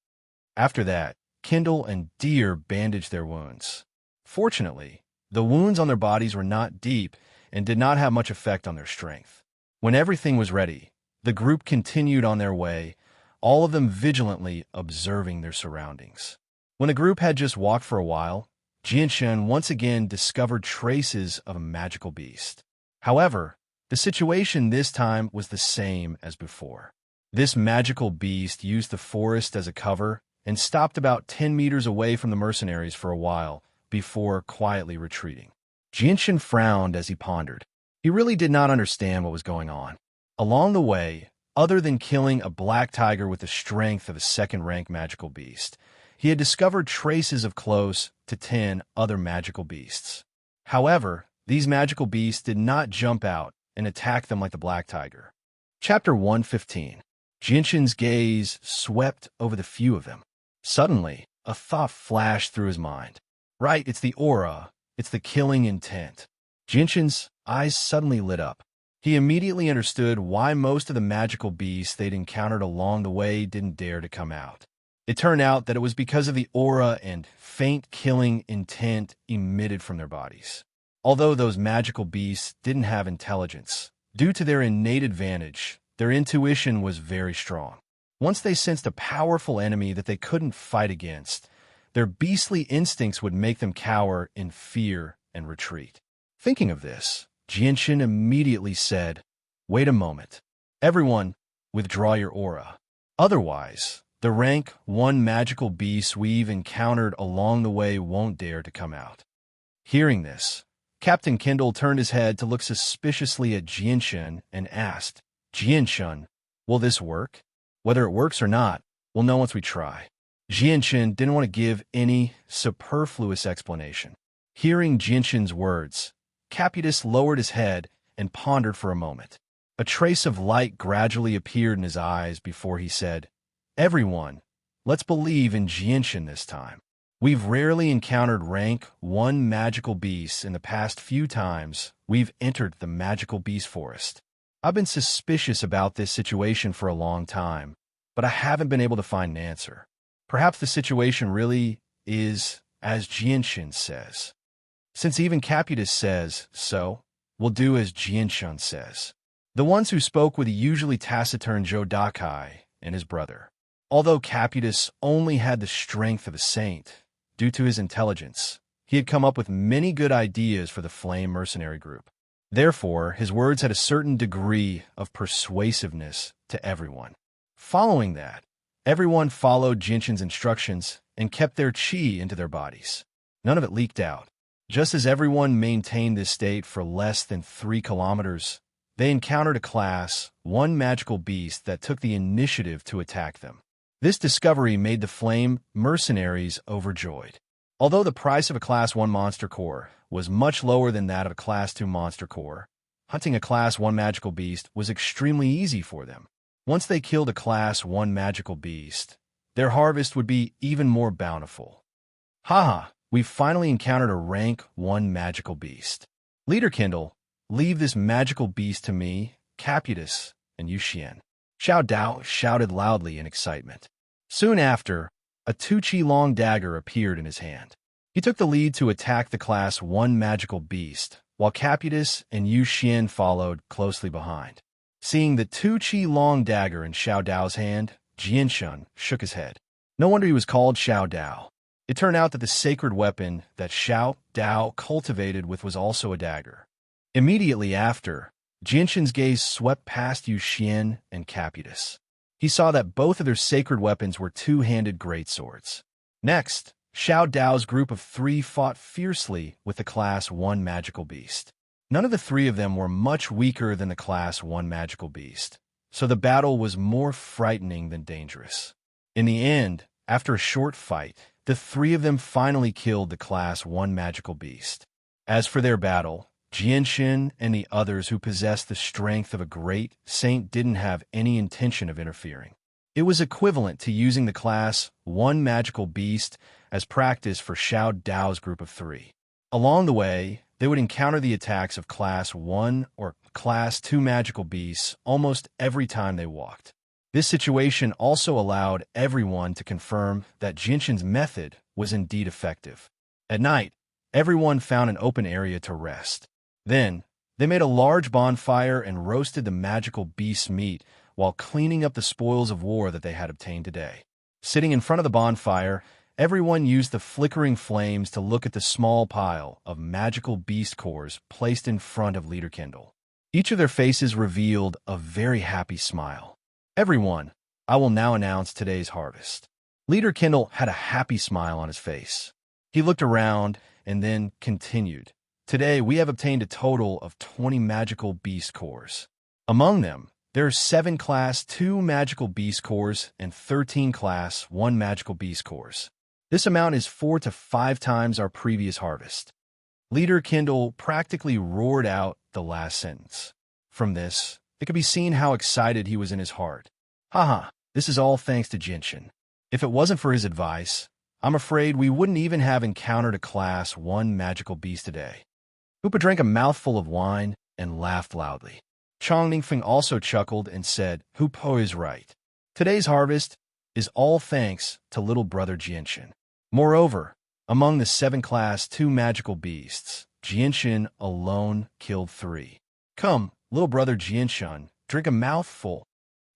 After that, Kendall and Deer bandaged their wounds. Fortunately, the wounds on their bodies were not deep and did not have much effect on their strength. When everything was ready, the group continued on their way, all of them vigilantly observing their surroundings. When the group had just walked for a while, Jianshun once again discovered traces of a magical beast. However, the situation this time was the same as before. This magical beast used the forest as a cover and stopped about 10 meters away from the mercenaries for a while before quietly retreating. Jianshun frowned as he pondered. He really did not understand what was going on. Along the way, other than killing a black tiger with the strength of a second-rank magical beast, he had discovered traces of close to 10 other magical beasts. However, these magical beasts did not jump out and attack them like the black tiger. Chapter 115. Jianshun's gaze swept over the few of them. Suddenly, a thought flashed through his mind. Right, it's the aura. It's the killing intent. Jianshun's eyes suddenly lit up. He immediately understood why most of the magical beasts they'd encountered along the way didn't dare to come out. It turned out that it was because of the aura and faint killing intent emitted from their bodies. Although those magical beasts didn't have intelligence, due to their innate advantage, their intuition was very strong. Once they sensed a powerful enemy that they couldn't fight against, their beastly instincts would make them cower in fear and retreat. Thinking of this, Jianshun immediately said, "Wait a moment. Everyone, withdraw your aura. Otherwise, the rank 1 magical beasts we've encountered along the way won't dare to come out." Hearing this, Captain Kendall turned his head to look suspiciously at Jianshun and asked, "Jianshun, will this work? Whether it works or not, we'll know once we try." Jianshun didn't want to give any superfluous explanation. Hearing Jianshun's words, Caputus lowered his head and pondered for a moment. A trace of light gradually appeared in his eyes before he said, "Everyone, let's believe in Jianshun this time. We've rarely encountered rank 1 magical beasts in the past few times we've entered the magical beast forest. I've been suspicious about this situation for a long time, but I haven't been able to find an answer. Perhaps the situation really is as Jianshun says. Since even Caputus says so, we'll do as Jianshun says." The ones who spoke were the usually taciturn Joe Dakai and his brother. Although Caputus only had the strength of a saint, due to his intelligence, he had come up with many good ideas for the Flame Mercenary Group. Therefore, his words had a certain degree of persuasiveness to everyone. Following that, everyone followed Jianshun's instructions and kept their chi into their bodies. None of it leaked out. Just as everyone maintained this state for less than 3 kilometers, they encountered a Class 1 magical beast that took the initiative to attack them. This discovery made the Flame Mercenaries overjoyed. Although the price of a Class 1 monster core was much lower than that of a Class 2 monster core, hunting a Class 1 magical beast was extremely easy for them. Once they killed a Class 1 magical beast, their harvest would be even more bountiful. Haha, we've finally encountered a rank 1 magical beast. Leader Kendall, leave this magical beast to me, Caputus, and Yuxian. Xiao Dao shouted loudly in excitement. Soon after, a 2-chi-long dagger appeared in his hand. He took the lead to attack the Class 1 magical beast, while Caputus and Yuxian followed closely behind. Seeing the 2-chi-long dagger in Xiao Dao's hand, Jianshun shook his head. No wonder he was called Xiao Dao. It turned out that the sacred weapon that Xiao Dao cultivated with was also a dagger. Immediately after, Jinshin's gaze swept past Yu Xian and Caputus. He saw that both of their sacred weapons were two-handed greatswords. Next, Xiao Dao's group of 3 fought fiercely with the Class 1 magical beast. None of the 3 of them were much weaker than the Class 1 magical beast, so the battle was more frightening than dangerous. In the end, after a short fight, the 3 of them finally killed the Class 1 magical beast. As for their battle, Jinshin and the others who possessed the strength of a great saint didn't have any intention of interfering. It was equivalent to using the Class 1 magical beast as practice for Xiao Dao's group of 3. Along the way, they would encounter the attacks of Class 1 or Class 2 magical beasts almost every time they walked. This situation also allowed everyone to confirm that Jinshin's method was indeed effective. At night, everyone found an open area to rest. Then, they made a large bonfire and roasted the magical beast's meat while cleaning up the spoils of war that they had obtained today. Sitting in front of the bonfire, everyone used the flickering flames to look at the small pile of magical beast cores placed in front of Leader Kindle. Each of their faces revealed a very happy smile. Everyone, I will now announce today's harvest. Leader Kindle had a happy smile on his face. He looked around and then continued. Today, we have obtained a total of 20 magical beast cores. Among them, there are 7 Class 2 magical beast cores and 13 Class 1 magical beast cores. This amount is 4 to 5 times our previous harvest. Leader Kindle practically roared out the last sentence. From this, it could be seen how excited he was in his heart. Haha, this is all thanks to Jinshin. If it wasn't for his advice, I'm afraid we wouldn't even have encountered a Class 1 magical beast today. Hoopa drank a mouthful of wine and laughed loudly. Chong Ningfeng also chuckled and said, Hoopa is right. Today's harvest is all thanks to little brother Jinshin. Moreover, among the 7 Class 2 magical beasts, Jinshin alone killed 3. Come, little brother Jinshin, drink a mouthful.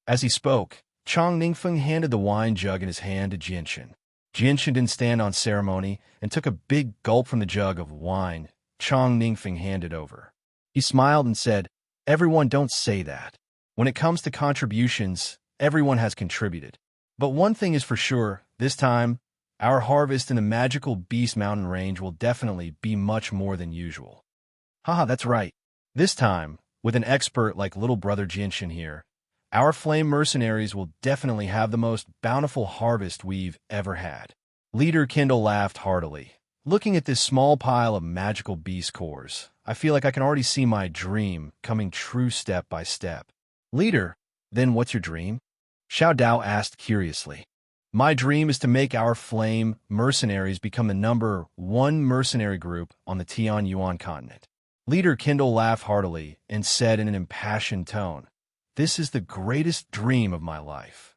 As he spoke, Chong Ningfeng handed the wine jug in his hand to Jinshin. Jinshin didn't stand on ceremony and took a big gulp from the jug of wine Chong Ningfeng handed over. He smiled and said, Everyone don't say that. When it comes to contributions, everyone has contributed. But one thing is for sure, this time, our harvest in the magical Beast Mountain range will definitely be much more than usual. Haha, that's right. This time, with an expert like little brother Jinshin here, our flame mercenaries will definitely have the most bountiful harvest we've ever had. Leader Kindle laughed heartily. Looking at this small pile of magical beast cores, I feel like I can already see my dream coming true step by step. Leader, then what's your dream? Xiao Dao asked curiously. My dream is to make our flame mercenaries become the number 1 mercenary group on the Tian Yuan continent. Leader Kindle laughed heartily and said in an impassioned tone, This is the greatest dream of my life.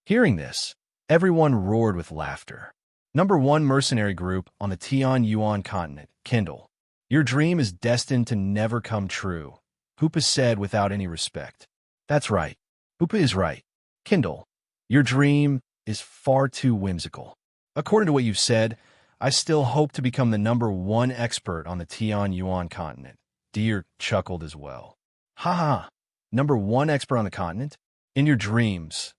Hearing this, everyone roared with laughter. Number 1 mercenary group on the Tian Yuan continent, Kindle. Your dream is destined to never come true, Hoopa said without any respect. That's right. Hoopa is right. Kindle, your dream is far too whimsical. According to what you've said, I still hope to become the number 1 expert on the Tian Yuan continent. Deer chuckled as well. Ha! Number 1 expert on the continent? In your dreams.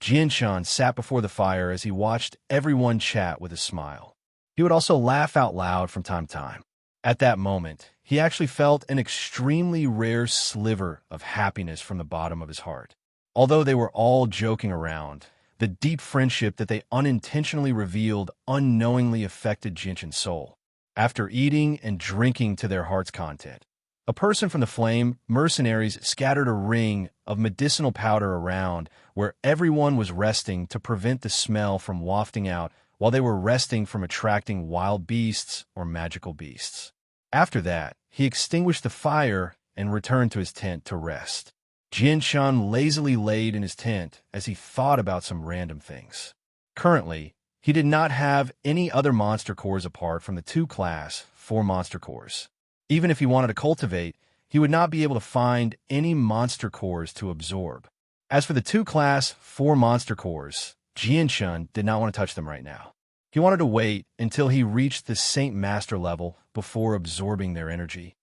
Jinshan sat before the fire as he watched everyone chat with a smile. He would also laugh out loud from time to time. At that moment, he actually felt an extremely rare sliver of happiness from the bottom of his heart. Although they were all joking around, the deep friendship that they unintentionally revealed unknowingly affected Jinshin's soul. After eating and drinking to their heart's content, a person from the flame mercenaries scattered a ring of medicinal powder around where everyone was resting to prevent the smell from wafting out while they were resting from attracting wild beasts or magical beasts. After that, he extinguished the fire and returned to his tent to rest. Jinshan lazily laid in his tent as he thought about some random things. Currently, he did not have any other monster cores apart from the 2 Class 4 monster cores. Even if he wanted to cultivate, he would not be able to find any monster cores to absorb. As for the 2 Class 4 monster cores, Jinshan did not want to touch them right now. He wanted to wait until he reached the Saint Master level before absorbing their energy.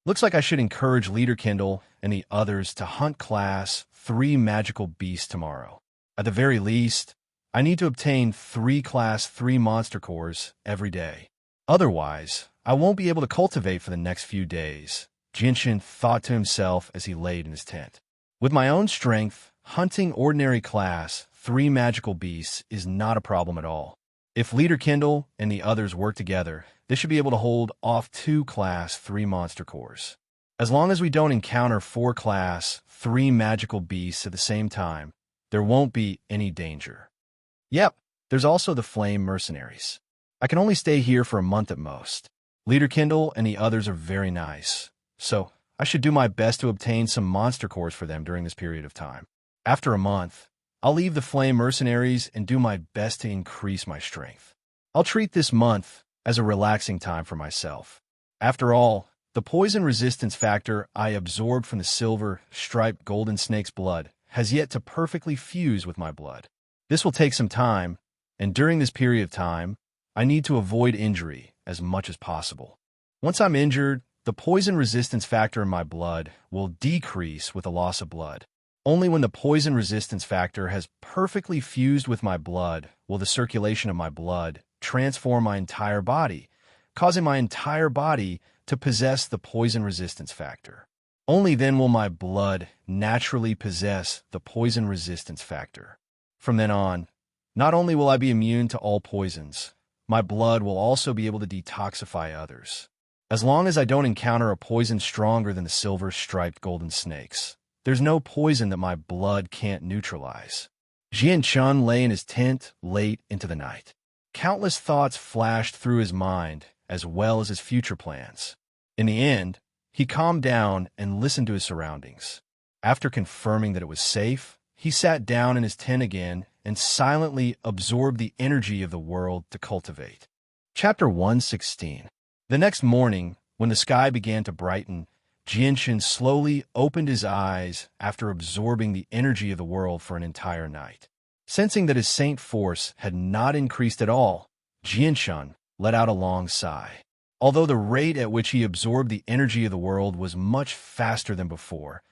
Looks like I should encourage Leader Kindle and the others to hunt Class 3 magical beasts tomorrow. At the very least, I need to obtain 3 Class 3 monster cores every day. Otherwise, I won't be able to cultivate for the next few days, Jinshin thought to himself as he laid in his tent. With my own strength, hunting ordinary Class 3 magical beasts is not a problem at all. If Leader Kindle and the others work together, they should be able to hold off 2 Class 3 monster cores. As long as we don't encounter 4 Class 3 magical beasts at the same time, there won't be any danger. Yep, there's also the Flame Mercenaries. I can only stay here for a month at most. Leader Kindle and the others are very nice, so I should do my best to obtain some monster cores for them during this period of time. After a month, I'll leave the Flame Mercenaries and do my best to increase my strength. I'll treat this month as a relaxing time for myself. After all, the poison resistance factor I absorbed from the silver, striped golden snake's blood has yet to perfectly fuse with my blood. This will take some time, and during this period of time, I need to avoid injury as much as possible. Once I'm injured, the poison resistance factor in my blood will decrease with the loss of blood. Only when the poison resistance factor has perfectly fused with my blood will the circulation of my blood transform my entire body, causing my entire body to possess the poison resistance factor. Only then will my blood naturally possess the poison resistance factor. From then on, not only will I be immune to all poisons, my blood will also be able to detoxify others. As long as I don't encounter a poison stronger than the silver-striped golden snakes, there's no poison that my blood can't neutralize. Jian Chun lay in his tent late into the night. Countless thoughts flashed through his mind, as well as his future plans. In the end, he calmed down and listened to his surroundings. After confirming that it was safe, he sat down in his tent again and silently absorbed the energy of the world to cultivate. Chapter 116. The next morning, when the sky began to brighten, Jinshin slowly opened his eyes after absorbing the energy of the world for an entire night. Sensing that his saint force had not increased at all, Jinshin let out a long sigh. Although the rate at which he absorbed the energy of the world was much faster than before,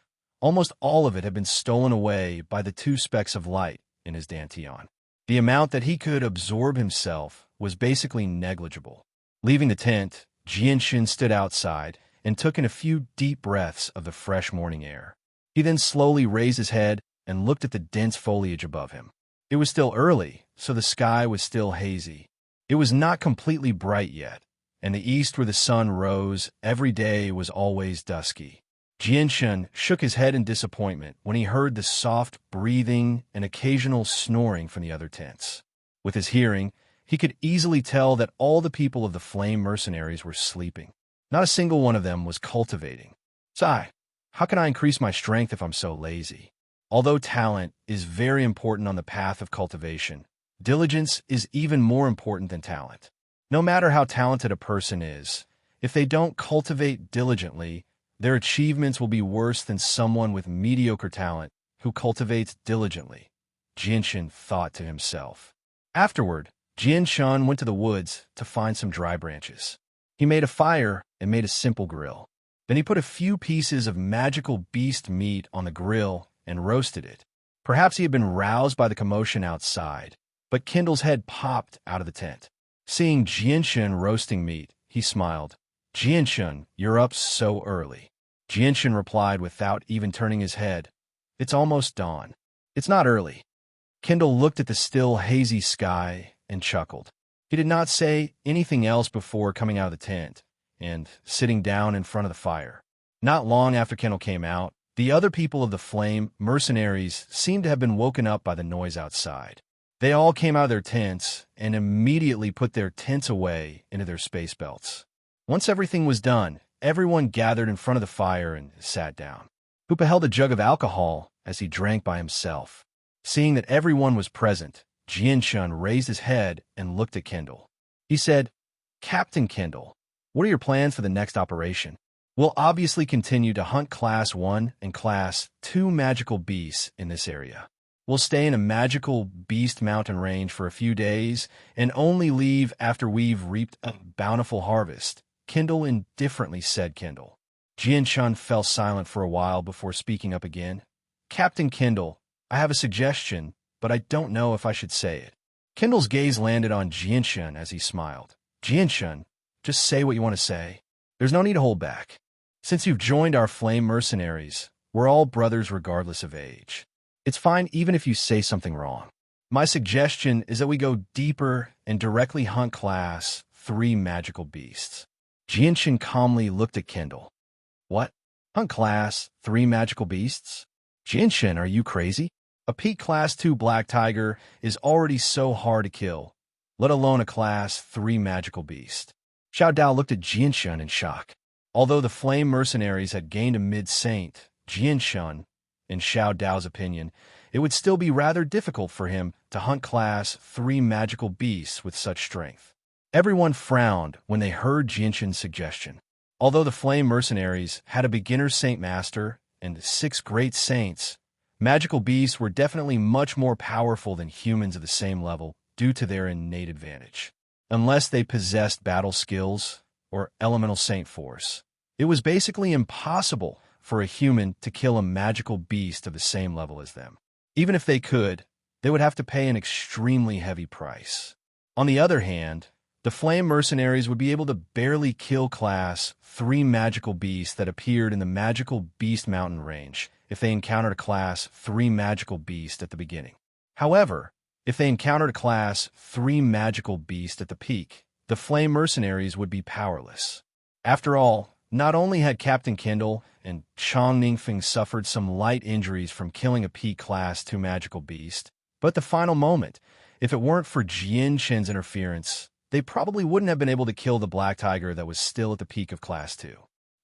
almost all of it had been stolen away by the 2 specks of light in his dantian. The amount that he could absorb himself was basically negligible. Leaving the tent, Jinshin stood outside and took in a few deep breaths of the fresh morning air. He then slowly raised his head and looked at the dense foliage above him. It was still early, so the sky was still hazy. It was not completely bright yet, and the east where the sun rose every day was always dusky. Jinshin shook his head in disappointment when he heard the soft breathing and occasional snoring from the other tents. With his hearing, he could easily tell that all the people of the Flame Mercenaries were sleeping. Not a single one of them was cultivating. Sigh, how can I increase my strength if I'm so lazy? Although talent is very important on the path of cultivation, diligence is even more important than talent. No matter how talented a person is, if they don't cultivate diligently, their achievements will be worse than someone with mediocre talent who cultivates diligently, Jinshin thought to himself. Afterward, Jinshin went to the woods to find some dry branches. He made a fire and made a simple grill. Then he put a few pieces of magical beast meat on the grill and roasted it. Perhaps he had been roused by the commotion outside, but Kindle's head popped out of the tent. Seeing Jinshin roasting meat, he smiled. Jinshin, you're up so early. Jinshin replied without even turning his head. It's almost dawn. It's not early. Kindle looked at the still hazy sky and chuckled. He did not say anything else before coming out of the tent and sitting down in front of the fire. Not long after Kindle came out, the other people of the Flame Mercenaries seemed to have been woken up by the noise outside. They all came out of their tents and immediately put their tents away into their space belts. Once everything was done, everyone gathered in front of the fire and sat down. Hoopa held a jug of alcohol as he drank by himself. Seeing that everyone was present, Jinshin raised his head and looked at Kindle. He said, Captain Kindle, what are your plans for the next operation? We'll obviously continue to hunt Class 1 and Class 2 magical beasts in this area. We'll stay in a magical beast mountain range for a few days and only leave after we've reaped a bountiful harvest, Kindle indifferently said Kindle. Jian-Shun fell silent for a while before speaking up again. Captain Kindle, I have a suggestion, but I don't know if I should say it. Kindle's gaze landed on Jian-Shun as he smiled. Jian-Shun, just say what you want to say. There's no need to hold back. Since you've joined our flame mercenaries, we're all brothers regardless of age. It's fine even if you say something wrong. My suggestion is that we go deeper and directly hunt class 3 magical beasts. Jian-Shun calmly looked at Kindle. What? Hunt class 3 magical beasts? Jian-Shun, are you crazy? A peak class 2 black tiger is already so hard to kill, let alone a class 3 magical beast. Xiao Dao looked at Jian-Shun in shock. Although the flame mercenaries had gained a mid-saint, Jian-Shun, in Xiao Dao's opinion, it would still be rather difficult for him to hunt class 3 magical beasts with such strength. Everyone frowned when they heard Jian-Shun's suggestion. Although the flame mercenaries had a beginner saint master and 6 great saints, magical beasts were definitely much more powerful than humans of the same level due to their innate advantage. Unless they possessed battle skills or elemental saint force, it was basically impossible for a human to kill a magical beast of the same level as them. Even if they could, they would have to pay an extremely heavy price. On the other hand, the flame mercenaries would be able to barely kill class 3 magical beasts that appeared in the magical beast mountain range if they encountered a class 3 magical beast at the beginning. However, if they encountered a class 3 magical beast at the peak, the flame mercenaries would be powerless. After all, not only had Captain Kindle and Chong Ningfeng suffered some light injuries from killing a peak class 2 magical beast, but at the final moment, if it weren't for Jian-Shun's interference, they probably wouldn't have been able to kill the black tiger that was still at the peak of class 2.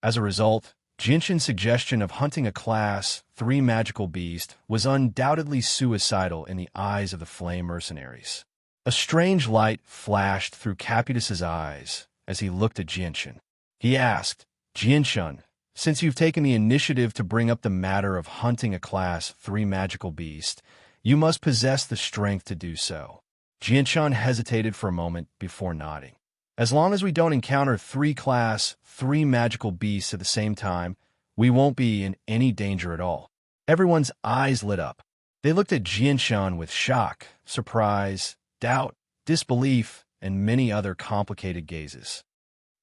As a result, Jian-Shun's suggestion of hunting a class 3 magical beast was undoubtedly suicidal in the eyes of the flame mercenaries. A strange light flashed through Caputus's eyes as he looked at Jian-Shun. He asked, Jian-Shun, since you've taken the initiative to bring up the matter of hunting a class 3 magical beast, you must possess the strength to do so. Jian-Shun hesitated for a moment before nodding. As long as we don't encounter 3 class 3 magical beasts at the same time, we won't be in any danger at all. Everyone's eyes lit up. They looked at Jian-Shun with shock, surprise, doubt, disbelief, and many other complicated gazes.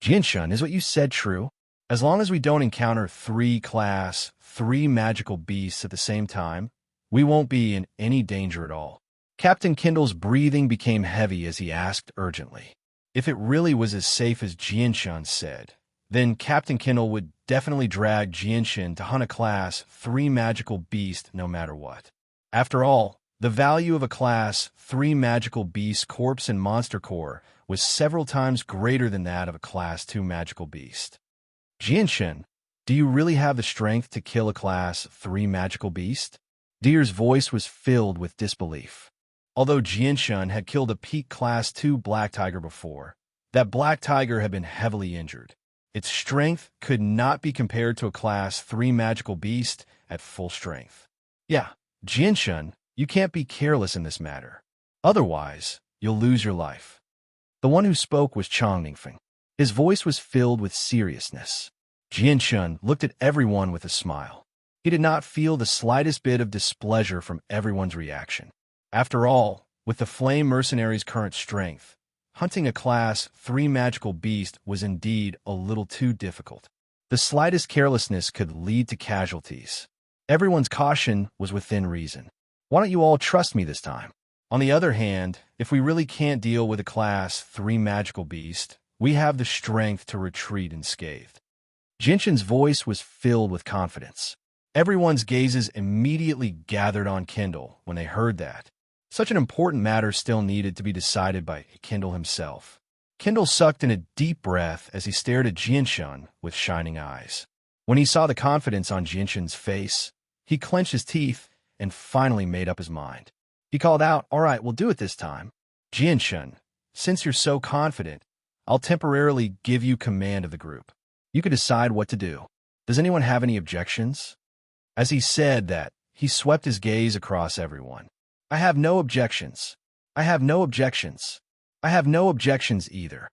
Jian-Shun, is what you said true? As long as we don't encounter 3 class 3 magical beasts at the same time, we won't be in any danger at all. Captain Kindle's breathing became heavy as he asked urgently. If it really was as safe as Jian-Shun said, then Captain Kindle would definitely drag Jian-Shun to hunt a class 3 magical beast no matter what. After all, the value of a class 3 magical beast corpse in Monster Core was several times greater than that of a class 2 magical beast. Jian-Shun, do you really have the strength to kill a class 3 magical beast? Deer's voice was filled with disbelief. Although Jian-Shun had killed a peak class 2 black tiger before, that black tiger had been heavily injured. Its strength could not be compared to a class 3 magical beast at full strength. Yeah, Jian-Shun, you can't be careless in this matter. Otherwise, you'll lose your life. The one who spoke was Chong Ningfeng. His voice was filled with seriousness. Jian-Shun looked at everyone with a smile. He did not feel the slightest bit of displeasure from everyone's reaction. After all, with the flame mercenaries' current strength, hunting a class 3 magical beast was indeed a little too difficult. The slightest carelessness could lead to casualties. Everyone's caution was within reason. Why don't you all trust me this time? On the other hand, if we really can't deal with a class 3 magical beast, we have the strength to retreat unscathed. Jian-Shun's voice was filled with confidence. Everyone's gazes immediately gathered on Kindle when they heard that. Such an important matter still needed to be decided by Kindle himself. Kindle sucked in a deep breath as he stared at Jian-Shun with shining eyes. When he saw the confidence on Jian-Shun's face, he clenched his teeth and finally made up his mind. He called out, "All right, we'll do it this time. Jian-Shun, since you're so confident, I'll temporarily give you command of the group. You can decide what to do. Does anyone have any objections?" As he said that, he swept his gaze across everyone. I have no objections. I have no objections. I have no objections either.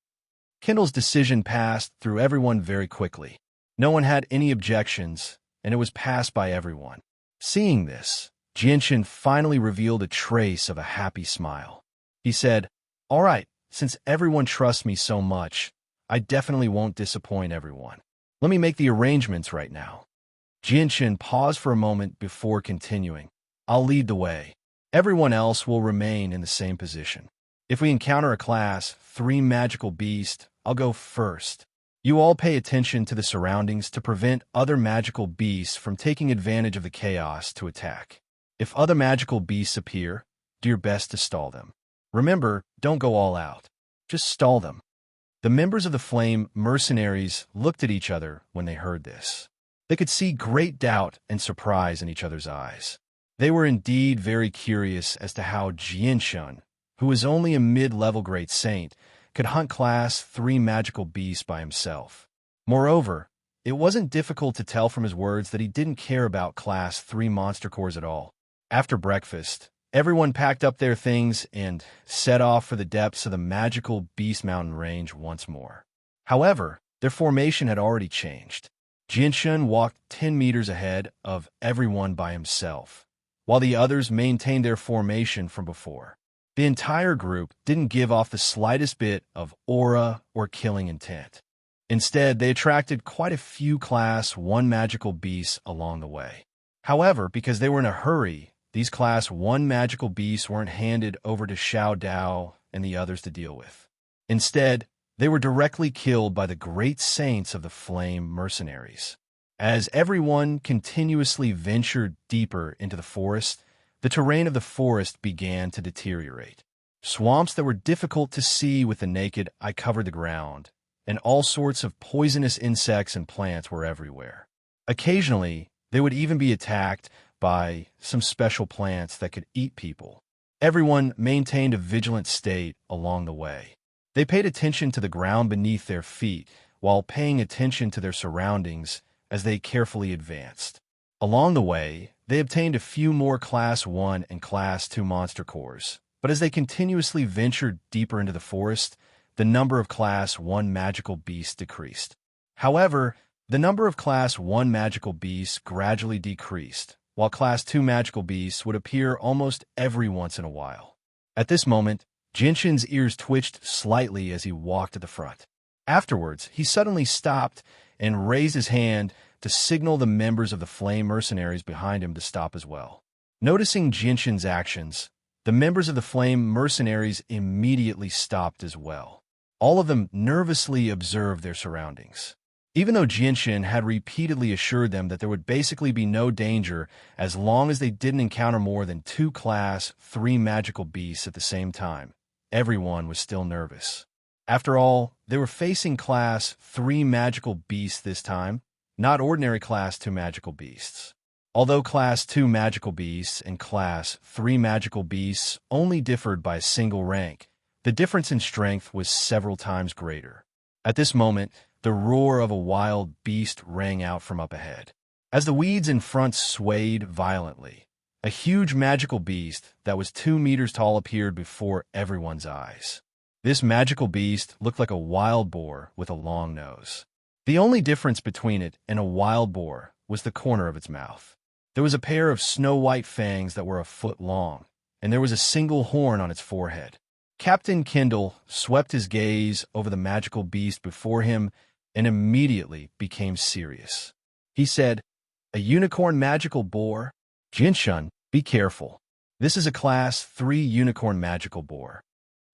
Kindle's decision passed through everyone very quickly. No one had any objections, and it was passed by everyone. Seeing this, Jinshin finally revealed a trace of a happy smile. He said, "All right, since everyone trusts me so much, I definitely won't disappoint everyone. Let me make the arrangements right now." Jinshin paused for a moment before continuing. "I'll lead the way. Everyone else will remain in the same position. If we encounter a class 3 magical beast, I'll go first. You all pay attention to the surroundings to prevent other magical beasts from taking advantage of the chaos to attack. If other magical beasts appear, do your best to stall them. Remember, don't go all out. Just stall them." The members of the Flame Mercenaries looked at each other when they heard this. They could see great doubt and surprise in each other's eyes. They were indeed very curious as to how Jinshin, who was only a mid-level great saint, could hunt class 3 magical beasts by himself. Moreover, it wasn't difficult to tell from his words that he didn't care about class 3 monster cores at all. After breakfast, everyone packed up their things and set off for the depths of the magical Beast Mountain range once more. However, their formation had already changed. Jinshin walked 10 meters ahead of everyone by himself, while the others maintained their formation from before. The entire group didn't give off the slightest bit of aura or killing intent. Instead, they attracted quite a few class 1 magical beasts along the way. However, because they were in a hurry, these class 1 magical beasts weren't handed over to Xiao Dao and the others to deal with. Instead, they were directly killed by the great saints of the Flame Mercenaries. As everyone continuously ventured deeper into the forest, the terrain of the forest began to deteriorate. Swamps that were difficult to see with the naked eye covered the ground, and all sorts of poisonous insects and plants were everywhere. Occasionally, they would even be attacked by some special plants that could eat people. Everyone maintained a vigilant state along the way. They paid attention to the ground beneath their feet while paying attention to their surroundings as they carefully advanced. Along the way, they obtained a few more Class 1 and Class 2 monster cores, but as they continuously ventured deeper into the forest, the number of Class 1 magical beasts decreased. However, the number of Class 1 magical beasts gradually decreased, while Class 2 magical beasts would appear almost every once in a while. At this moment, Jinshin's ears twitched slightly as he walked to the front. Afterwards, he suddenly stopped and raised his hand to signal the members of the Flame Mercenaries behind him to stop as well. Noticing Jinshin's actions, the members of the Flame Mercenaries immediately stopped as well. All of them nervously observed their surroundings. Even though Jinshin had repeatedly assured them that there would basically be no danger as long as they didn't encounter more than 2 Class 3 magical beasts at the same time, everyone was still nervous. After all, they were facing Class 3 magical beasts this time, not ordinary Class 2 magical beasts. Although Class 2 magical beasts and Class 3 magical beasts only differed by a single rank, the difference in strength was several times greater. At this moment, the roar of a wild beast rang out from up ahead. As the weeds in front swayed violently, a huge magical beast that was 2 meters tall appeared before everyone's eyes. This magical beast looked like a wild boar with a long nose. The only difference between it and a wild boar was the corner of its mouth. There was a pair of snow-white fangs that were a foot long, and there was a single horn on its forehead. Captain Kindle swept his gaze over the magical beast before him and immediately became serious. He said, "A unicorn magical boar? Jinshin, be careful. This is a Class 3 unicorn magical boar."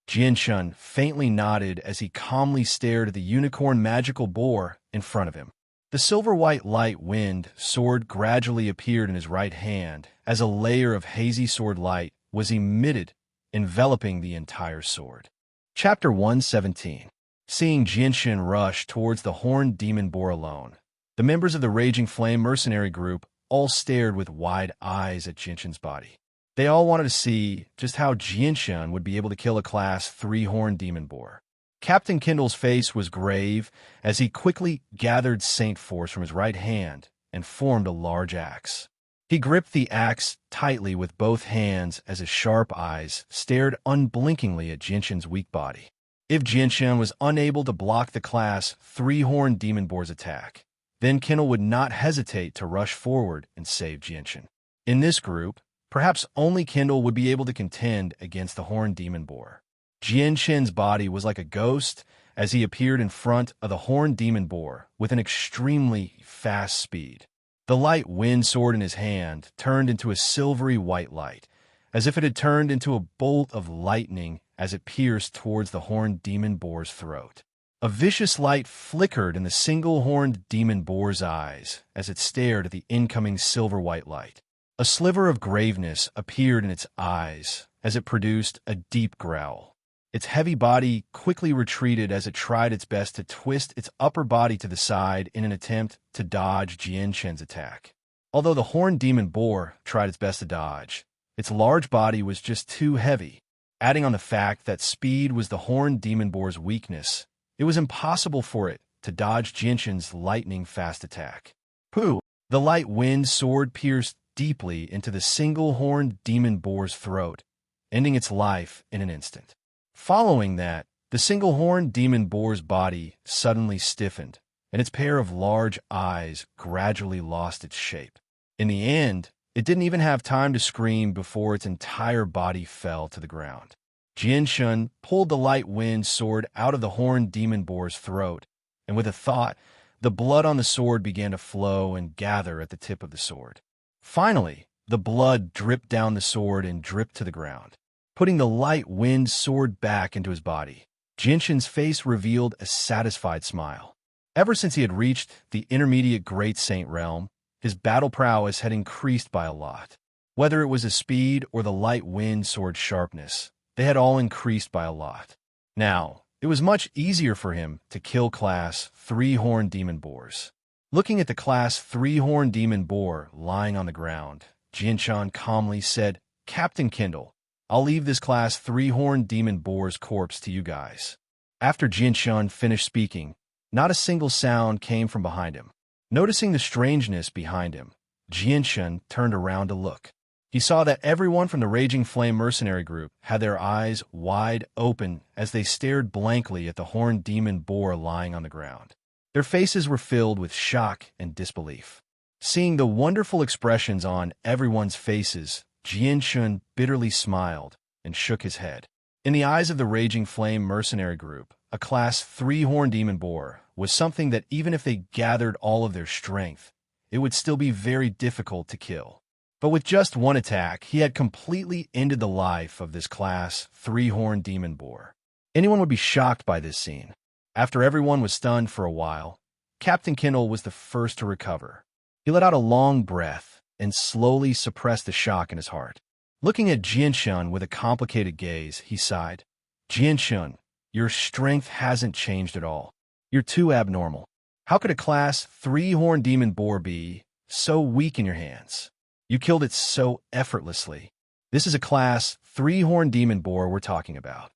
Jinshin faintly nodded as he calmly stared at the unicorn magical boar in front of him. The silver-white light wind sword gradually appeared in his right hand as a layer of hazy sword light was emitted, enveloping the entire sword. Chapter 117. Seeing Jinshin rush towards the horned demon boar alone, the members of the Raging Flame Mercenary group all stared with wide eyes at Jinshin's body. They all wanted to see just how Jinshin would be able to kill a Class 3 horned demon boar. Captain Kindle's face was grave as he quickly gathered Saint Force from his right hand and formed a large axe. He gripped the axe tightly with both hands as his sharp eyes stared unblinkingly at Jinshin's weak body. If Jinshin was unable to block the Class 3 horned demon boar's attack, then Kindle would not hesitate to rush forward and save Jianshan. In this group, perhaps only Kindle would be able to contend against the horned demon boar. Jianshan's body was like a ghost as he appeared in front of the horned demon boar with an extremely fast speed. The light wind sword in his hand turned into a silvery white light, as if it had turned into a bolt of lightning as it pierced towards the horned demon boar's throat. A vicious light flickered in the single-horned demon boar's eyes as it stared at the incoming silver white light. A sliver of graveness appeared in its eyes as it produced a deep growl. Its heavy body quickly retreated as it tried its best to twist its upper body to the side in an attempt to dodge Jianshan's attack. Although the horned demon boar tried its best to dodge, its large body was just too heavy. Adding on the fact that speed was the horned demon boar's weakness, it was impossible for it to dodge Jianshan's lightning-fast attack. Pooh! The light wind sword pierced deeply into the single-horned demon boar's throat, ending its life in an instant. Following that, the single-horned demon boar's body suddenly stiffened, and its pair of large eyes gradually lost its shape. In the end, it didn't even have time to scream before its entire body fell to the ground. Jianshan pulled the light wind sword out of the horned demon boar's throat, and with a thought, the blood on the sword began to flow and gather at the tip of the sword. Finally, the blood dripped down the sword and dripped to the ground. Putting the light wind sword back into his body, Jianshan's face revealed a satisfied smile. Ever since he had reached the intermediate Great Saint realm, his battle prowess had increased by a lot. Whether it was his speed or the light wind sword's sharpness, they had all increased by a lot. Now, it was much easier for him to kill Class 3 horned demon boars. Looking at the Class 3 horned demon boar lying on the ground, Jianshan calmly said, "Captain Kindle, I'll leave this Class 3 horned demon boar's corpse to you guys." After Jianshan finished speaking, not a single sound came from behind him. Noticing the strangeness behind him, Jianshan turned around to look. He saw that everyone from the Raging Flame mercenary group had their eyes wide open as they stared blankly at the horned demon boar lying on the ground. Their faces were filled with shock and disbelief. Seeing the wonderful expressions on everyone's faces, Jianshan bitterly smiled and shook his head. In the eyes of the Raging Flame mercenary group, a Class 3 horned demon boar was something that even if they gathered all of their strength, it would still be very difficult to kill. But with just one attack, he had completely ended the life of this Class 3 horned demon boar. Anyone would be shocked by this scene. After everyone was stunned for a while, Captain Kindle was the first to recover. He let out a long breath and slowly suppressed the shock in his heart. Looking at Jianshan with a complicated gaze, he sighed. "Jianshan, your strength hasn't changed at all. You're too abnormal. How could a Class 3 horned demon boar be so weak in your hands? You killed it so effortlessly. This is a Class 3 horned demon boar we're talking about."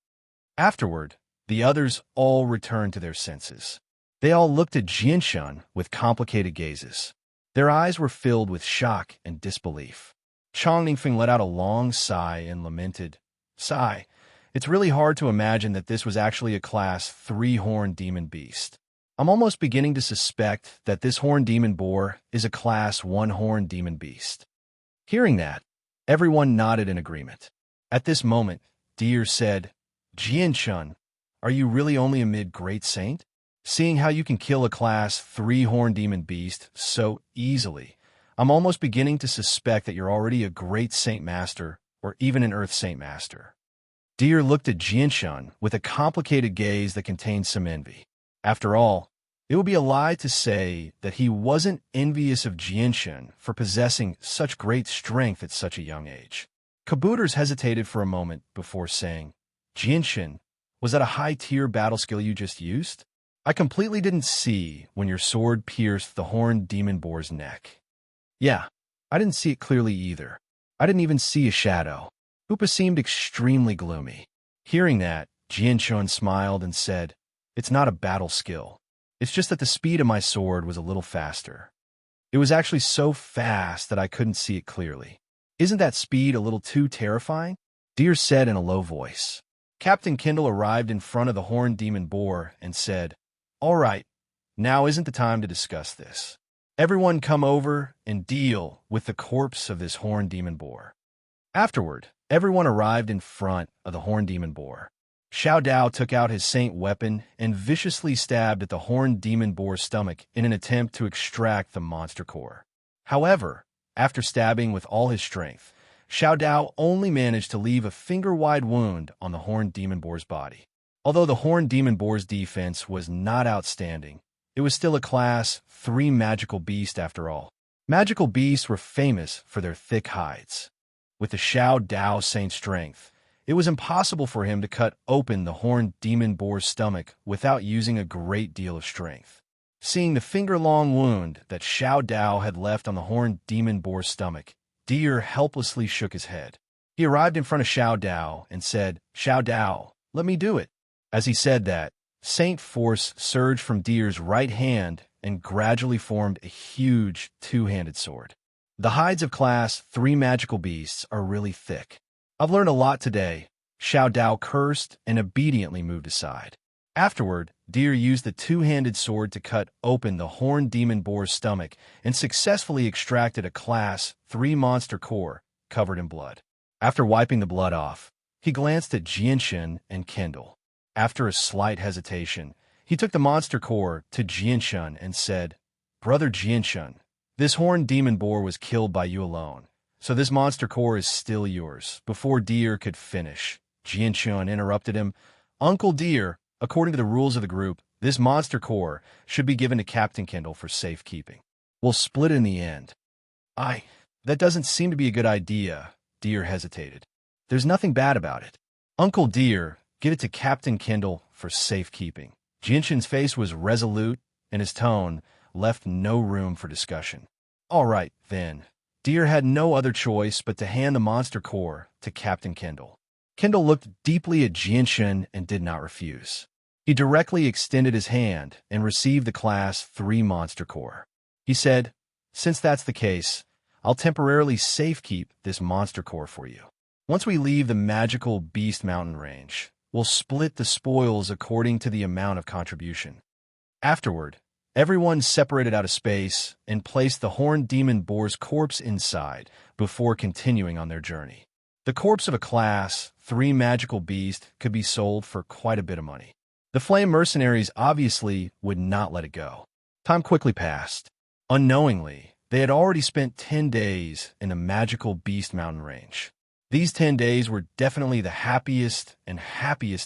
Afterward, the others all returned to their senses. They all looked at Jianshan with complicated gazes. Their eyes were filled with shock and disbelief. Chang Ningfeng let out a long sigh and lamented, "Sigh, it's really hard to imagine that this was actually a Class 3 horned demon beast. I'm almost beginning to suspect that this horned demon boar is a Class 1 horned demon beast." Hearing that, everyone nodded in agreement. At this moment, Deer said, "Jianshan, are you really only a mid-great saint? Seeing how you can kill a Class 3 horned demon beast so easily, I'm almost beginning to suspect that you're already a great saint master or even an earth saint master." Deer looked at Jianshan with a complicated gaze that contained some envy. After all, it would be a lie to say that he wasn't envious of Jianshan for possessing such great strength at such a young age. Kabooters hesitated for a moment before saying, "Jianshan, was that a high-tier battle skill you just used? I completely didn't see when your sword pierced the horned demon boar's neck." "Yeah, I didn't see it clearly either. I didn't even see a shadow." Hoopa seemed extremely gloomy. Hearing that, Jianshan smiled and said, "It's not a battle skill. It's just that the speed of my sword was a little faster. It was actually so fast that I couldn't see it clearly. Isn't that speed a little too terrifying?" Deer said in a low voice. Captain Kindle arrived in front of the horned demon boar and said, "All right, Now isn't the time to discuss this. Everyone come over and deal with the corpse of this horned demon boar. Afterward, everyone arrived in front of the horned demon boar. Xiao Dao took out his saint weapon and viciously stabbed at the horned demon boar's stomach in an attempt to extract the monster core. However, after stabbing with all his strength, Xiao Dao only managed to leave a finger-wide wound on the horned demon boar's body. Although the horned demon boar's defense was not outstanding, it was still a Class 3 magical beast after all. Magical beasts were famous for their thick hides. With the Xiao Dao saint strength, it was impossible for him to cut open the horned demon boar's stomach without using a great deal of strength. Seeing the finger-long wound that Xiao Dao had left on the horned demon boar's stomach, Deer helplessly shook his head. He arrived in front of Xiao Dao and said, "Xiao Dao, let me do it." As he said that, Saint force surged from Deer's right hand and gradually formed a huge two-handed sword. The hides of Class 3 magical beasts are really thick. I've learned a lot today. Xiao Dao cursed and obediently moved aside. Afterward, Deer used the two-handed sword to cut open the horned demon boar's stomach and successfully extracted a Class 3 monster core covered in blood. After wiping the blood off, he glanced at Jianshan and Kendall. After a slight hesitation, he took the monster core to Jianshan and said, "Brother Jianshan, this horned demon boar was killed by you alone, so this monster core is still yours." Before Deer could finish, Jianshan interrupted him. "Uncle Deer, according to the rules of the group, this monster core should be given to Captain Kendall for safekeeping. We'll split in the end." That doesn't seem to be a good idea," Deer hesitated. "There's nothing bad about it. Uncle Deer, give it to Captain Kendall for safekeeping." Jinshin's face was resolute, and his tone left no room for discussion. "All right, then." Deer had no other choice but to hand the monster core to Captain Kendall. Kendall looked deeply at Jinshin and did not refuse. He directly extended his hand and received the Class 3 monster core. He said, "Since that's the case, I'll temporarily safekeep this monster core for you. Once we leave the magical Beast Mountain range, we'll split the spoils according to the amount of contribution." Afterward, everyone separated out a space and placed the horned demon boar's corpse inside before continuing on their journey. The corpse of a Class 3 magical beast could be sold for quite a bit of money. The flame mercenaries obviously would not let it go. Time quickly passed. Unknowingly, they had already spent 10 days in the magical Beast Mountain range. These 10 days were definitely the happiest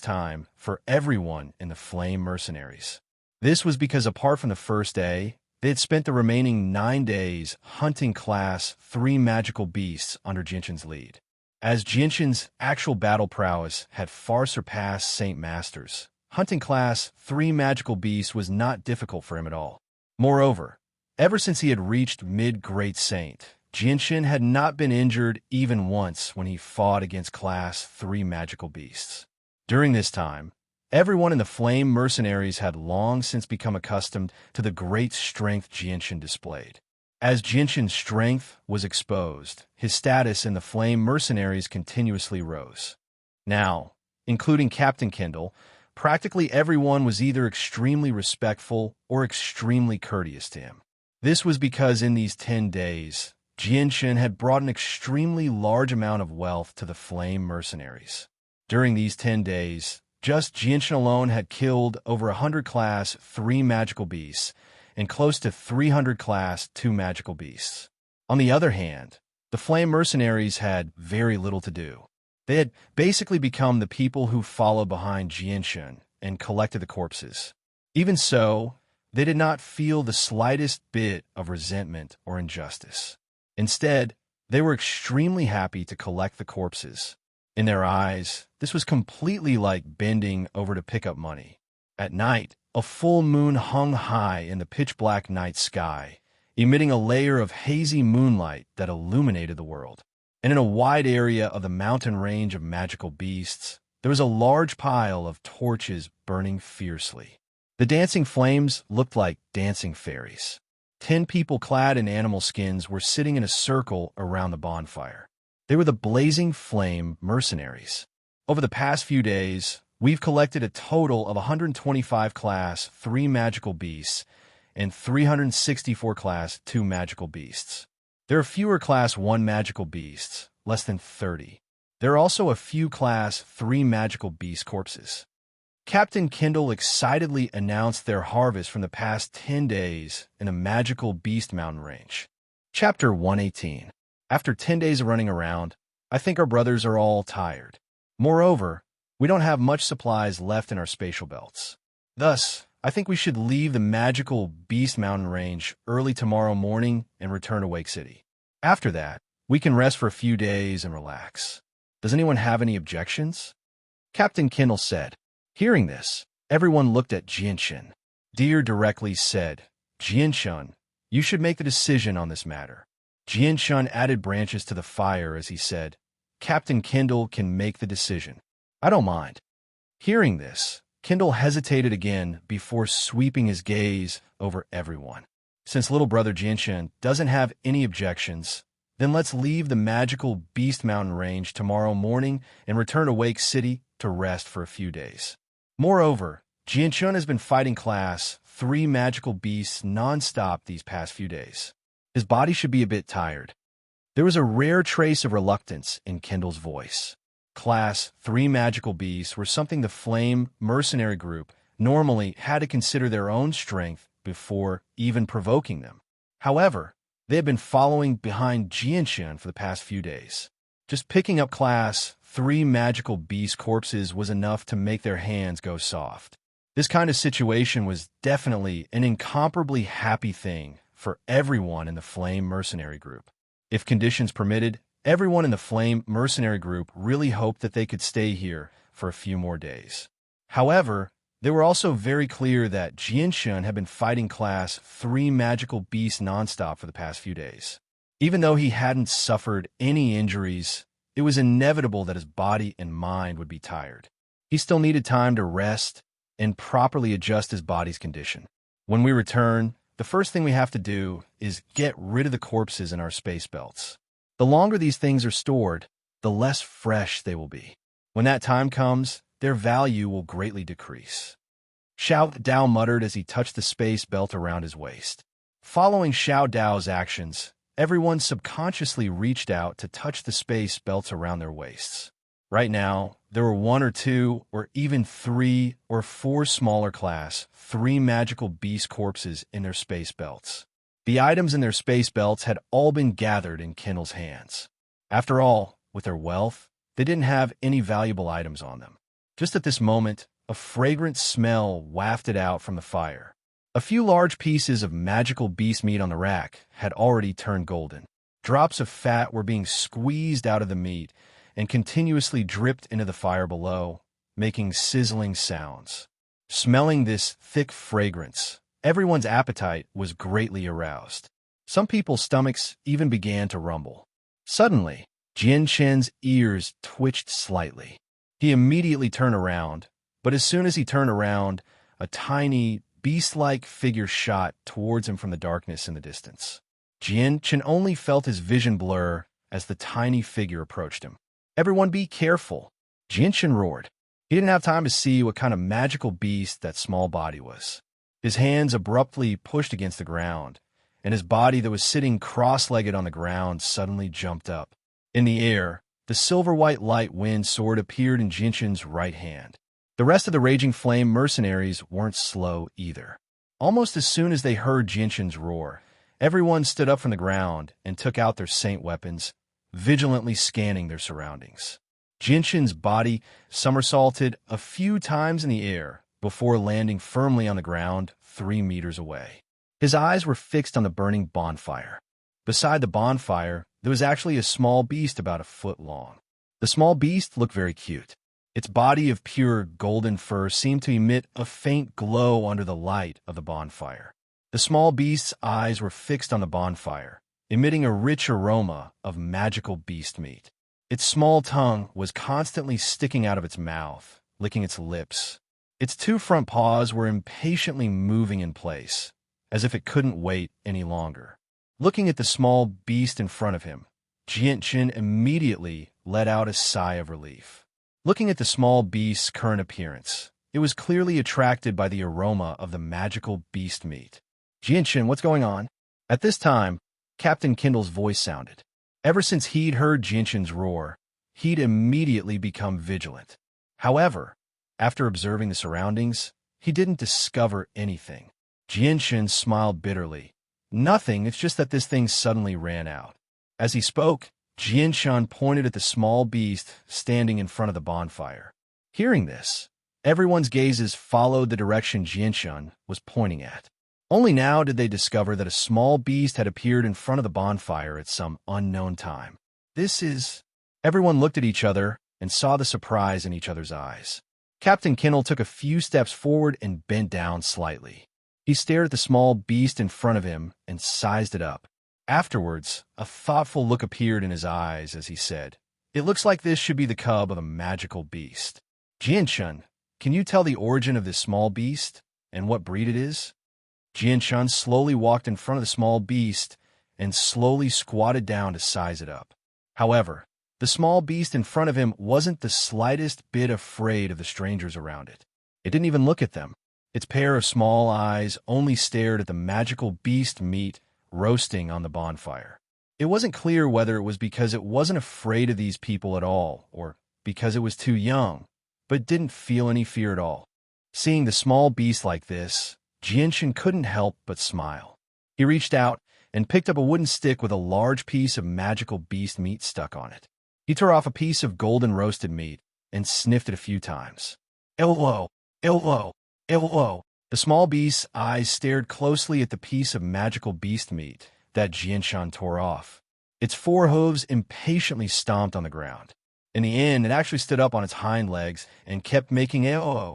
time for everyone in the flame mercenaries. This was because apart from the first day, they had spent the remaining 9 days hunting Class 3 magical beasts under Jinshin's lead. As Jinshin's actual battle prowess had far surpassed Saint Master's, hunting Class 3 magical beasts was not difficult for him at all. Moreover, ever since he had reached mid-Great Saint, Jinshin had not been injured even once when he fought against Class 3 magical beasts. During this time, everyone in the Flame Mercenaries had long since become accustomed to the great strength Jinshin displayed. As Jinshin's strength was exposed, his status in the Flame Mercenaries continuously rose. Now, including Captain Kendall, practically everyone was either extremely respectful or extremely courteous to him. This was because in these 10 days, Jinshin had brought an extremely large amount of wealth to the Flame Mercenaries. During these 10 days, just Jinshin alone had killed over 100 Class 3 magical beasts and close to 300 Class 2 magical beasts. On the other hand, the Flame Mercenaries had very little to do. They had basically become the people who followed behind Jinshin and collected the corpses. Even so, they did not feel the slightest bit of resentment or injustice. Instead, they were extremely happy to collect the corpses. In their eyes, this was completely like bending over to pick up money. At night, a full moon hung high in the pitch-black night sky, emitting a layer of hazy moonlight that illuminated the world. And in a wide area of the mountain range of magical beasts, there was a large pile of torches burning fiercely. The dancing flames looked like dancing fairies. 10 people clad in animal skins were sitting in a circle around the bonfire. They were the Blazing Flame Mercenaries. Over the past few days, we've collected a total of 125 Class 3 magical beasts and 364 Class 2 magical beasts. There are fewer Class 1 magical beasts, less than 30. There are also a few Class 3 magical beast corpses. Captain Kindle excitedly announced their harvest from the past 10 days in a magical beast mountain range. Chapter 118. After 10 days of running around, I think our brothers are all tired. Moreover, we don't have much supplies left in our spatial belts. Thus, I think we should leave the magical beast mountain range early tomorrow morning and return to Wake City. After that, we can rest for a few days and relax. Does anyone have any objections? Captain Kindle said. Hearing this, everyone looked at Jianchen. Deer directly said, Jianchen, you should make the decision on this matter. Jianchen added branches to the fire as he said, Captain Kindle can make the decision. I don't mind. Hearing this, Kindle hesitated again before sweeping his gaze over everyone. Since little brother Jianchen doesn't have any objections, then let's leave the magical Beast Mountain range tomorrow morning and return to Wake City to rest for a few days. Moreover, Jianchen has been fighting Class 3 magical beasts non-stop these past few days. His body should be a bit tired. There was a rare trace of reluctance in Kindle's voice. Class 3 magical beasts were something the Flame mercenary group normally had to consider their own strength before even provoking them. However, they had been following behind Jianchen for the past few days. Just picking up Class 3 magical beast corpses was enough to make their hands go soft. This kind of situation was definitely an incomparably happy thing for everyone in the Flame mercenary group. If conditions permitted, everyone in the Flame mercenary group really hoped that they could stay here for a few more days. However, they were also very clear that Jianchen had been fighting Class 3 magical beasts nonstop for the past few days. Even though he hadn't suffered any injuries, it was inevitable that his body and mind would be tired. He still needed time to rest and properly adjust his body's condition. When we return, the first thing we have to do is get rid of the corpses in our space belts. The longer these things are stored, the less fresh they will be. When that time comes, their value will greatly decrease. Xiao Dao muttered as he touched the space belt around his waist. Following Xiao Dao's actions, everyone subconsciously reached out to touch the space belts around their waists. Right now, there were 1 or 2 or even 3 or 4 smaller Class 3 magical beast corpses in their space belts. The items in their space belts had all been gathered in Kindle's hands. After all, with their wealth, they didn't have any valuable items on them. Just at this moment, a fragrant smell wafted out from the fire. A few large pieces of magical beast meat on the rack had already turned golden. Drops of fat were being squeezed out of the meat and continuously dripped into the fire below, making sizzling sounds. Smelling this thick fragrance, everyone's appetite was greatly aroused. Some people's stomachs even began to rumble. Suddenly, Jianchen's ears twitched slightly. He immediately turned around, but as soon as he turned around, a tiny, beast-like figure shot towards him from the darkness in the distance. Jianchen only felt his vision blur as the tiny figure approached him. "Everyone be careful!" Jianchen roared. He didn't have time to see what kind of magical beast that small body was. His hands abruptly pushed against the ground, and his body that was sitting cross-legged on the ground suddenly jumped up. In the air, the silver-white light wind sword appeared in Jianchen's right hand. The rest of the Raging Flame mercenaries weren't slow either. Almost as soon as they heard Jianchen's roar, everyone stood up from the ground and took out their saint weapons, vigilantly scanning their surroundings. Jianchen's body somersaulted a few times in the air before landing firmly on the ground 3 meters away. His eyes were fixed on the burning bonfire. Beside the bonfire, there was actually a small beast about a foot long. The small beast looked very cute. Its body of pure golden fur seemed to emit a faint glow under the light of the bonfire. The small beast's eyes were fixed on the bonfire, emitting a rich aroma of magical beast meat. Its small tongue was constantly sticking out of its mouth, licking its lips. Its 2 front paws were impatiently moving in place, as if it couldn't wait any longer. Looking at the small beast in front of him, Jianchen immediately let out a sigh of relief. Looking at the small beast's current appearance, it was clearly attracted by the aroma of the magical beast meat. Jinshin, what's going on? At this time, Captain Kindle's voice sounded. Ever since he'd heard Jinshin's roar, he'd immediately become vigilant. However, after observing the surroundings, he didn't discover anything. Jinshin smiled bitterly. Nothing, it's just that this thing suddenly ran out. As he spoke, Jinshin pointed at the small beast standing in front of the bonfire. Hearing this, everyone's gazes followed the direction Jinshin was pointing at. Only now did they discover that a small beast had appeared in front of the bonfire at some unknown time. Everyone looked at each other and saw the surprise in each other's eyes. Captain Kindle took a few steps forward and bent down slightly. He stared at the small beast in front of him and sized it up. Afterwards, a thoughtful look appeared in his eyes as he said, "It looks like this should be the cub of a magical beast. Jinshin, can you tell the origin of this small beast and what breed it is?" Jinshin slowly walked in front of the small beast and slowly squatted down to size it up. However, the small beast in front of him wasn't the slightest bit afraid of the strangers around it. It didn't even look at them. Its pair of small eyes only stared at the magical beast meat roasting on the bonfire. It wasn't clear whether it was because it wasn't afraid of these people at all or because it was too young, but didn't feel any fear at all. Seeing the small beast like this, Jinshin couldn't help but smile. He reached out and picked up a wooden stick with a large piece of magical beast meat stuck on it. He tore off a piece of golden roasted meat and sniffed it a few times. Hello, hello, hello. The small beast's eyes stared closely at the piece of magical beast meat that Jinshin tore off. Its four hooves impatiently stomped on the ground. In the end, it actually stood up on its hind legs and kept making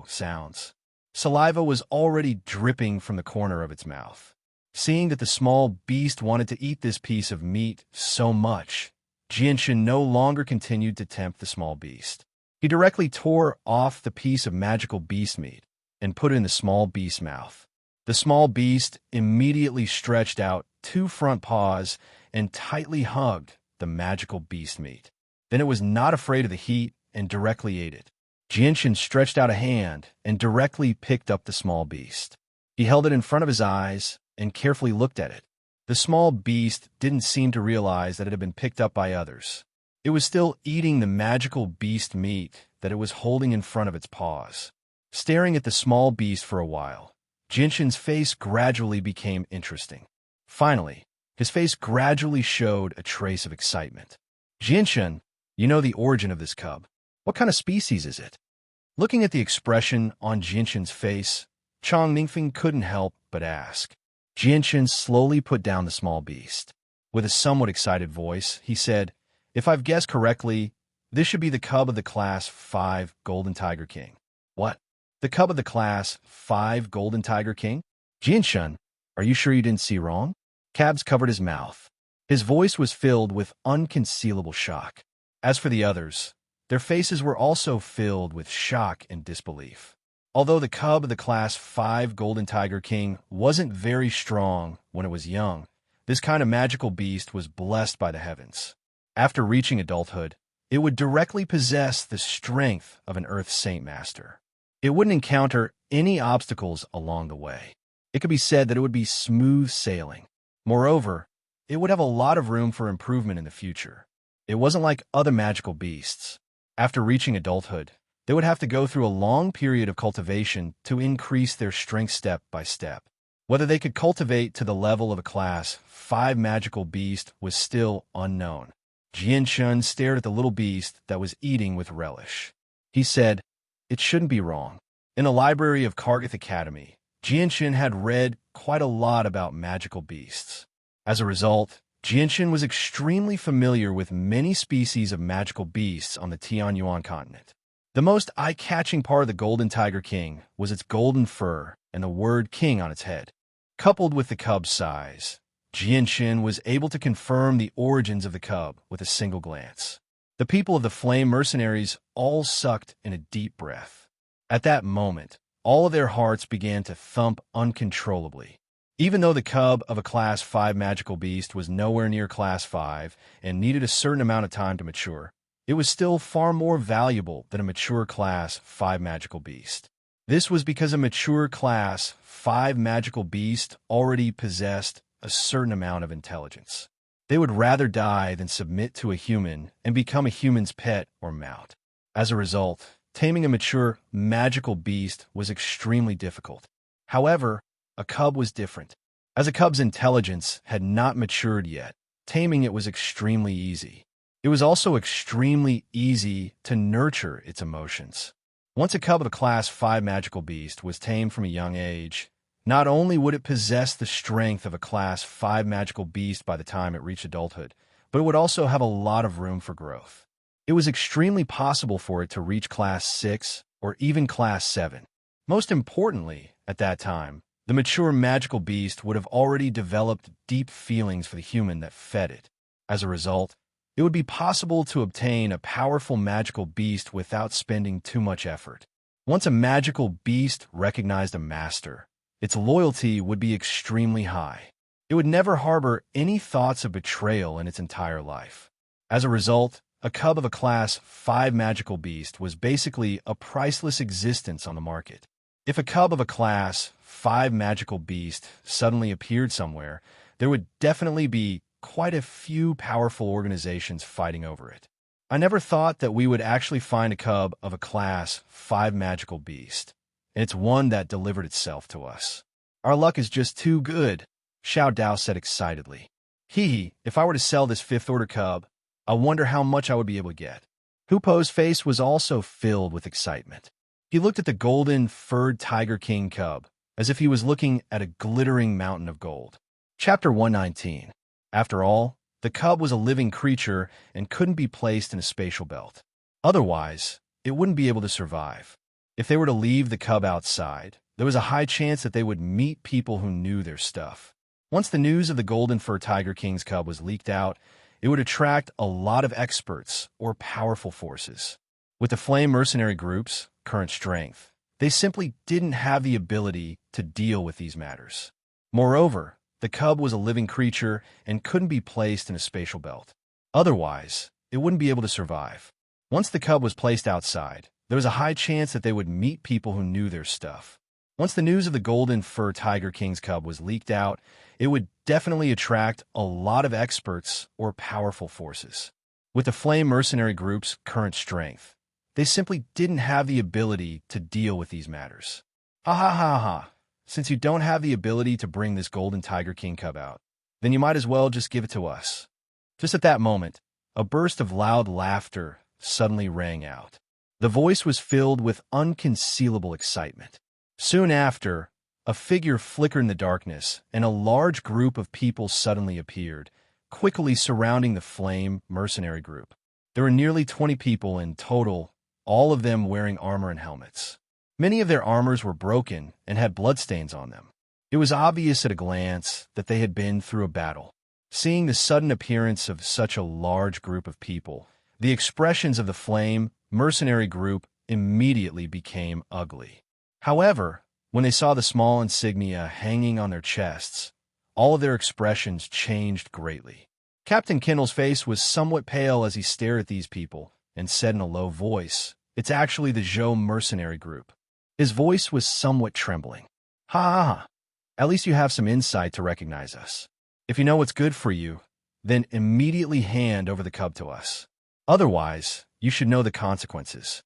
sounds. Saliva was already dripping from the corner of its mouth. Seeing that the small beast wanted to eat this piece of meat so much, Jinshin no longer continued to tempt the small beast. He directly tore off the piece of magical beast meat and put it in the small beast's mouth. The small beast immediately stretched out two front paws and tightly hugged the magical beast meat. Then it was not afraid of the heat and directly ate it. Jinshin stretched out a hand and directly picked up the small beast. He held it in front of his eyes and carefully looked at it. The small beast didn't seem to realize that it had been picked up by others. It was still eating the magical beast meat that it was holding in front of its paws. Staring at the small beast for a while, Jinshin's face gradually became interesting. Finally, his face gradually showed a trace of excitement. "Jinshin, you know the origin of this cub. What kind of species is it?" Looking at the expression on Jinshin's face, Chong Ningfeng couldn't help but ask. Jinshin slowly put down the small beast. With a somewhat excited voice, he said, "If I've guessed correctly, this should be the cub of the Class 5 Golden Tiger King." "What? The cub of the Class 5 Golden Tiger King?" "Jinshin, are you sure you didn't see wrong?" Cabs covered his mouth. His voice was filled with unconcealable shock. As for the others, their faces were also filled with shock and disbelief. Although the cub of the Class 5 Golden Tiger King wasn't very strong when it was young, this kind of magical beast was blessed by the heavens. After reaching adulthood, it would directly possess the strength of an Earth Saint Master. It wouldn't encounter any obstacles along the way. It could be said that it would be smooth sailing. Moreover, it would have a lot of room for improvement in the future. It wasn't like other magical beasts. After reaching adulthood, they would have to go through a long period of cultivation to increase their strength step by step. Whether they could cultivate to the level of a Class 5 magical beast was still unknown. Jinshin stared at the little beast that was eating with relish. He said, "It shouldn't be wrong." In the library of Kargath Academy, Jinshin had read quite a lot about magical beasts. As a result, Jinshin was extremely familiar with many species of magical beasts on the Tianyuan continent. The most eye-catching part of the Golden Tiger King was its golden fur and the word king on its head. Coupled with the cub's size, Jinshin was able to confirm the origins of the cub with a single glance. The people of the Flame Mercenaries all sucked in a deep breath. At that moment, all of their hearts began to thump uncontrollably. Even though the cub of a Class 5 magical beast was nowhere near Class 5 and needed a certain amount of time to mature, it was still far more valuable than a mature Class 5 magical beast. This was because a mature Class 5 magical beast already possessed a certain amount of intelligence. They would rather die than submit to a human and become a human's pet or mount. As a result, taming a mature magical beast was extremely difficult. However, a cub was different. As a cub's intelligence had not matured yet, taming it was extremely easy. It was also extremely easy to nurture its emotions. Once a cub of a Class 5 magical beast was tamed from a young age, not only would it possess the strength of a Class 5 magical beast by the time it reached adulthood, but it would also have a lot of room for growth. It was extremely possible for it to reach Class 6 or even Class 7. Most importantly, at that time, the mature magical beast would have already developed deep feelings for the human that fed it. As a result, it would be possible to obtain a powerful magical beast without spending too much effort. Once a magical beast recognized a master, its loyalty would be extremely high. It would never harbor any thoughts of betrayal in its entire life. As a result, a cub of a Class 5 magical beast was basically a priceless existence on the market. If a cub of a Class 5 magical beast suddenly appeared somewhere, there would definitely be quite a few powerful organizations fighting over it. I never thought that we would actually find a cub of a Class 5 magical beast, and it's one that delivered itself to us. Our luck is just too good, Xiao Dao said excitedly. If I were to sell this 5th order cub, I wonder how much I would be able to get. Hupo's face was also filled with excitement. He looked at the golden-furred Tiger King cub, as if he was looking at a glittering mountain of gold. Chapter 119. After all, the cub was a living creature and couldn't be placed in a spatial belt. Otherwise, it wouldn't be able to survive. If they were to leave the cub outside, there was a high chance that they would meet people who knew their stuff. Once the news of the Golden Fur Tiger King's cub was leaked out, it would attract a lot of experts or powerful forces. With the Flame mercenary group's current strength, they simply didn't have the ability to deal with these matters. Moreover, the cub was a living creature and couldn't be placed in a spatial belt. Otherwise, it wouldn't be able to survive. Once the cub was placed outside, there was a high chance that they would meet people who knew their stuff. Once the news of the Golden Fur Tiger King's cub was leaked out, it would definitely attract a lot of experts or powerful forces. With the Flame mercenary group's current strength, they simply didn't have the ability to deal with these matters. Ha ha ha ha. Since you don't have the ability to bring this Golden Tiger King cub out, then you might as well just give it to us. Just at that moment, a burst of loud laughter suddenly rang out. The voice was filled with unconcealable excitement. Soon after, a figure flickered in the darkness, and a large group of people suddenly appeared, quickly surrounding the Flame mercenary group. There were nearly 20 people in total, all of them wearing armor and helmets. Many of their armors were broken and had bloodstains on them. It was obvious at a glance that they had been through a battle. Seeing the sudden appearance of such a large group of people, the expressions of the Flame mercenary group immediately became ugly. However, when they saw the small insignia hanging on their chests, all of their expressions changed greatly. Captain Kindle's face was somewhat pale as he stared at these people and said in a low voice, "It's actually the Zhou mercenary group." His voice was somewhat trembling. Ha ha ha. At least you have some insight to recognize us. If you know what's good for you, then immediately hand over the cub to us. Otherwise, you should know the consequences.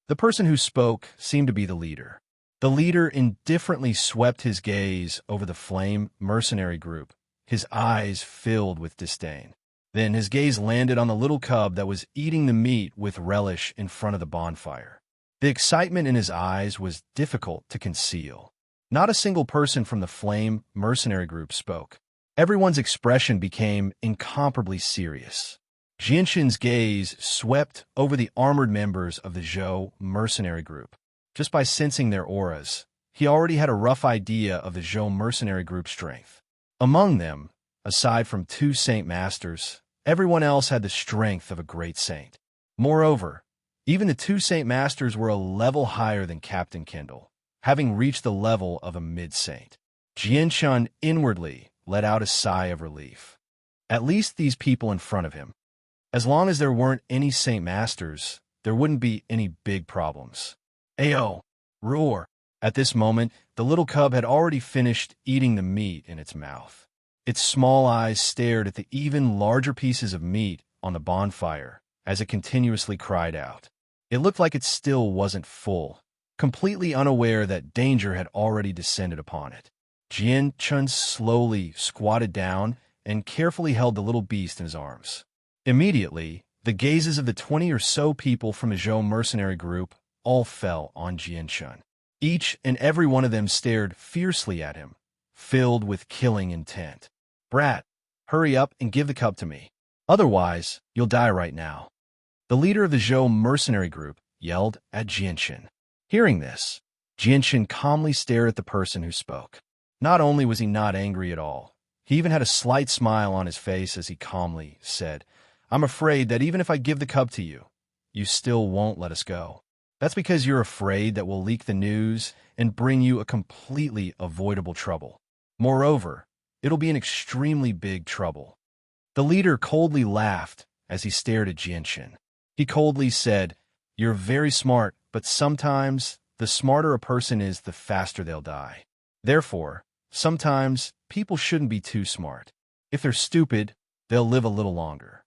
The person who spoke seemed to be the leader. The leader indifferently swept his gaze over the Flame mercenary group, his eyes filled with disdain. Then his gaze landed on the little cub that was eating the meat with relish in front of the bonfire. The excitement in his eyes was difficult to conceal. Not a single person from the Flame mercenary group spoke. Everyone's expression became incomparably serious. Jinshin's gaze swept over the armored members of the Zhou mercenary group. Just by sensing their auras, he already had a rough idea of the Zhou mercenary group's strength. Among them, aside from 2 Saint Masters, everyone else had the strength of a great saint. Moreover, even the 2 Saint Masters were a level higher than Captain Kindle, having reached the level of a mid-saint. Jianshan inwardly let out a sigh of relief. At least these people in front of him. As long as there weren't any Saint Masters, there wouldn't be any big problems. Ayo! Roar! At this moment, the little cub had already finished eating the meat in its mouth. Its small eyes stared at the even larger pieces of meat on the bonfire as it continuously cried out. It looked like it still wasn't full, completely unaware that danger had already descended upon it. Jian-chun slowly squatted down and carefully held the little beast in his arms. Immediately, the gazes of the 20 or so people from the Zhou mercenary group all fell on Jian-chun. Each and every one of them stared fiercely at him, filled with killing intent. "Brat, hurry up and give the cub to me. Otherwise, you'll die right now," the leader of the Zhou mercenary group yelled at Jian-chun. Hearing this, Jian-chun calmly stared at the person who spoke. Not only was he not angry at all, he even had a slight smile on his face as he calmly said, "I'm afraid that even if I give the cub to you, you still won't let us go. That's because you're afraid that we'll leak the news and bring you a completely avoidable trouble. Moreover, it'll be an extremely big trouble." The leader coldly laughed as he stared at Jian-chun. He coldly said, "You're very smart, but sometimes the smarter a person is, the faster they'll die. Therefore, sometimes people shouldn't be too smart. If they're stupid, they'll live a little longer."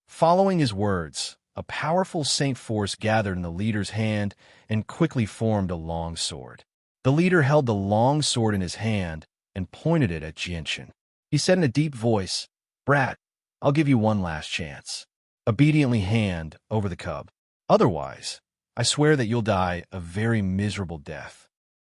Following his words, a powerful saint force gathered in the leader's hand and quickly formed a long sword. The leader held the long sword in his hand and pointed it at Jian-chun. He said in a deep voice, "Brat, I'll give you one last chance. Obediently hand over the cub. Otherwise, I swear that you'll die a very miserable death."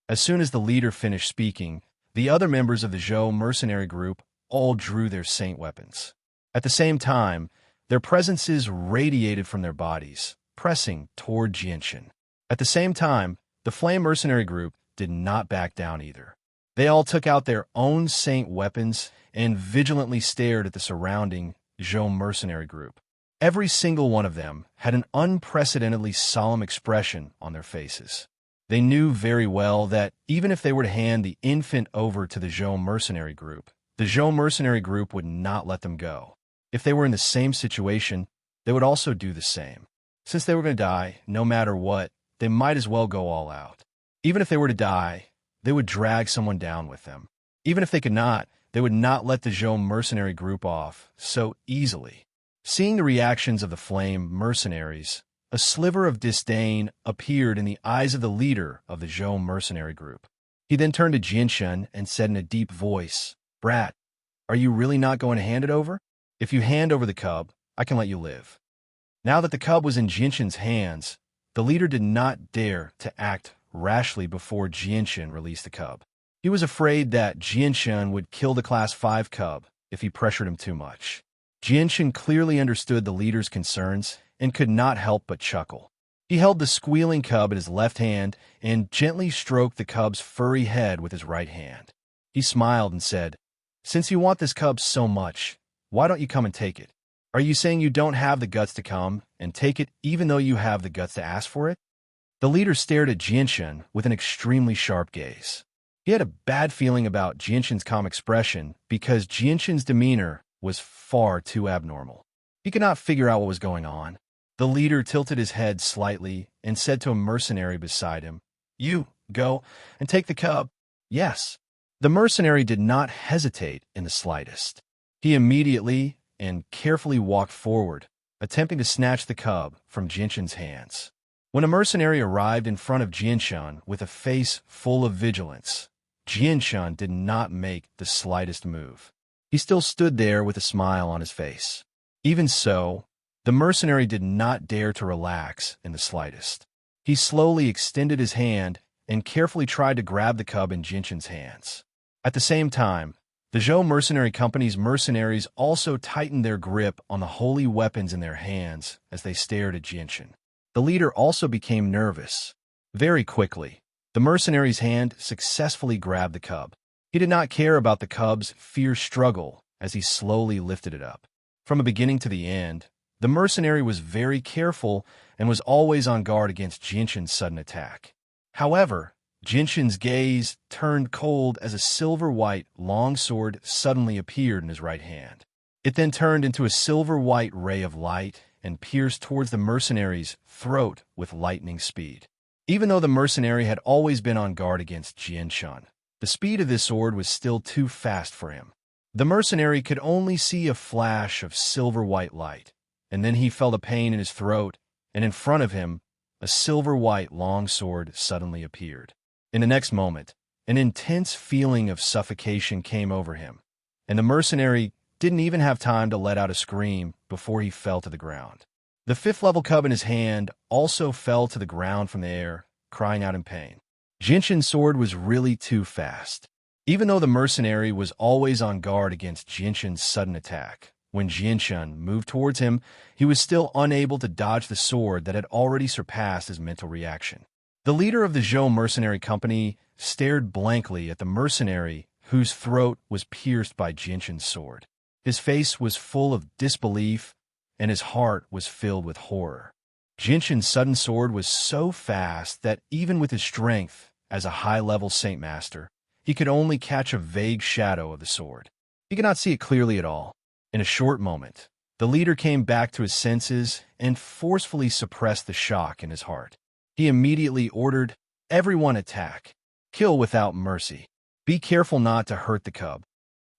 As soon as the leader finished speaking, the other members of the Zhou mercenary group all drew their saint weapons. At the same time, their presences radiated from their bodies, pressing toward Jian-chun. At the same time, the Flame mercenary group did not back down either. They all took out their own saint weapons and vigilantly stared at the surrounding Zhou mercenary group. Every single one of them had an unprecedentedly solemn expression on their faces. They knew very well that even if they were to hand the infant over to the Zhou mercenary group, the Zhou mercenary group would not let them go. If they were in the same situation, they would also do the same. Since they were going to die, no matter what, they might as well go all out. Even if they were to die, they would drag someone down with them. Even if they could not, they would not let the Zhou mercenary group off so easily. Seeing the reactions of the Flame mercenaries, a sliver of disdain appeared in the eyes of the leader of the Zhou mercenary group. He then turned to Jian-chun and said in a deep voice, "Brat, are you really not going to hand it over? If you hand over the cub, I can let you live." Now that the cub was in Jian-chun's hands, the leader did not dare to act rashly before Jian-chun released the cub. He was afraid that Jian-chun would kill the Class 5 cub if he pressured him too much. Jian-chun clearly understood the leader's concerns and could not help but chuckle. He held the squealing cub in his left hand and gently stroked the cub's furry head with his right hand. He smiled and said, "Since you want this cub so much, why don't you come and take it? Are you saying you don't have the guts to come and take it even though you have the guts to ask for it?" The leader stared at Jian-chun with an extremely sharp gaze. He had a bad feeling about Jian-chun's calm expression because Jian-chun's demeanor was far too abnormal. He could not figure out what was going on. The leader tilted his head slightly and said to a mercenary beside him, "You, go and take the cub." "Yes." The mercenary did not hesitate in the slightest. He immediately and carefully walked forward, attempting to snatch the cub from Jian-chun's hands. When a mercenary arrived in front of Jian-chun with a face full of vigilance, Jian-chun did not make the slightest move. He still stood there with a smile on his face. Even so, the mercenary did not dare to relax in the slightest. He slowly extended his hand and carefully tried to grab the cub in Jian-chun's hands. At the same time, the Zhou Mercenary Company's mercenaries also tightened their grip on the holy weapons in their hands as they stared at Jian-chun. The leader also became nervous. Very quickly, the mercenary's hand successfully grabbed the cub. He did not care about the cub's fierce struggle as he slowly lifted it up. From the beginning to the end, the mercenary was very careful and was always on guard against Jian-chun's sudden attack. However, Jian-chun's gaze turned cold as a silver-white longsword suddenly appeared in his right hand. It then turned into a silver-white ray of light and pierced towards the mercenary's throat with lightning speed. Even though the mercenary had always been on guard against Jianshun, the speed of this sword was still too fast for him. The mercenary could only see a flash of silver-white light, and then he felt a pain in his throat, and in front of him, a silver-white long sword suddenly appeared. In the next moment, an intense feeling of suffocation came over him, and the mercenary didn't even have time to let out a scream before he fell to the ground. The fifth-level cub in his hand also fell to the ground from the air, crying out in pain. Jianshun's sword was really too fast. Even though the mercenary was always on guard against Jianshun's sudden attack, when Jianshun moved towards him, he was still unable to dodge the sword that had already surpassed his mental reaction. The leader of the Zhou mercenary company stared blankly at the mercenary whose throat was pierced by Jianshun's sword. His face was full of disbelief, and his heart was filled with horror. Jianshun's sudden sword was so fast that even with his strength as a high-level Saint Master, he could only catch a vague shadow of the sword. He could not see it clearly at all. In a short moment, the leader came back to his senses and forcefully suppressed the shock in his heart. He immediately ordered, "Everyone attack. Kill without mercy. Be careful not to hurt the cub."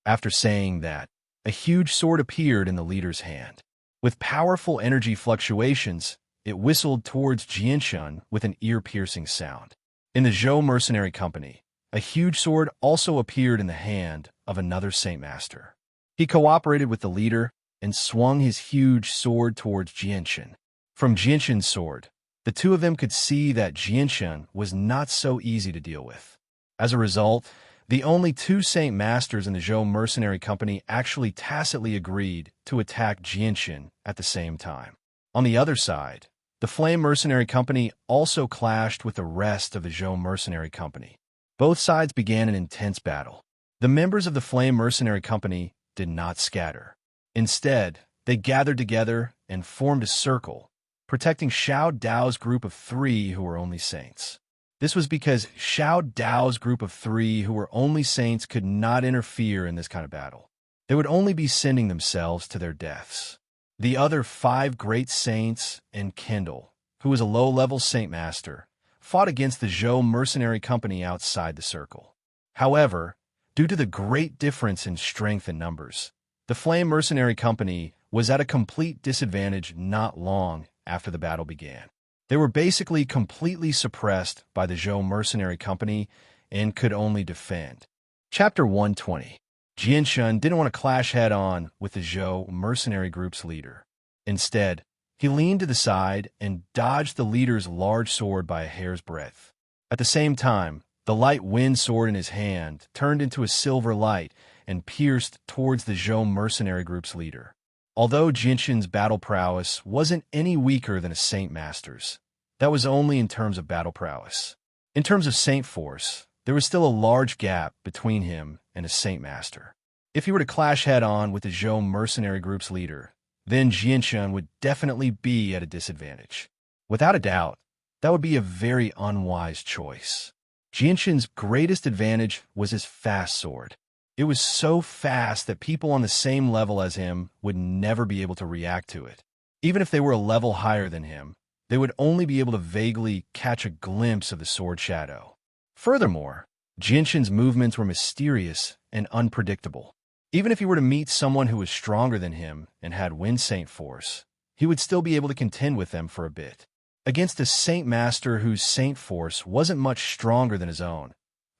After saying that, a huge sword appeared in the leader's hand. With powerful energy fluctuations, it whistled towards Jianshun with an ear-piercing sound. In the Zhou mercenary company, a huge sword also appeared in the hand of another Saint Master. He cooperated with the leader and swung his huge sword towards Jianshun. From Jianshun's sword, the two of them could see that Jianshun was not so easy to deal with. As a result, the only two Saint Masters in the Zhou mercenary company actually tacitly agreed to attack Jianshun at the same time. On the other side, the Flame mercenary company also clashed with the rest of the Zhou mercenary company. Both sides began an intense battle. The members of the Flame mercenary company did not scatter. Instead, they gathered together and formed a circle, protecting Xiao Dao's group of 3 who were only saints. This was because Xiao Dao's group of 3 who were only saints could not interfere in this kind of battle. They would only be sending themselves to their deaths. The other 5 great saints and Kendall, who was a low-level Saint Master, fought against the Zhou mercenary company outside the circle. However, due to the great difference in strength and numbers, the Flame mercenary company was at a complete disadvantage not long after the battle began. They were basically completely suppressed by the Zhou mercenary company and could only defend. Chapter 120. Jianshun didn't want to clash head-on with the Zhou mercenary group's leader. Instead, he leaned to the side and dodged the leader's large sword by a hair's breadth. At the same time, the light wind sword in his hand turned into a silver light and pierced towards the Zhou mercenary group's leader. Although Jianshun's battle prowess wasn't any weaker than a Saint Master's, that was only in terms of battle prowess. In terms of Saint force, there was still a large gap between him and a Saint Master. If he were to clash head-on with the Zhou mercenary group's leader, then Jianshun would definitely be at a disadvantage. Without a doubt, that would be a very unwise choice. Jianshun's greatest advantage was his fast sword. It was so fast that people on the same level as him would never be able to react to it. Even if they were a level higher than him, they would only be able to vaguely catch a glimpse of the sword shadow. Furthermore, Jianshun's movements were mysterious and unpredictable. Even if he were to meet someone who was stronger than him and had Wind Saint force, he would still be able to contend with them for a bit. Against a Saint Master whose Saint force wasn't much stronger than his own,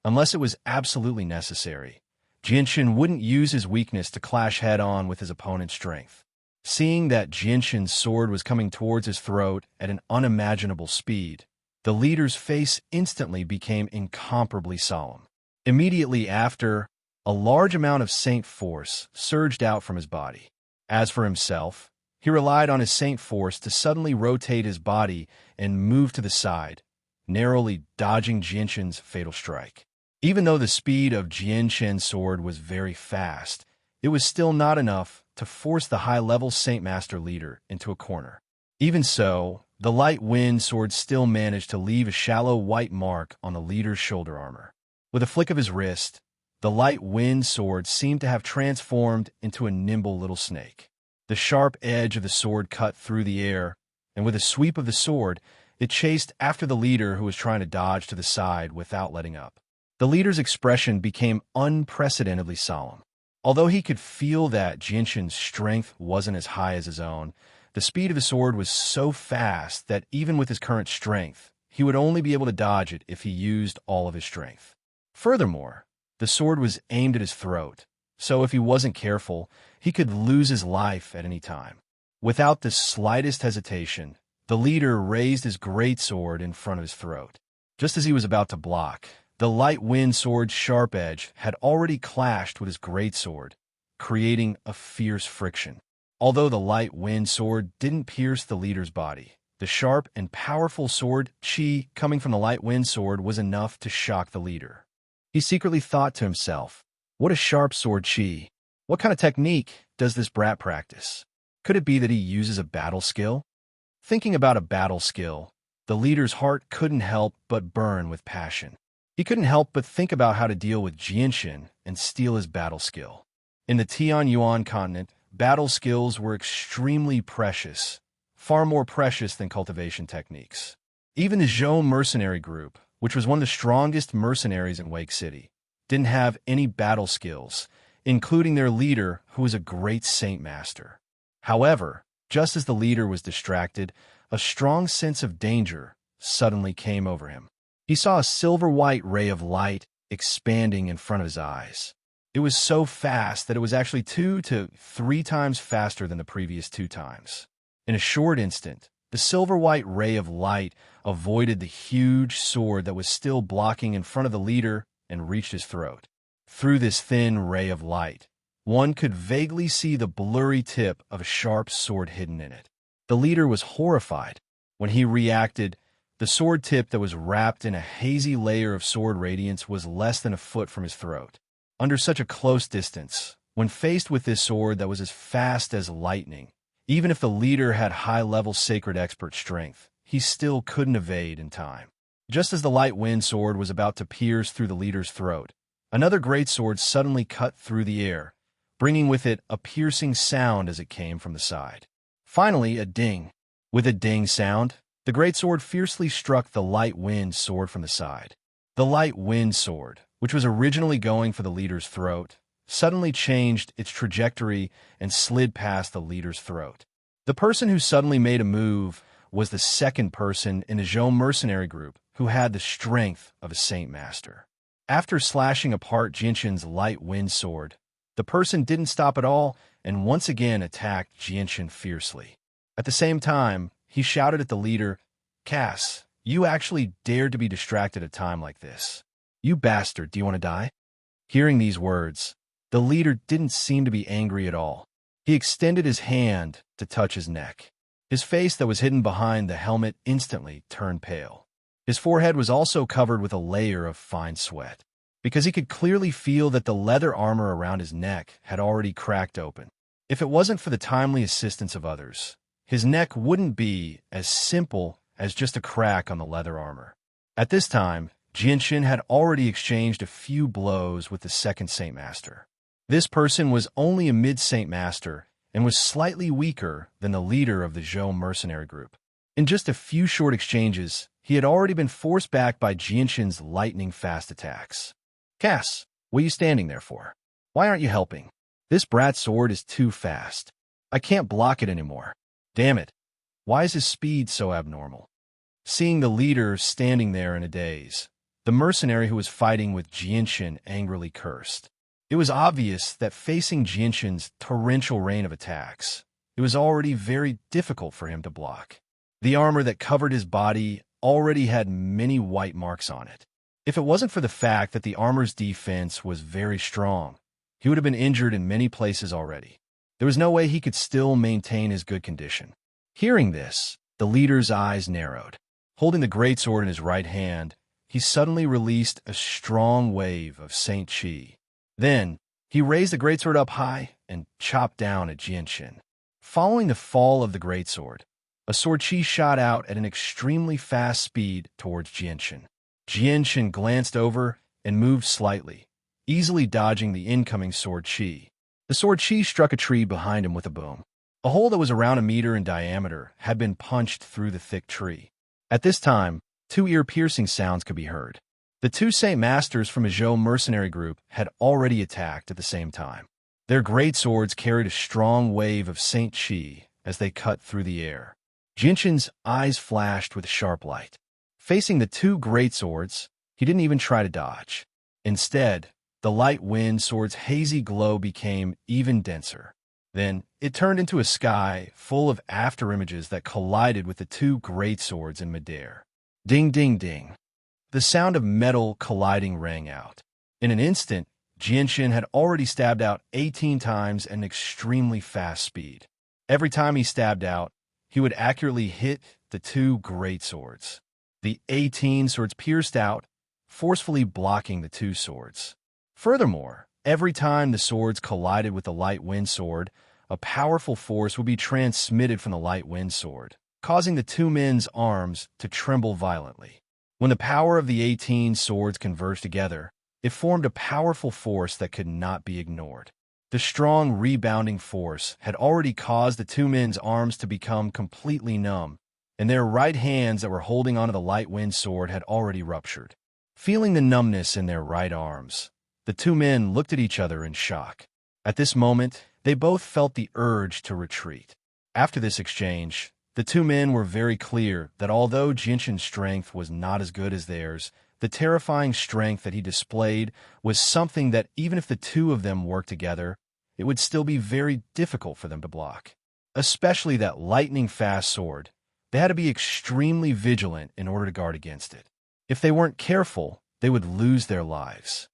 unless it was absolutely necessary, Jianshun wouldn't use his weakness to clash head-on with his opponent's strength. Seeing that Jianshun's sword was coming towards his throat at an unimaginable speed, the leader's face instantly became incomparably solemn. Immediately after, a large amount of Saint force surged out from his body. As for himself, he relied on his Saint force to suddenly rotate his body and move to the side, narrowly dodging Jianshun's fatal strike. Even though the speed of Jianshun's sword was very fast, it was still not enough to force the high-level Saint Master leader into a corner. Even so, the light wind sword still managed to leave a shallow white mark on the leader's shoulder armor. With a flick of his wrist, the light wind sword seemed to have transformed into a nimble little snake. The sharp edge of the sword cut through the air, and with a sweep of the sword, It chased after the leader who was trying to dodge to the side without letting up. The leader's expression became unprecedentedly solemn. Although he could feel that Jinshin's strength wasn't as high as his own, the speed of his sword was so fast that even with his current strength, he would only be able to dodge it if he used all of his strength. Furthermore, the sword was aimed at his throat, so if he wasn't careful, he could lose his life at any time. Without the slightest hesitation, the leader raised his greatsword in front of his throat. Just as he was about to block, the light wind sword's sharp edge had already clashed with his greatsword, creating a fierce friction. Although the light wind sword didn't pierce the leader's body, the sharp and powerful sword chi coming from the light wind sword was enough to shock the leader. He secretly thought to himself, "What a sharp sword chi! What kind of technique does this brat practice? Could it be that he uses a battle skill?" Thinking about a battle skill, the leader's heart couldn't help but burn with passion. He couldn't help but think about how to deal with Jinshin and steal his battle skill. In the Tianyuan continent, battle skills were extremely precious, far more precious than cultivation techniques. Even the Zhou mercenary group, which was one of the strongest mercenaries in Wake City, didn't have any battle skills, including their leader, who was a great saint master. However, just as the leader was distracted, a strong sense of danger suddenly came over him. He saw a silver-white ray of light expanding in front of his eyes. It was so fast that it was actually 2 to 3 times faster than the previous 2 times. In a short instant, the silver-white ray of light avoided the huge sword that was still blocking in front of the leader and reached his throat. Through this thin ray of light, one could vaguely see the blurry tip of a sharp sword hidden in it. The leader was horrified. When he reacted, the sword tip that was wrapped in a hazy layer of sword radiance was less than a foot from his throat. Under such a close distance, when faced with this sword that was as fast as lightning, even if the leader had high-level sacred expert strength, he still couldn't evade in time. Just as the light wind sword was about to pierce through the leader's throat, another great sword suddenly cut through the air, bringing with it a piercing sound as it came from the side. Finally, a ding. With a ding sound, the greatsword fiercely struck the light wind sword from the side. The light wind sword, which was originally going for the leader's throat, suddenly changed its trajectory and slid past the leader's throat. The person who suddenly made a move was the second person in the Zhou mercenary group who had the strength of a saint master. After slashing apart Jinshin's light wind sword, the person didn't stop at all and once again attacked Jinshin fiercely. At the same time, he shouted at the leader, "Cass, you actually dared to be distracted at a time like this. You bastard, do you want to die?" Hearing these words, the leader didn't seem to be angry at all. He extended his hand to touch his neck. His face that was hidden behind the helmet instantly turned pale. His forehead was also covered with a layer of fine sweat, because he could clearly feel that the leather armor around his neck had already cracked open. If it wasn't for the timely assistance of others, his neck wouldn't be as simple as just a crack on the leather armor. At this time, Jinshin had already exchanged a few blows with the second Saint Master. This person was only a mid-Saint Master and was slightly weaker than the leader of the Zhou mercenary group. In just a few short exchanges, he had already been forced back by Jinshin's lightning-fast attacks. "Cass, what are you standing there for? Why aren't you helping? This brat sword is too fast. I can't block it anymore. Damn it. Why is his speed so abnormal?" Seeing the leader standing there in a daze, the mercenary who was fighting with Jinshin angrily cursed. It was obvious that facing Jinshin's torrential rain of attacks, it was already very difficult for him to block. The armor that covered his body already had many white marks on it. If it wasn't for the fact that the armor's defense was very strong, he would have been injured in many places already. There was no way he could still maintain his good condition. Hearing this, the leader's eyes narrowed. Holding the greatsword in his right hand, he suddenly released a strong wave of Saint Chi. Then, he raised the greatsword up high and chopped down at Jinshin. Following the fall of the greatsword, a sword chi shot out at an extremely fast speed towards Jinshin. Jinshin glanced over and moved slightly, easily dodging the incoming sword chi. The sword chi struck a tree behind him with a boom. A hole that was around a meter in diameter had been punched through the thick tree. At this time, two ear-piercing sounds could be heard. The two Saint Masters from a Zhou mercenary group had already attacked at the same time. Their great swords carried a strong wave of Saint Qi as they cut through the air. Jinshin's eyes flashed with sharp light. Facing the two great swords, he didn't even try to dodge. Instead, the light wind sword's hazy glow became even denser. Then, it turned into a sky full of afterimages that collided with the two great swords in midair. Ding, ding, ding. The sound of metal colliding rang out. In an instant, Jinshin had already stabbed out 18 times at an extremely fast speed. Every time he stabbed out, he would accurately hit the two great swords. The 18 swords pierced out, forcefully blocking the two swords. Furthermore, every time the swords collided with the light wind sword, a powerful force would be transmitted from the light wind sword, causing the two men's arms to tremble violently. When the power of the 18 swords converged together, it formed a powerful force that could not be ignored. The strong rebounding force had already caused the two men's arms to become completely numb, and their right hands that were holding onto the light wind sword had already ruptured. Feeling the numbness in their right arms, the two men looked at each other in shock. At this moment, they both felt the urge to retreat. After this exchange, the two men were very clear that although Jinshin's strength was not as good as theirs, the terrifying strength that he displayed was something that even if the two of them worked together, it would still be very difficult for them to block. Especially that lightning-fast sword. They had to be extremely vigilant in order to guard against it. If they weren't careful, they would lose their lives.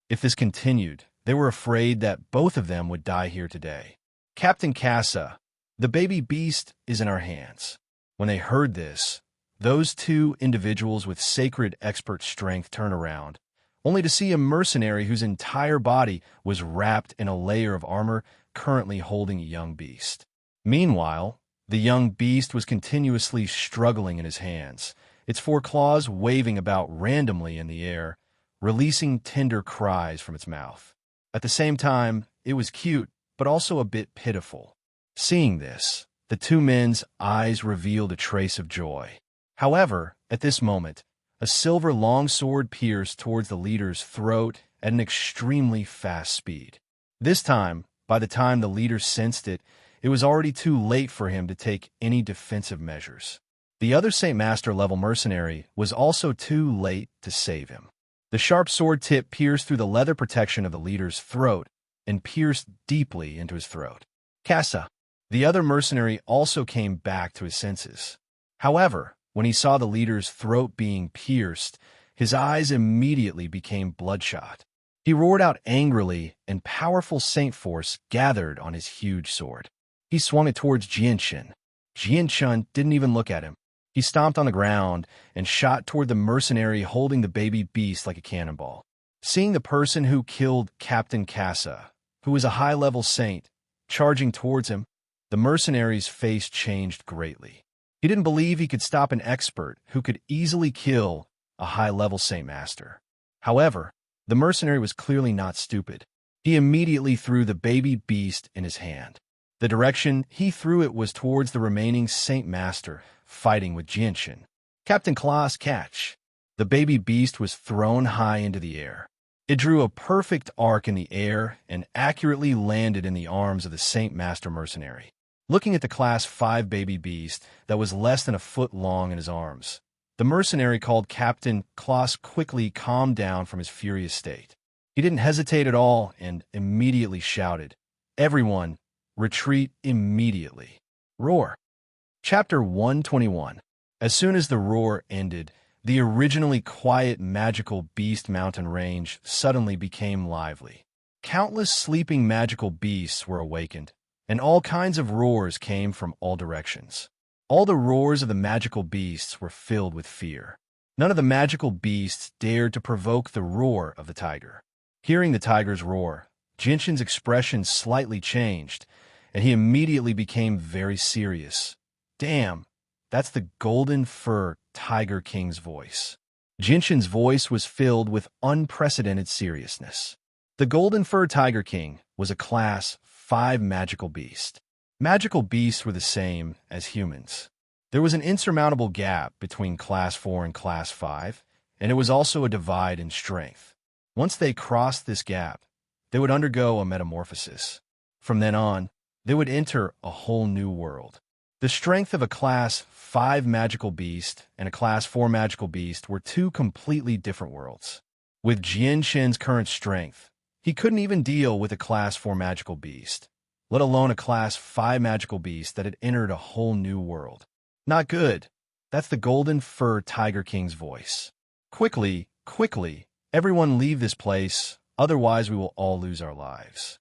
If this continued, they were afraid that both of them would die here today. Captain Casa, the baby beast is in our hands. When they heard this, those two individuals with sacred expert strength turned around, only to see a mercenary whose entire body was wrapped in a layer of armor currently holding a young beast. Meanwhile, the young beast was continuously struggling in his hands, its four claws waving about randomly in the air, releasing tender cries from its mouth. At the same time, it was cute, but also a bit pitiful. Seeing this, the two men's eyes revealed a trace of joy. However, at this moment, a silver longsword pierced towards the leader's throat at an extremely fast speed. This time, by the time the leader sensed it, it was already too late for him to take any defensive measures. The other Saint Master level mercenary was also too late to save him. The sharp sword tip pierced through the leather protection of the leader's throat and pierced deeply into his throat. Casa, the other mercenary, also came back to his senses. However, when he saw the leader's throat being pierced, his eyes immediately became bloodshot. He roared out angrily, and powerful saint force gathered on his huge sword. He swung it towards Jinshin. Jinshin didn't even look at him. He stomped on the ground and shot toward the mercenary holding the baby beast like a cannonball. Seeing the person who killed Captain Casa, who was a high-level saint, charging towards him, the mercenary's face changed greatly. He didn't believe he could stop an expert who could easily kill a high-level Saint Master. However, the mercenary was clearly not stupid. He immediately threw the baby beast in his hand. The direction he threw it was towards the remaining Saint Master fighting with Jinshin. Captain Claus, catch! The baby beast was thrown high into the air. It drew a perfect arc in the air and accurately landed in the arms of the Saint Master mercenary. Looking at the Class 5 baby beast that was less than a foot long in his arms, the mercenary called Captain Claus quickly calmed down from his furious state. He didn't hesitate at all and immediately shouted, "Everyone, retreat immediately." Roar. Chapter 121. As soon as the roar ended, the originally quiet magical beast mountain range suddenly became lively. Countless sleeping magical beasts were awakened, and all kinds of roars came from all directions. All the roars of the magical beasts were filled with fear. None of the magical beasts dared to provoke the roar of the tiger. Hearing the tiger's roar, Jinshin's expression slightly changed, and he immediately became very serious. Damn, that's the Golden Fur Tiger King's voice. Jinshin's voice was filled with unprecedented seriousness. The Golden Fur Tiger King was a Class 5 magical beast. Magical beasts were the same as humans. There was an insurmountable gap between Class 4 and Class 5, and it was also a divide in strength. Once they crossed this gap, they would undergo a metamorphosis. From then on, they would enter a whole new world. The strength of a Class 5 magical beast and a Class 4 magical beast were two completely different worlds. With Jianshen's current strength, he couldn't even deal with a Class 4 magical beast, let alone a Class 5 magical beast that had entered a whole new world. Not good. That's the Golden Fur Tiger King's voice. Quickly, everyone leave this place, otherwise we will all lose our lives.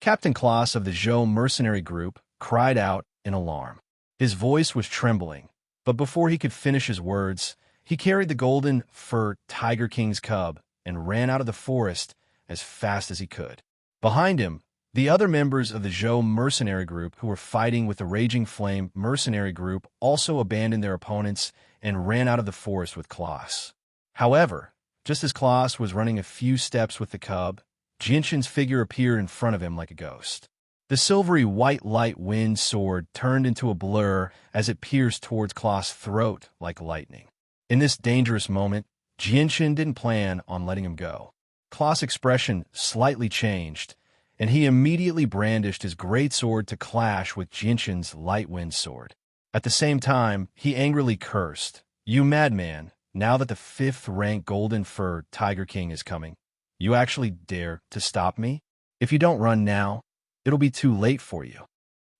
Captain Klaus of the Zhou mercenary group cried out in alarm. His voice was trembling, but before he could finish his words, he carried the Golden Fur Tiger King's cub and ran out of the forest as fast as he could. Behind him, the other members of the Zhou mercenary group who were fighting with the Raging Flame mercenary group also abandoned their opponents and ran out of the forest with Klaus. However, just as Klaus was running a few steps with the cub, Jianshen's figure appeared in front of him like a ghost. The silvery white light wind sword turned into a blur as it pierced towards Klaus' throat like lightning. In this dangerous moment, Jianshen didn't plan on letting him go. Klaus' expression slightly changed, and he immediately brandished his great sword to clash with Jianshen's light wind sword. At the same time, he angrily cursed, "You madman, now that the 5th-rank Golden Fur Tiger King is coming, you actually dare to stop me? If you don't run now, it'll be too late for you."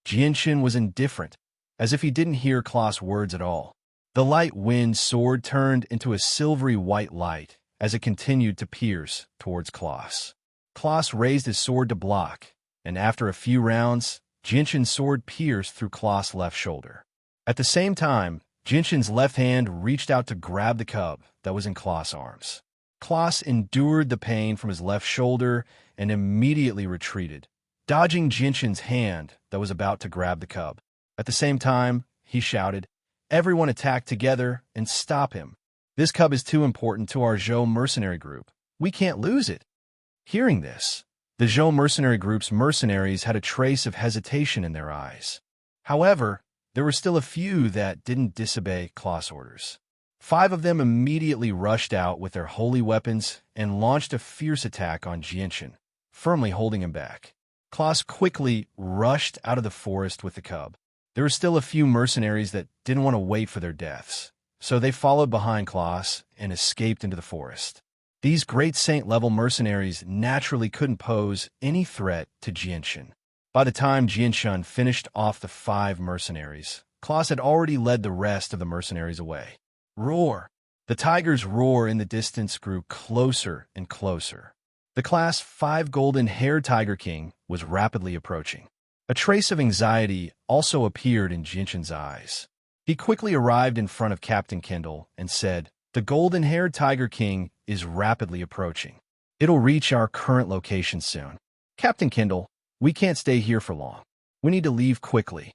Jianshen was indifferent, as if he didn't hear Klaus' words at all. The light wind sword turned into a silvery white light as it continued to pierce towards Klaus. Klaus raised his sword to block, and after a few rounds, Jianshen's sword pierced through Klaus' left shoulder. At the same time, Jianshen's left hand reached out to grab the cub that was in Klaus' arms. Klaus endured the pain from his left shoulder and immediately retreated, dodging Jianshen's hand that was about to grab the cub. At the same time, he shouted, "Everyone attack together and stop him. This cub is too important to our Zhou mercenary group. We can't lose it." Hearing this, the Zhou mercenary group's mercenaries had a trace of hesitation in their eyes. However, there were still a few that didn't disobey Klaus' orders. 5 of them immediately rushed out with their holy weapons and launched a fierce attack on Jianshen, firmly holding him back. Klaus quickly rushed out of the forest with the cub. There were still a few mercenaries that didn't want to wait for their deaths, so they followed behind Klaus and escaped into the forest. These great saint-level mercenaries naturally couldn't pose any threat to Jianshen. By the time Jianshen finished off the 5 mercenaries, Klaus had already led the rest of the mercenaries away. Roar! The tiger's roar in the distance grew closer and closer. The Class 5 Golden-Haired Tiger King was rapidly approaching. A trace of anxiety also appeared in Jianshen's eyes. He quickly arrived in front of Captain Kendall and said, "The Golden-Haired Tiger King is rapidly approaching. It'll reach our current location soon. Captain Kendall, we can't stay here for long. We need to leave quickly."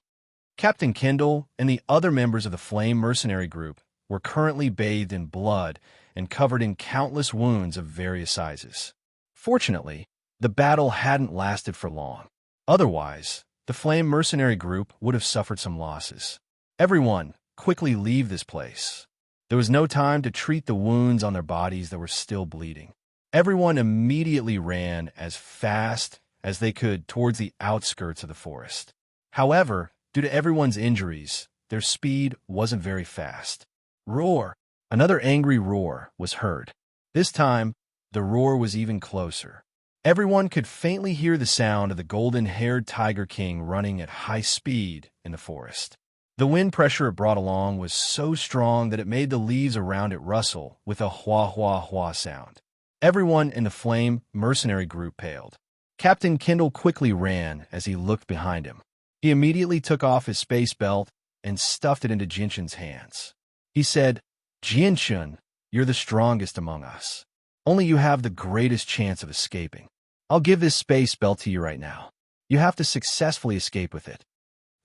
Captain Kendall and the other members of the Flame Mercenary Group were currently bathed in blood and covered in countless wounds of various sizes. Fortunately, the battle hadn't lasted for long. Otherwise, the Flame Mercenary Group would have suffered some losses. Everyone, quickly leave this place. There was no time to treat the wounds on their bodies that were still bleeding. Everyone immediately ran as fast as they could towards the outskirts of the forest. However, due to everyone's injuries, their speed wasn't very fast. Roar! Another angry roar was heard. This time, the roar was even closer. Everyone could faintly hear the sound of the Golden-Haired Tiger King running at high speed in the forest. The wind pressure it brought along was so strong that it made the leaves around it rustle with a hua-hua-hua sound. Everyone in the Flame Mercenary Group paled. Captain Kendall quickly ran as he looked behind him. He immediately took off his space belt and stuffed it into Jianshen's hands. He said, "Jianshen, you're the strongest among us. Only you have the greatest chance of escaping. I'll give this space belt to you right now. You have to successfully escape with it."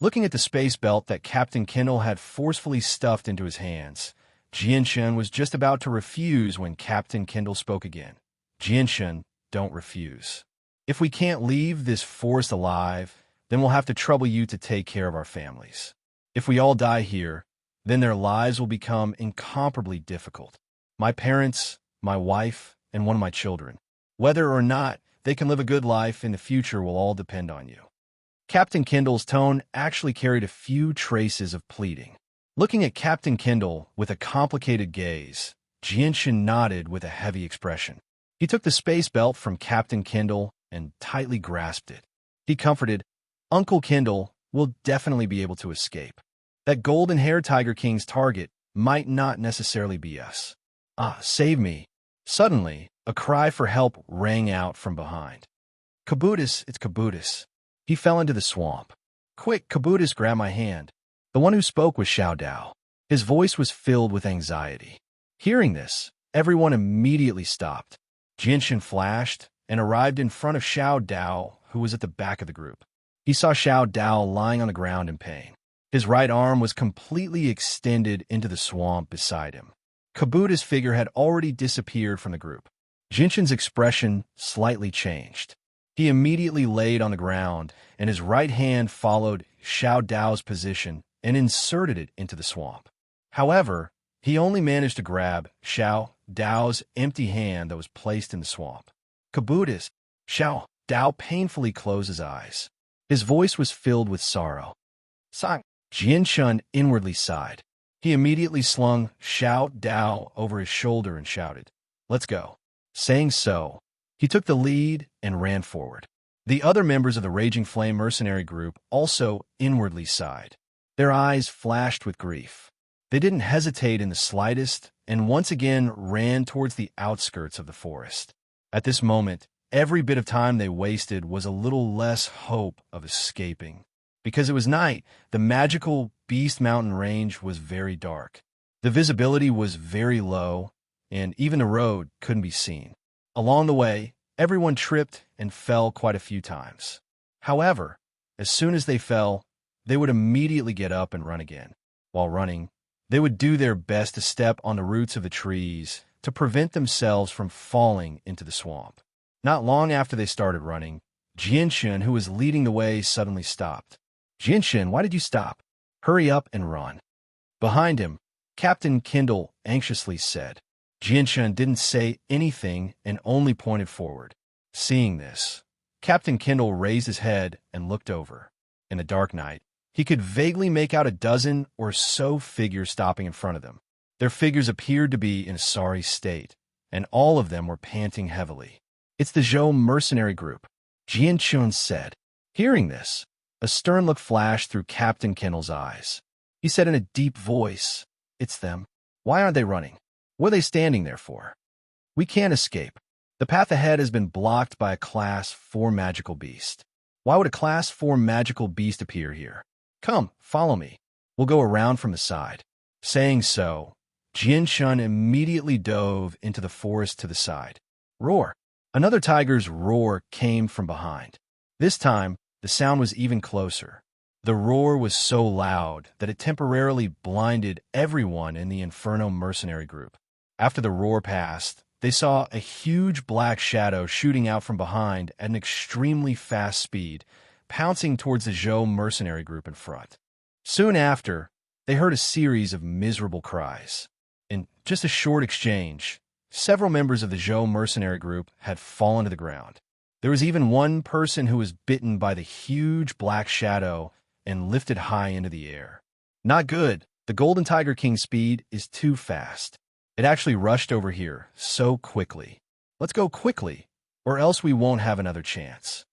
Looking at the space belt that Captain Kendall had forcefully stuffed into his hands, Jianshen was just about to refuse when Captain Kendall spoke again. "Jianshen, don't refuse. If we can't leave this forest alive, then we'll have to trouble you to take care of our families. If we all die here, then their lives will become incomparably difficult. My parents, my wife, and one of my children. Whether or not they can live a good life in the future will all depend on you." Captain Kindle's tone actually carried a few traces of pleading. Looking at Captain Kindle with a complicated gaze, Jinshin nodded with a heavy expression. He took the space belt from Captain Kindle and tightly grasped it. He comforted, "Uncle Kindle will definitely be able to escape. That golden hair Tiger King's target might not necessarily be us." "Ah, save me." Suddenly, a cry for help rang out from behind. "Kabutus, it's Kabutus. He fell into the swamp. Quick, Kabutus, grab my hand." The one who spoke was Xiao Dao. His voice was filled with anxiety. Hearing this, everyone immediately stopped. Jinshin flashed and arrived in front of Xiao Dao, who was at the back of the group. He saw Xiao Dao lying on the ground in pain. His right arm was completely extended into the swamp beside him. Kabuto's figure had already disappeared from the group. Jinshin's expression slightly changed. He immediately laid on the ground, and his right hand followed Xiao Dao's position and inserted it into the swamp. However, he only managed to grab Xiao Dao's empty hand that was placed in the swamp. "Kabutus!" Xiao Dao painfully closed his eyes. His voice was filled with sorrow. "Sang!" Jinshin inwardly sighed. He immediately slung Xiao Dao over his shoulder and shouted, "Let's go." Saying so, he took the lead and ran forward. The other members of the Raging Flame mercenary group also inwardly sighed. Their eyes flashed with grief. They didn't hesitate in the slightest and once again ran towards the outskirts of the forest. At this moment, every bit of time they wasted was a little less hope of escaping. Because it was night, the magical Beast Mountain range was very dark. The visibility was very low, and even the road couldn't be seen. Along the way, everyone tripped and fell quite a few times. However, as soon as they fell, they would immediately get up and run again. While running, they would do their best to step on the roots of the trees to prevent themselves from falling into the swamp. Not long after they started running, Jinshin, who was leading the way, suddenly stopped. "Jinshin, why did you stop? Hurry up and run." Behind him, Captain Kindle anxiously said. Jinshin didn't say anything and only pointed forward. Seeing this, Captain Kindle raised his head and looked over. In the dark night, he could vaguely make out a dozen or so figures stopping in front of them. Their figures appeared to be in a sorry state, and all of them were panting heavily. "It's the Zhou mercenary group," Jinshin said. Hearing this, a stern look flashed through Captain Kindle's eyes. He said in a deep voice, "It's them. Why aren't they running? What are they standing there for? We can't escape. The path ahead has been blocked by a Class 4 magical beast. Why would a Class 4 magical beast appear here? Come, follow me. We'll go around from the side." Saying so, Jinshin immediately dove into the forest to the side. Roar! Another tiger's roar came from behind. This time, the sound was even closer. The roar was so loud that it temporarily blinded everyone in the Inferno mercenary group. After the roar passed, they saw a huge black shadow shooting out from behind at an extremely fast speed, pouncing towards the Zhou mercenary group in front. Soon after, they heard a series of miserable cries. In just a short exchange, several members of the Zhou mercenary group had fallen to the ground. There was even one person who was bitten by the huge black shadow and lifted high into the air. Not good. The Golden Tiger King's speed is too fast. It actually rushed over here so quickly. Let's go quickly, or else we won't have another chance.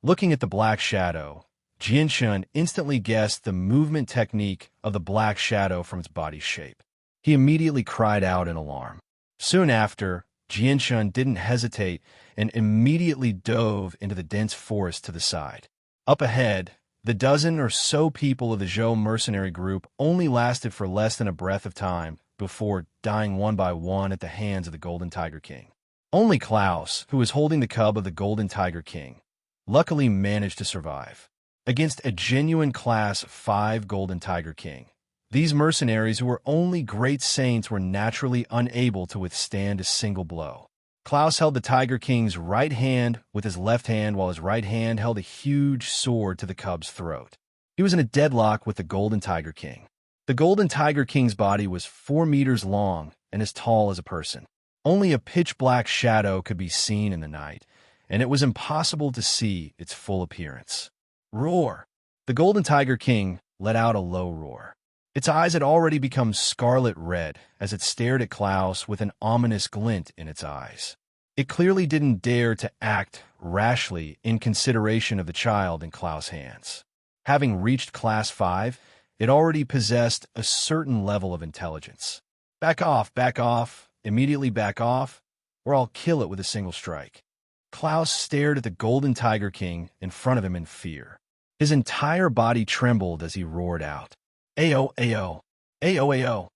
Looking at the black shadow, Jinshin instantly guessed the movement technique of the black shadow from its body's shape. He immediately cried out in alarm. Soon after, Jinshin didn't hesitate and immediately dove into the dense forest to the side. Up ahead, the dozen or so people of the Zhou mercenary group only lasted for less than a breath of time before dying one by one at the hands of the Golden Tiger King. Only Klaus, who was holding the cub of the Golden Tiger King, luckily managed to survive. Against a genuine Class 5 Golden Tiger King, these mercenaries who were only great saints were naturally unable to withstand a single blow. Klaus held the Tiger King's right hand with his left hand while his right hand held a huge sword to the cub's throat. He was in a deadlock with the Golden Tiger King. The Golden Tiger King's body was 4 meters long and as tall as a person. Only a pitch-black shadow could be seen in the night, and it was impossible to see its full appearance. Roar! The Golden Tiger King let out a low roar. Its eyes had already become scarlet red as it stared at Klaus with an ominous glint in its eyes. It clearly didn't dare to act rashly in consideration of the child in Klaus' hands. Having reached Class 5, it already possessed a certain level of intelligence. Back off, immediately back off, or I'll kill it with a single strike. Klaus stared at the Golden Tiger King in front of him in fear. His entire body trembled as he roared out, "Ayo, ayo, ayo, ayo."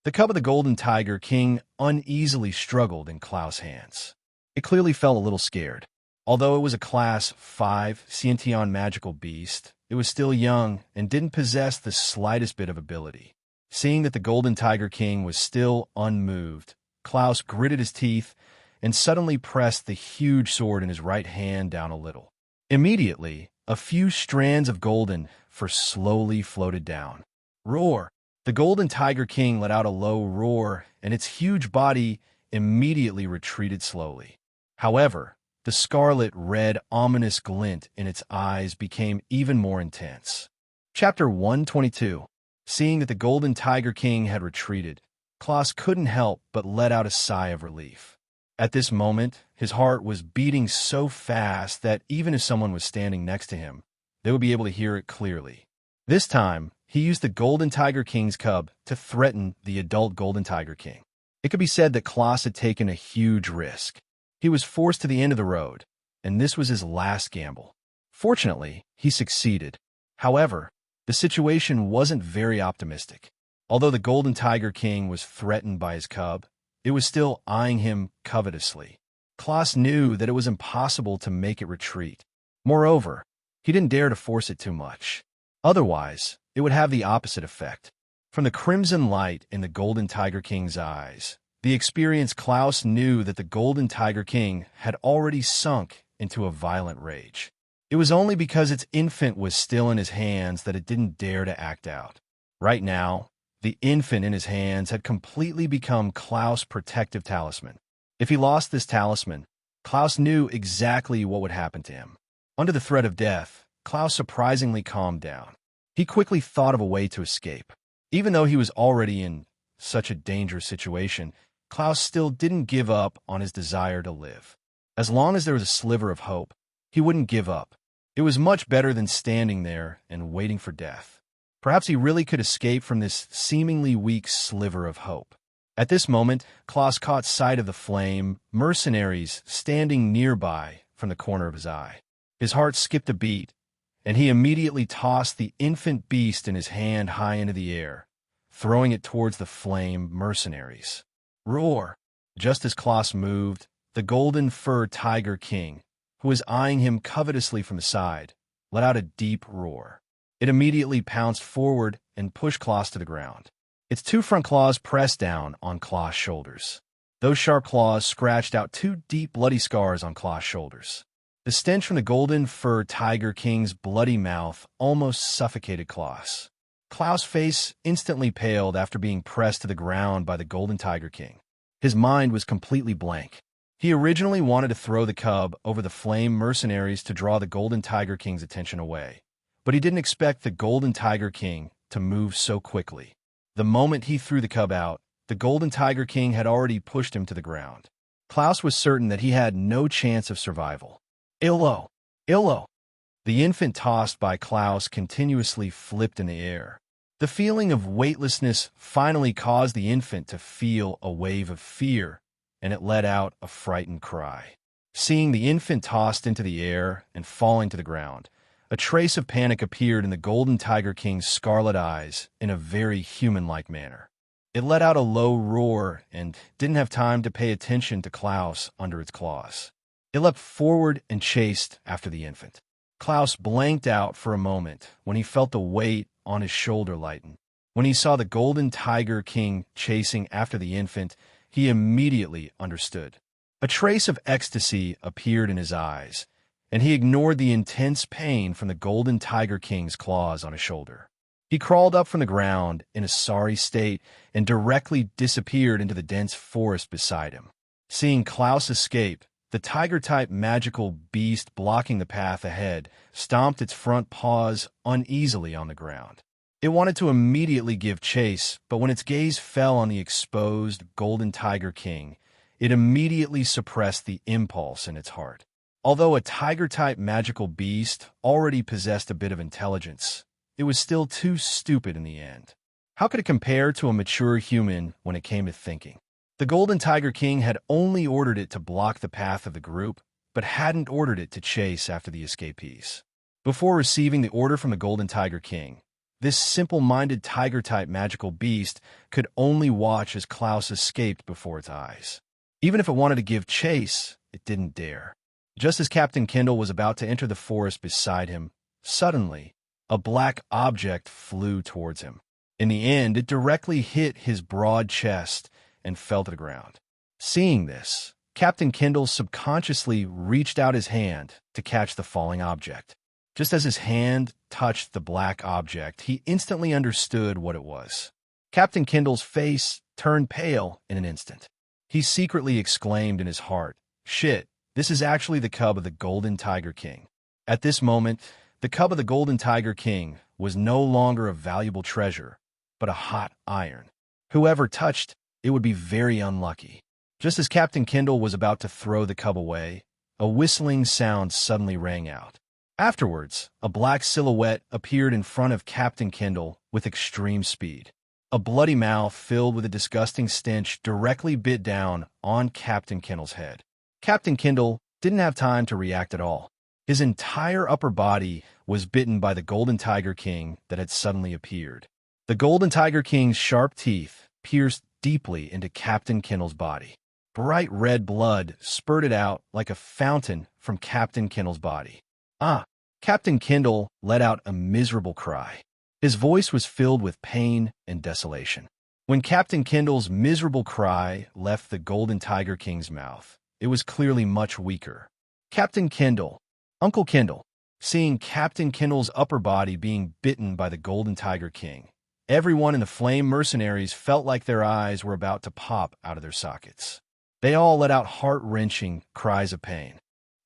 The cub of the Golden Tiger King uneasily struggled in Klaus' hands. It clearly felt a little scared. Although it was a Class 5 Sciention magical beast, it was still young and didn't possess the slightest bit of ability. Seeing that the Golden Tiger King was still unmoved, Klaus gritted his teeth and suddenly pressed the huge sword in his right hand down a little. Immediately, a few strands of golden fur slowly floated down. Roar! The Golden Tiger King let out a low roar, and its huge body immediately retreated slowly. However, the scarlet-red ominous glint in its eyes became even more intense. Chapter 122. Seeing that the Golden Tiger King had retreated, Klaus couldn't help but let out a sigh of relief. At this moment, his heart was beating so fast that even if someone was standing next to him, they would be able to hear it clearly. This time, he used the Golden Tiger King's cub to threaten the adult Golden Tiger King. It could be said that Klaus had taken a huge risk. He was forced to the end of the road, and this was his last gamble. Fortunately, he succeeded. However, the situation wasn't very optimistic. Although the Golden Tiger King was threatened by his cub, it was still eyeing him covetously. Klaus knew that it was impossible to make it retreat. Moreover, he didn't dare to force it too much. Otherwise, it would have the opposite effect. From the crimson light in the Golden Tiger King's eyes, the experienced Klaus knew that the Golden Tiger King had already sunk into a violent rage. It was only because its infant was still in his hands that it didn't dare to act out. Right now, the infant in his hands had completely become Klaus' protective talisman. If he lost this talisman, Klaus knew exactly what would happen to him. Under the threat of death, Klaus surprisingly calmed down. He quickly thought of a way to escape. Even though he was already in such a dangerous situation, Klaus still didn't give up on his desire to live. As long as there was a sliver of hope, he wouldn't give up. It was much better than standing there and waiting for death. Perhaps he really could escape from this seemingly weak sliver of hope. At this moment, Klaus caught sight of the flame mercenaries standing nearby from the corner of his eye. His heart skipped a beat, and he immediately tossed the infant beast in his hand high into the air, throwing it towards the flame mercenaries. Roar! Just as Klaus moved, the Golden Fur Tiger King, who was eyeing him covetously from the side, let out a deep roar. It immediately pounced forward and pushed Klaus to the ground. Its 2 front claws pressed down on Klaus' shoulders. Those sharp claws scratched out 2 deep bloody scars on Klaus' shoulders. The stench from the Golden Fur Tiger King's bloody mouth almost suffocated Klaus. Klaus' face instantly paled after being pressed to the ground by the Golden Tiger King. His mind was completely blank. He originally wanted to throw the cub over the flame mercenaries to draw the Golden Tiger King's attention away, but he didn't expect the Golden Tiger King to move so quickly. The moment he threw the cub out, the Golden Tiger King had already pushed him to the ground. Klaus was certain that he had no chance of survival. Illo! Illo! The infant tossed by Klaus continuously flipped in the air. The feeling of weightlessness finally caused the infant to feel a wave of fear, and it let out a frightened cry. Seeing the infant tossed into the air and falling to the ground, a trace of panic appeared in the Golden Tiger King's scarlet eyes in a very human-like manner. It let out a low roar and didn't have time to pay attention to Klaus under its claws. It leapt forward and chased after the infant. Klaus blanked out for a moment when he felt the weight on his shoulder lighten. When he saw the Golden Tiger King chasing after the infant, he immediately understood. A trace of ecstasy appeared in his eyes, and he ignored the intense pain from the Golden Tiger King's claws on his shoulder. He crawled up from the ground in a sorry state and directly disappeared into the dense forest beside him. Seeing Klaus escape, the tiger-type magical beast blocking the path ahead stomped its front paws uneasily on the ground. It wanted to immediately give chase, but when its gaze fell on the exposed golden tiger king, it immediately suppressed the impulse in its heart. Although a tiger-type magical beast already possessed a bit of intelligence, it was still too stupid in the end. How could it compare to a mature human when it came to thinking? The Golden Tiger King had only ordered it to block the path of the group, but hadn't ordered it to chase after the escapees. Before receiving the order from the Golden Tiger King, this simple-minded tiger-type magical beast could only watch as Klaus escaped before its eyes. Even if it wanted to give chase, it didn't dare. Just as Captain Kindle was about to enter the forest beside him, suddenly, a black object flew towards him. In the end, it directly hit his broad chest and fell to the ground. Seeing this, Captain Kindle subconsciously reached out his hand to catch the falling object. Just as his hand touched the black object, he instantly understood what it was. Captain Kindle's face turned pale in an instant. He secretly exclaimed in his heart, "Shit, this is actually the cub of the Golden Tiger King." At this moment, the cub of the Golden Tiger King was no longer a valuable treasure, but a hot iron. Whoever touched it would be very unlucky. Just as Captain Kindle was about to throw the cub away, a whistling sound suddenly rang out. Afterwards, a black silhouette appeared in front of Captain Kindle with extreme speed. A bloody mouth filled with a disgusting stench directly bit down on Captain Kindle's head. Captain Kindle didn't have time to react at all. His entire upper body was bitten by the Golden Tiger King that had suddenly appeared. The Golden Tiger King's sharp teeth pierced deeply into Captain Kindle's body. Bright red blood spurted out like a fountain from Captain Kindle's body. Captain Kindle let out a miserable cry. His voice was filled with pain and desolation. When Captain Kindle's miserable cry left the Golden Tiger King's mouth, it was clearly much weaker. Captain Kindle, Uncle Kindle, seeing Captain Kindle's upper body being bitten by the Golden Tiger King, everyone in the Flame Mercenaries felt like their eyes were about to pop out of their sockets. They all let out heart-wrenching cries of pain.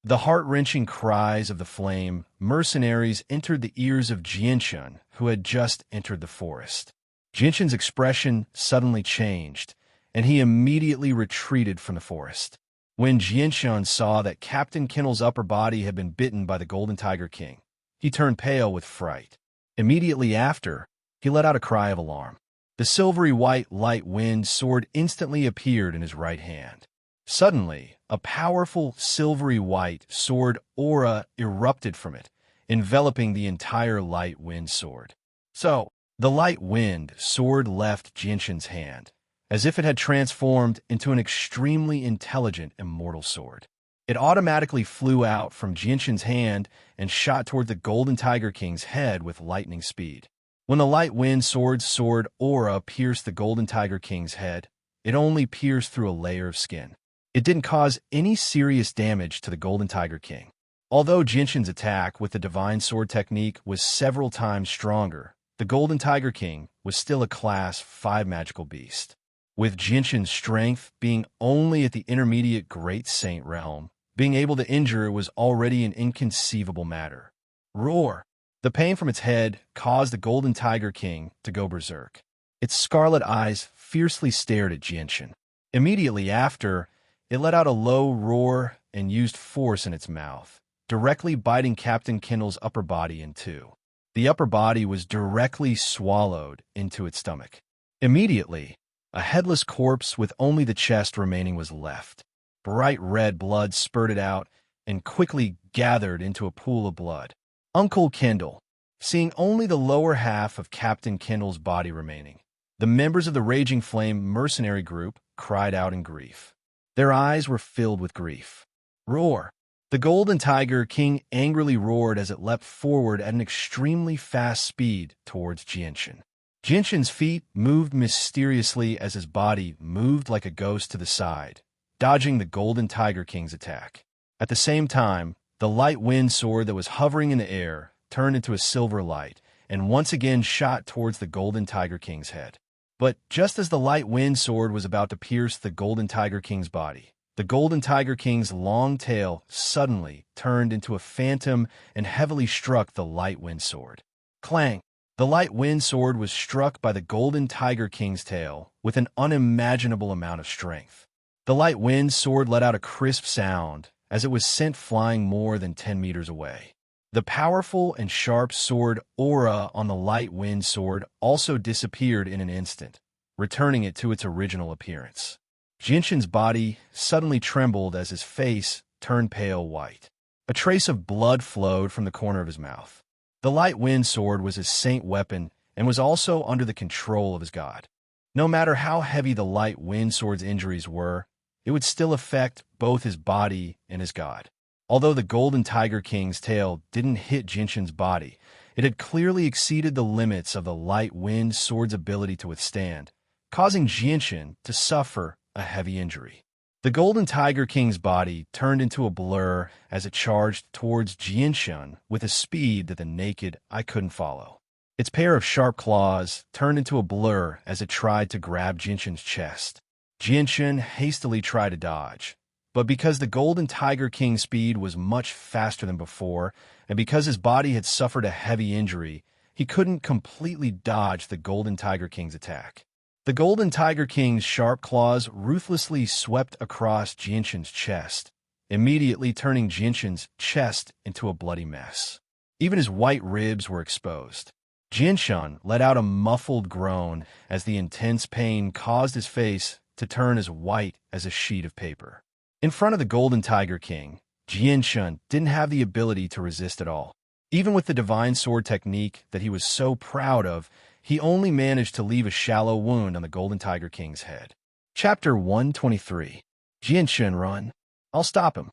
The heart-wrenching cries of the Flame Mercenaries entered the ears of Jianshun, who had just entered the forest. Jianshun's expression suddenly changed, and he immediately retreated from the forest. When Jianshun saw that Captain Kindle's upper body had been bitten by the Golden Tiger King, he turned pale with fright. Immediately after, he let out a cry of alarm. The silvery white light wind sword instantly appeared in his right hand. Suddenly, a powerful silvery white sword aura erupted from it, enveloping the entire light wind sword. So, the light wind sword left Jianshun's hand, as if it had transformed into an extremely intelligent immortal sword. It automatically flew out from Jianshun's hand and shot toward the Golden Tiger King's head with lightning speed. When the light wind sword aura pierced the Golden Tiger King's head, it only pierced through a layer of skin. It didn't cause any serious damage to the Golden Tiger King. Although Jianshun's attack with the Divine Sword technique was several times stronger, the Golden Tiger King was still a Class 5 magical beast. With Jianshun's strength being only at the intermediate Great Saint realm, being able to injure it was already an inconceivable matter. Roar! The pain from its head caused the Golden Tiger King to go berserk. Its scarlet eyes fiercely stared at Jianshun. Immediately after, it let out a low roar and used force in its mouth, directly biting Captain Kindle's upper body in two. The upper body was directly swallowed into its stomach. Immediately, a headless corpse with only the chest remaining was left. Bright red blood spurted out and quickly gathered into a pool of blood. Uncle Kindle, seeing only the lower half of Captain Kindle's body remaining, the members of the Raging Flame mercenary group cried out in grief. Their eyes were filled with grief. Roar! The Golden Tiger King angrily roared as it leapt forward at an extremely fast speed towards Jianshun. Jianshun's feet moved mysteriously as his body moved like a ghost to the side, dodging the Golden Tiger King's attack. At the same time, the light wind sword that was hovering in the air turned into a silver light and once again shot towards the Golden Tiger King's head. But just as the light wind sword was about to pierce the Golden Tiger King's body, the Golden Tiger King's long tail suddenly turned into a phantom and heavily struck the light wind sword. Clang! The light wind sword was struck by the Golden Tiger King's tail with an unimaginable amount of strength. The light wind sword let out a crisp sound as it was sent flying more than 10 meters away. The powerful and sharp sword aura on the light wind sword also disappeared in an instant, returning it to its original appearance. Jinshin's body suddenly trembled as his face turned pale white. A trace of blood flowed from the corner of his mouth. The light wind sword was his saint weapon and was also under the control of his god. No matter how heavy the light wind sword's injuries were, it would still affect both his body and his god. Although the Golden Tiger King's tail didn't hit Jinshin's body, it had clearly exceeded the limits of the light wind sword's ability to withstand, causing Jinshin to suffer a heavy injury. The Golden Tiger King's body turned into a blur as it charged towards Jinshin with a speed that the naked eye couldn't follow. Its pair of sharp claws turned into a blur as it tried to grab Jinshin's chest. Jinshin hastily tried to dodge, but because the Golden Tiger King's speed was much faster than before, and because his body had suffered a heavy injury, he couldn't completely dodge the Golden Tiger King's attack. The Golden Tiger King's sharp claws ruthlessly swept across Jinshin's chest, immediately turning Jinshin's chest into a bloody mess. Even his white ribs were exposed. Jinshin let out a muffled groan as the intense pain caused his face to turn as white as a sheet of paper. In front of the Golden Tiger King, Jinshin didn't have the ability to resist at all. Even with the divine sword technique that he was so proud of, he only managed to leave a shallow wound on the Golden Tiger King's head. Chapter 123. Jinshin, run. I'll stop him.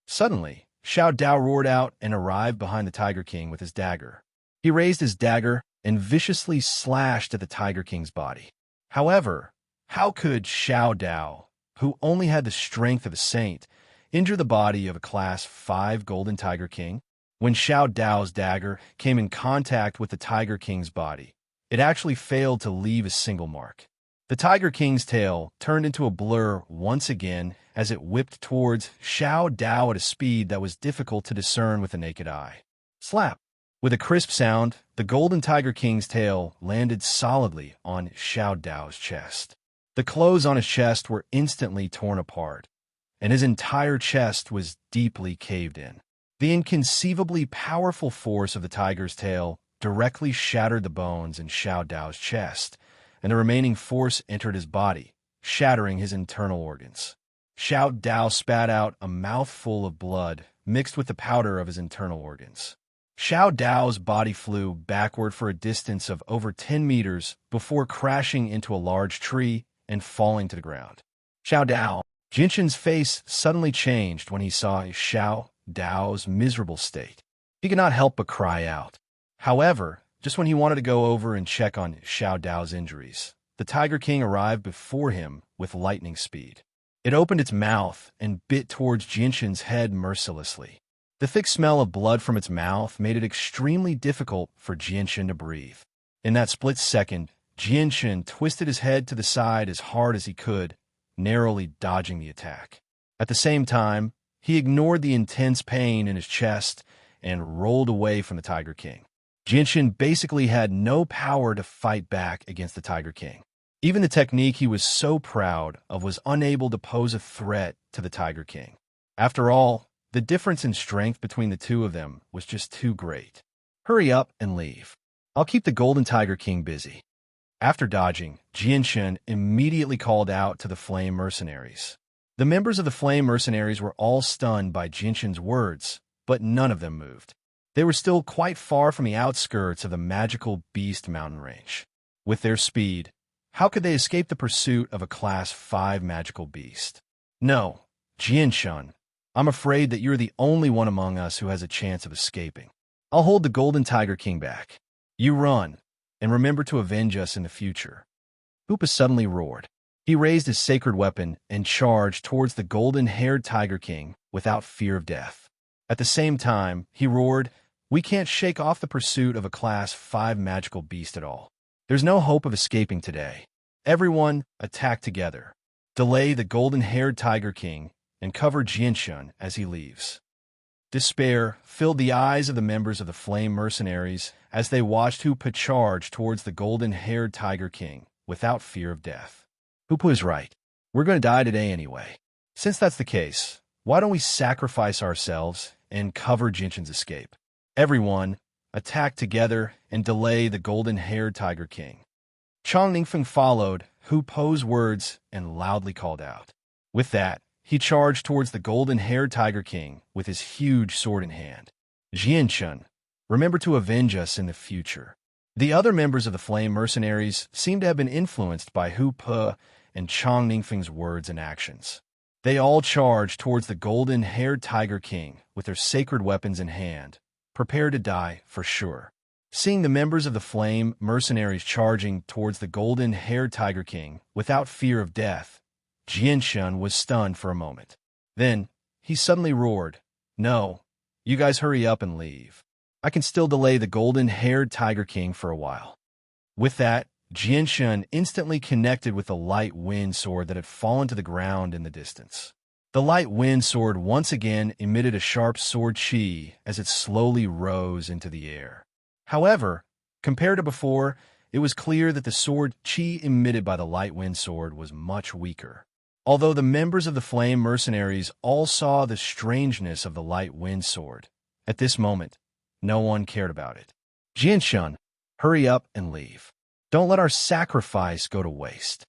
Suddenly, Xiao Dao roared out and arrived behind the Tiger King with his dagger. He raised his dagger and viciously slashed at the Tiger King's body. However, how could Xiao Dao, who only had the strength of a saint, injure the body of a Class 5 Golden Tiger King? When Xiao Dao's dagger came in contact with the Tiger King's body, it actually failed to leave a single mark. The Tiger King's tail turned into a blur once again as it whipped towards Xiao Dao at a speed that was difficult to discern with the naked eye. Slap! With a crisp sound, the Golden Tiger King's tail landed solidly on Xiao Dao's chest. The clothes on his chest were instantly torn apart, and his entire chest was deeply caved in. The inconceivably powerful force of the tiger's tail directly shattered the bones in Xiao Dao's chest, and the remaining force entered his body, shattering his internal organs. Xiao Dao spat out a mouthful of blood mixed with the powder of his internal organs. Xiao Dao's body flew backward for a distance of over 10 meters before crashing into a large tree and falling to the ground. Xiao Dao. Jinshin's face suddenly changed when he saw Xiao Dao's miserable state. He could not help but cry out. However, just when he wanted to go over and check on Xiao Dao's injuries, the Tiger King arrived before him with lightning speed. It opened its mouth and bit towards Jinshin's head mercilessly. The thick smell of blood from its mouth made it extremely difficult for Jinshin to breathe. In that split second, Jinshin twisted his head to the side as hard as he could, narrowly dodging the attack. At the same time, he ignored the intense pain in his chest and rolled away from the Tiger King. Jinshin basically had no power to fight back against the Tiger King. Even the technique he was so proud of was unable to pose a threat to the Tiger King. After all, the difference in strength between the two of them was just too great. Hurry up and leave. I'll keep the Golden Tiger King busy. After dodging, Jinshin immediately called out to the Flame Mercenaries. The members of the Flame Mercenaries were all stunned by Jinshin's words, but none of them moved. They were still quite far from the outskirts of the magical Beast mountain range. With their speed, how could they escape the pursuit of a Class 5 magical beast? No, Jinshin, I'm afraid that you're the only one among us who has a chance of escaping. I'll hold the Golden Tiger King back. You run, and remember to avenge us in the future. Hoopa suddenly roared. He raised his sacred weapon and charged towards the golden-haired Tiger King without fear of death. At the same time, he roared, We can't shake off the pursuit of a Class 5 magical beast at all. There's no hope of escaping today. Everyone, attack together. Delay the golden-haired Tiger King and cover Jianshun as he leaves. Despair filled the eyes of the members of the Flame Mercenaries as they watched Hoopa charge towards the golden-haired Tiger King without fear of death. Hoopa is right. We're going to die today anyway. Since that's the case, why don't we sacrifice ourselves and cover Jianshun's escape? Everyone, attack together and delay the golden-haired Tiger King. Chong Ningfeng followed Hoopa's words and loudly called out. With that, he charged towards the golden-haired Tiger King with his huge sword in hand. Jianshun, remember to avenge us in the future. The other members of the Flame Mercenaries seemed to have been influenced by Hoopa and Chong Ningfeng's words and actions. They all charged towards the golden-haired Tiger King with their sacred weapons in hand, prepared to die for sure. Seeing the members of the Flame Mercenaries charging towards the golden-haired Tiger King without fear of death, Jianshun was stunned for a moment. Then, he suddenly roared, "No, you guys hurry up and leave. I can still delay the golden-haired Tiger King for a while." With that, Jianshun instantly connected with the light wind sword that had fallen to the ground in the distance. The light wind sword once again emitted a sharp sword chi as it slowly rose into the air. However, compared to before, it was clear that the sword chi emitted by the light wind sword was much weaker. Although the members of the Flame Mercenaries all saw the strangeness of the light wind sword, at this moment, no one cared about it. Jianshun, hurry up and leave. Don't let our sacrifice go to waste.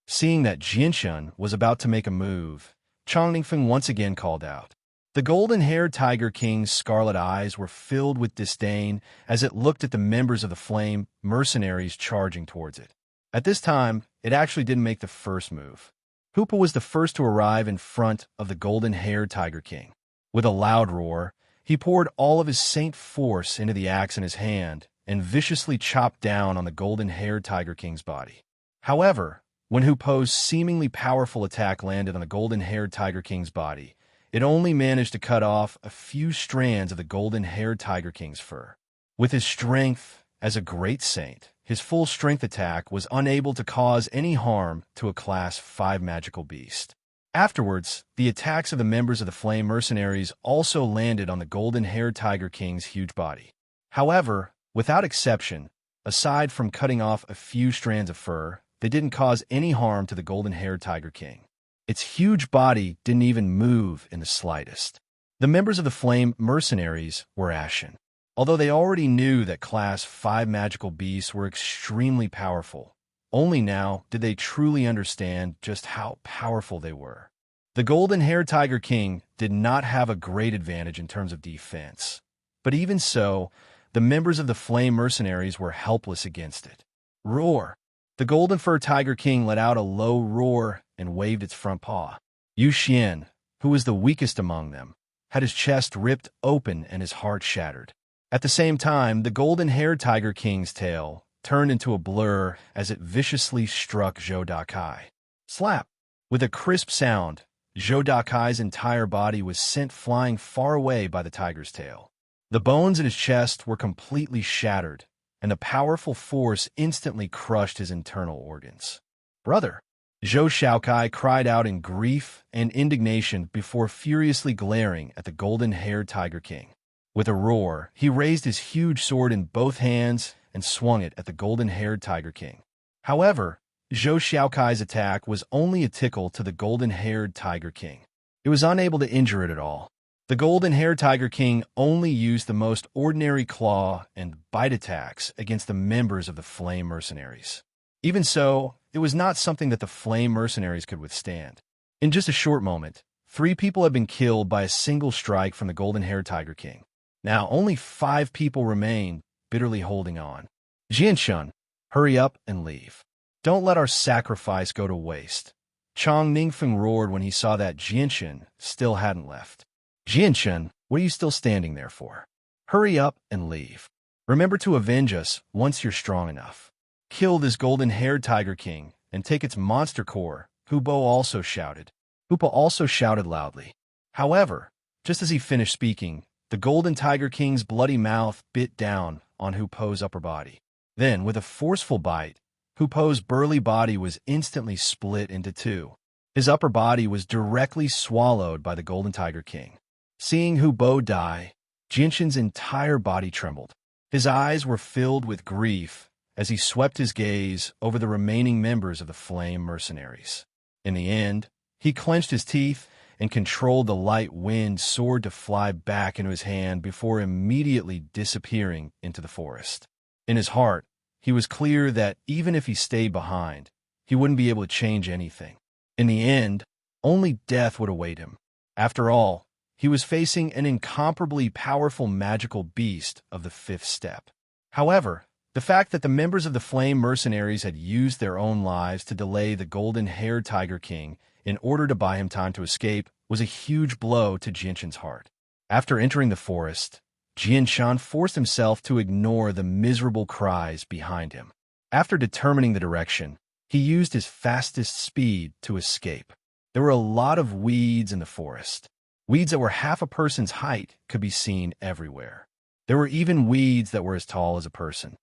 Seeing that Jianshun was about to make a move, Chong Ningfeng once again called out. The golden-haired Tiger King's scarlet eyes were filled with disdain as it looked at the members of the Flame Mercenaries charging towards it. At this time, it actually didn't make the first move. Hoopa was the first to arrive in front of the golden-haired Tiger King. With a loud roar, he poured all of his saint force into the axe in his hand and viciously chopped down on the golden-haired Tiger King's body. However, when Hoopa's seemingly powerful attack landed on the golden-haired Tiger King's body, it only managed to cut off a few strands of the golden-haired Tiger King's fur. With his strength as a great saint, his full-strength attack was unable to cause any harm to a Class 5 magical beast. Afterwards, the attacks of the members of the Flame Mercenaries also landed on the golden-haired Tiger King's huge body. However, without exception, aside from cutting off a few strands of fur, they didn't cause any harm to the golden-haired Tiger King. Its huge body didn't even move in the slightest. The members of the Flame Mercenaries were ashen. Although they already knew that Class 5 magical beasts were extremely powerful, only now did they truly understand just how powerful they were. The golden-haired Tiger King did not have a great advantage in terms of defense, but even so, the members of the Flame Mercenaries were helpless against it. Roar! The golden-fur Tiger King let out a low roar and waved its front paw. Yu Xian, who was the weakest among them, had his chest ripped open and his heart shattered. At the same time, the golden-haired Tiger King's tail turned into a blur as it viciously struck Zhou Dakai. Slap! With a crisp sound, Zhou Dakai's entire body was sent flying far away by the tiger's tail. The bones in his chest were completely shattered, and the powerful force instantly crushed his internal organs. "Brother!" Zhou Shaokai cried out in grief and indignation before furiously glaring at the golden-haired Tiger King. With a roar, he raised his huge sword in both hands and swung it at the golden-haired Tiger King. However, Zhou Shaokai's attack was only a tickle to the golden-haired Tiger King. It was unable to injure it at all. The golden-haired Tiger King only used the most ordinary claw and bite attacks against the members of the Flame Mercenaries. Even so, it was not something that the Flame Mercenaries could withstand. In just a short moment, 3 people had been killed by a single strike from the golden-haired Tiger King. Now only 5 people remain, bitterly holding on. Jianshun, hurry up and leave. Don't let our sacrifice go to waste. Chong Ningfeng roared when he saw that Jianshun still hadn't left. Jianshun, what are you still standing there for? Hurry up and leave. Remember to avenge us once you're strong enough. Kill this golden-haired Tiger King and take its monster core, Hoopa also shouted. Hoopa also shouted loudly. However, just as he finished speaking, the Golden Tiger King's bloody mouth bit down on Hu Po's upper body. Then, with a forceful bite, Hu Po's burly body was instantly split into two. His upper body was directly swallowed by the Golden Tiger King. Seeing Hu Po die, Jinshin's entire body trembled. His eyes were filled with grief as he swept his gaze over the remaining members of the Flame Mercenaries. In the end, he clenched his teeth and controlled the light wind sword to fly back into his hand before immediately disappearing into the forest. In his heart, he was clear that even if he stayed behind, he wouldn't be able to change anything. In the end, only death would await him. After all, he was facing an incomparably powerful magical beast of the fifth step. However, the fact that the members of the Flame Mercenaries had used their own lives to delay the golden-haired Tiger King in order to buy him time to escape was a huge blow to Jinshin's heart. After entering the forest, Jinshan forced himself to ignore the miserable cries behind him. After determining the direction, he used his fastest speed to escape. There were a lot of weeds in the forest. Weeds that were half a person's height could be seen everywhere. There were even weeds that were as tall as a person.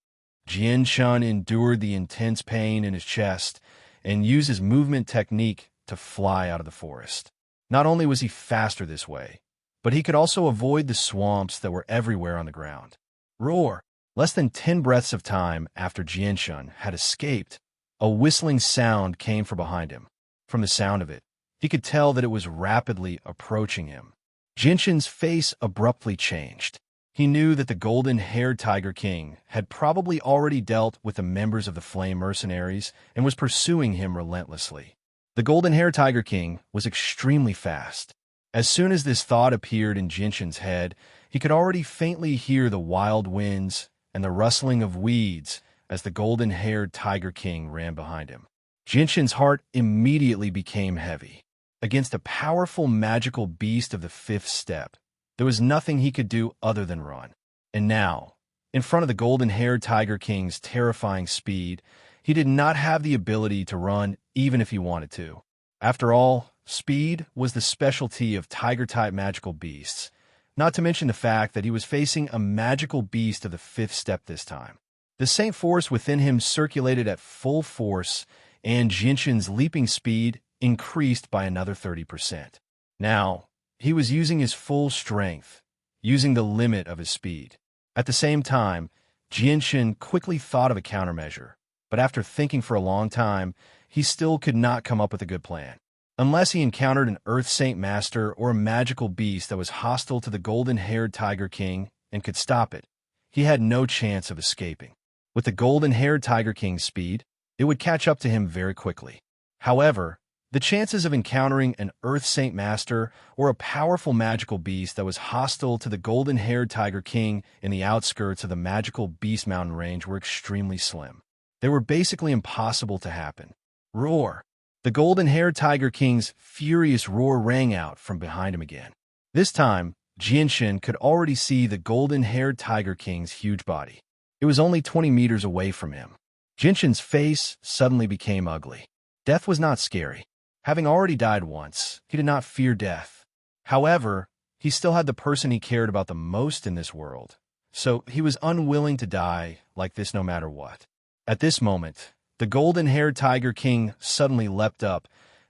Jinshan endured the intense pain in his chest and used his movement technique to fly out of the forest. Not only was he faster this way, but he could also avoid the swamps that were everywhere on the ground. Roar! Less than 10 breaths of time after Jinshan had escaped, a whistling sound came from behind him. From the sound of it, he could tell that it was rapidly approaching him. Jinshin's face abruptly changed. He knew that the golden-haired Tiger King had probably already dealt with the members of the Flame Mercenaries and was pursuing him relentlessly. The golden-haired Tiger King was extremely fast. As soon as this thought appeared in Jinshin's head, he could already faintly hear the wild winds and the rustling of weeds as the golden-haired Tiger King ran behind him. Jinshin's heart immediately became heavy. Against a powerful magical beast of the fifth step, there was nothing he could do other than run. And now, in front of the golden-haired Tiger King's terrifying speed, he did not have the ability to run even if he wanted to. After all, speed was the specialty of tiger-type magical beasts, not to mention the fact that he was facing a magical beast of the fifth step this time. The same force within him circulated at full force, and Jinshin's leaping speed increased by another 30%. Now, he was using his full strength, using the limit of his speed. At the same time, Jinshin quickly thought of a countermeasure, but after thinking for a long time, he still could not come up with a good plan. Unless he encountered an Earth Saint Master or a magical beast that was hostile to the golden-haired Tiger King and could stop it, he had no chance of escaping. With the golden-haired Tiger King's speed, it would catch up to him very quickly. However, the chances of encountering an Earth Saint Master or a powerful magical beast that was hostile to the golden-haired Tiger King in the outskirts of the magical Beast Mountain range were extremely slim. They were basically impossible to happen. Roar! The golden-haired Tiger King's furious roar rang out from behind him again. This time, Jinshin could already see the golden-haired Tiger King's huge body. It was only 20 meters away from him. Jinshin's face suddenly became ugly. Death was not scary. Having already died once, he did not fear death. However, he still had the person he cared about the most in this world, so he was unwilling to die like this no matter what. At this moment, the golden-haired Tiger King suddenly leapt up,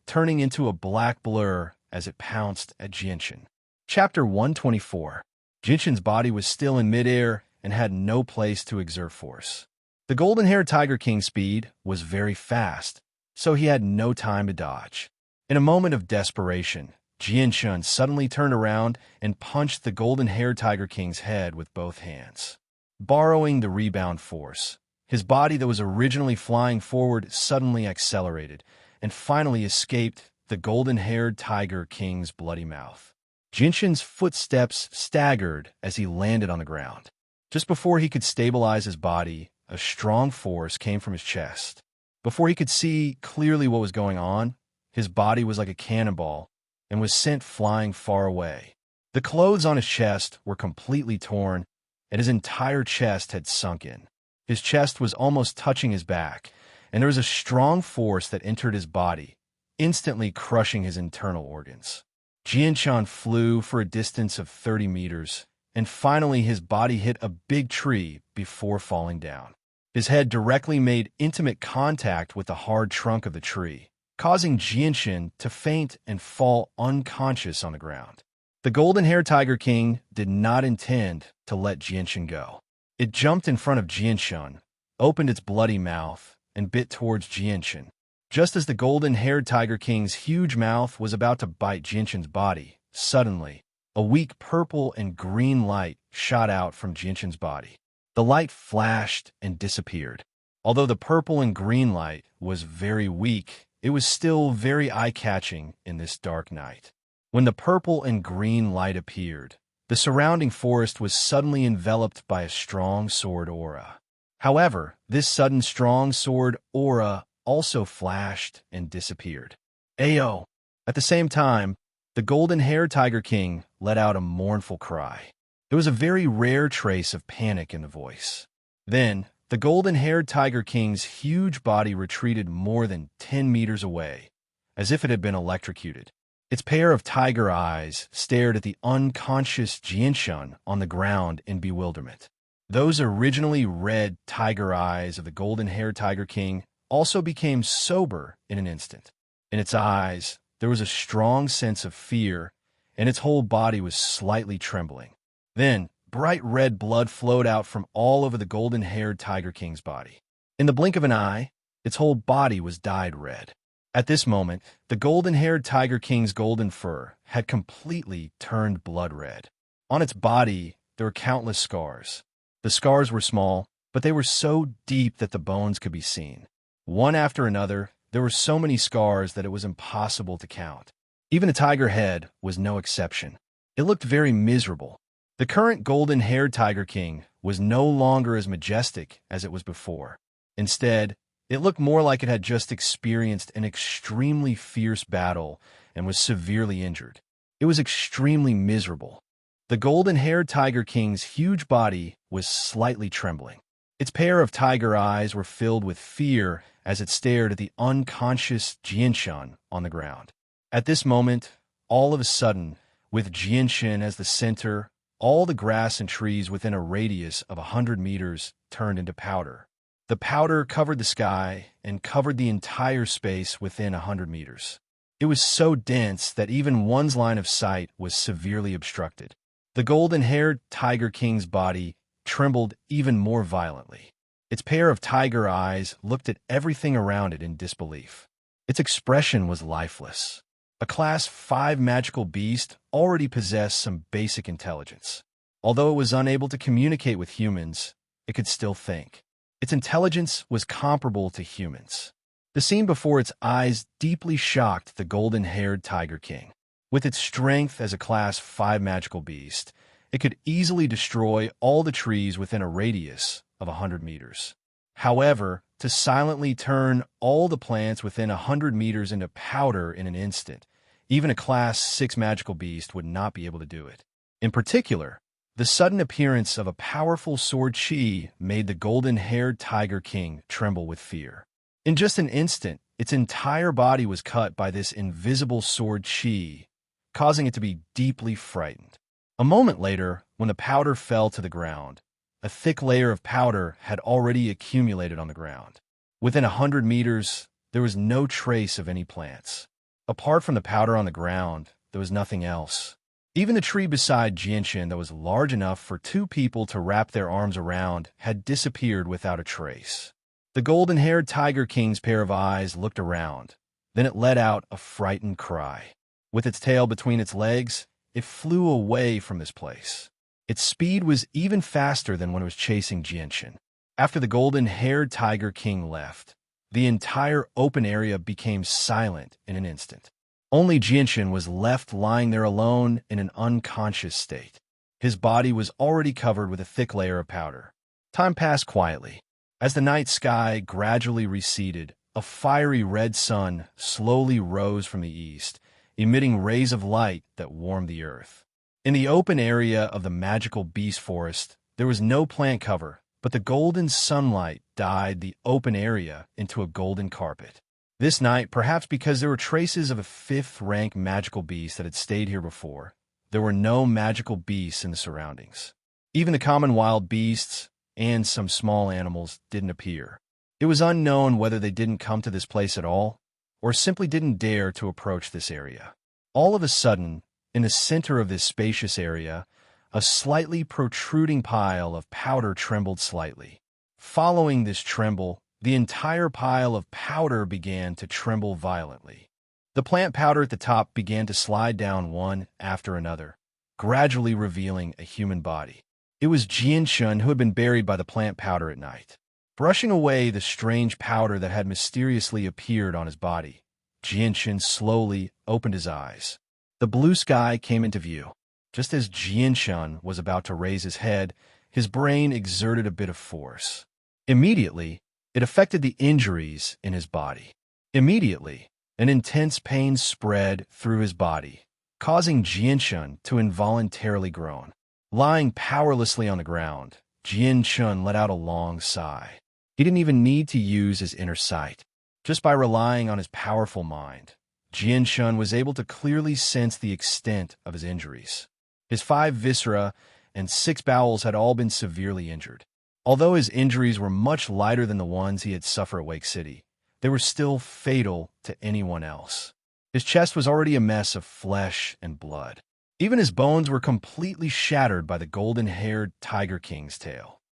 turning into a black blur as it pounced at Jinshin. Chapter 124. Jinshin's body was still in midair and had no place to exert force. The golden-haired Tiger King's speed was very fast, so he had no time to dodge. In a moment of desperation, Jinshin suddenly turned around and punched the golden-haired Tiger King's head with both hands. Borrowing the rebound force, his body that was originally flying forward suddenly accelerated and finally escaped the golden-haired Tiger King's bloody mouth. Jinshin's footsteps staggered as he landed on the ground. Just before he could stabilize his body, a strong force came from his chest. Before he could see clearly what was going on, his body was like a cannonball and was sent flying far away. The clothes on his chest were completely torn, and his entire chest had sunk in. His chest was almost touching his back, and there was a strong force that entered his body, instantly crushing his internal organs. Jinshin flew for a distance of 30 meters and finally his body hit a big tree before falling down. His head directly made intimate contact with the hard trunk of the tree, causing Jianshin to faint and fall unconscious on the ground. The golden-haired Tiger King did not intend to let Jianshin go. It jumped in front of Jianshin, opened its bloody mouth, and bit towards Jianshin. Just as the golden-haired Tiger King's huge mouth was about to bite Jianshin's body, suddenly, a weak purple and green light shot out from Jianshin's body. The light flashed and disappeared. Although the purple and green light was very weak, it was still very eye-catching in this dark night. When the purple and green light appeared, the surrounding forest was suddenly enveloped by a strong sword aura. However, this sudden strong sword aura also flashed and disappeared. Ayo! At the same time, the golden-haired Tiger King let out a mournful cry. There was a very rare trace of panic in the voice. Then, the golden-haired Tiger King's huge body retreated more than 10 meters away, as if it had been electrocuted. Its pair of tiger eyes stared at the unconscious Jianshin on the ground in bewilderment. Those originally red tiger eyes of the golden-haired Tiger King also became sober in an instant. In its eyes, there was a strong sense of fear, and its whole body was slightly trembling. Then, bright red blood flowed out from all over the golden-haired Tiger King's body. In the blink of an eye, its whole body was dyed red. At this moment, the golden-haired Tiger King's golden fur had completely turned blood red. On its body, there were countless scars. The scars were small, but they were so deep that the bones could be seen. One after another, there were so many scars that it was impossible to count. Even the tiger head was no exception. It looked very miserable. The current golden-haired Tiger King was no longer as majestic as it was before. Instead, it looked more like it had just experienced an extremely fierce battle and was severely injured. It was extremely miserable. The golden-haired Tiger King's huge body was slightly trembling. Its pair of tiger eyes were filled with fear as it stared at the unconscious Jianshin on the ground. At this moment, all of a sudden, with Jianshin as the center, all the grass and trees within a radius of 100 meters turned into powder. The powder covered the sky and covered the entire space within 100 meters. It was so dense that even one's line of sight was severely obstructed. The golden-haired Tiger King's body trembled even more violently. Its pair of tiger eyes looked at everything around it in disbelief. Its expression was lifeless. A Class 5 magical beast already possessed some basic intelligence. Although it was unable to communicate with humans, it could still think. Its intelligence was comparable to humans. The scene before its eyes deeply shocked the golden-haired Tiger King. With its strength as a Class 5 magical beast, it could easily destroy all the trees within a radius of 100 meters. However, to silently turn all the plants within 100 meters into powder in an instant, even a Class 6 magical beast would not be able to do it. In particular, the sudden appearance of a powerful sword chi made the golden-haired Tiger King tremble with fear. In just an instant, its entire body was cut by this invisible sword chi, causing it to be deeply frightened. A moment later, when the powder fell to the ground, a thick layer of powder had already accumulated on the ground. Within 100 meters, there was no trace of any plants. Apart from the powder on the ground, there was nothing else. Even the tree beside Jianshin that was large enough for 2 people to wrap their arms around had disappeared without a trace. The golden-haired Tiger King's pair of eyes looked around. Then it let out a frightened cry. With its tail between its legs, it flew away from this place. Its speed was even faster than when it was chasing Jianshin. After the golden-haired Tiger King left, the entire open area became silent in an instant. Only Jianshin was left lying there alone in an unconscious state. His body was already covered with a thick layer of powder. Time passed quietly. As the night sky gradually receded, a fiery red sun slowly rose from the east, emitting rays of light that warmed the earth. In the open area of the magical beast forest, there was no plant cover, but the golden sunlight dyed the open area into a golden carpet. This night, perhaps because there were traces of a 5th-rank magical beast that had stayed here before, There were no magical beasts in the surroundings. Even the common wild beasts and some small animals didn't appear. It was unknown whether they didn't come to this place at all, or simply didn't dare to approach this area. All of a sudden, in the center of this spacious area, a slightly protruding pile of powder trembled slightly. Following this tremble, the entire pile of powder began to tremble violently. The plant powder at the top began to slide down one after another, gradually revealing a human body. It was Jianshun, who had been buried by the plant powder at night. Brushing away the strange powder that had mysteriously appeared on his body, Jianshun slowly opened his eyes. The blue sky came into view. Just as Jianshun was about to raise his head, his brain exerted a bit of force. Immediately, it affected the injuries in his body. Immediately, an intense pain spread through his body, causing Jianshun to involuntarily groan. Lying powerlessly on the ground, Jianshun let out a long sigh. He didn't even need to use his inner sight. Just by relying on his powerful mind, Jianshun was able to clearly sense the extent of his injuries. His 5 viscera and 6 bowels had all been severely injured. Although his injuries were much lighter than the ones he had suffered at Wake City, they were still fatal to anyone else. His chest was already a mess of flesh and blood. Even his bones were completely shattered by the golden-haired Tiger King's tail.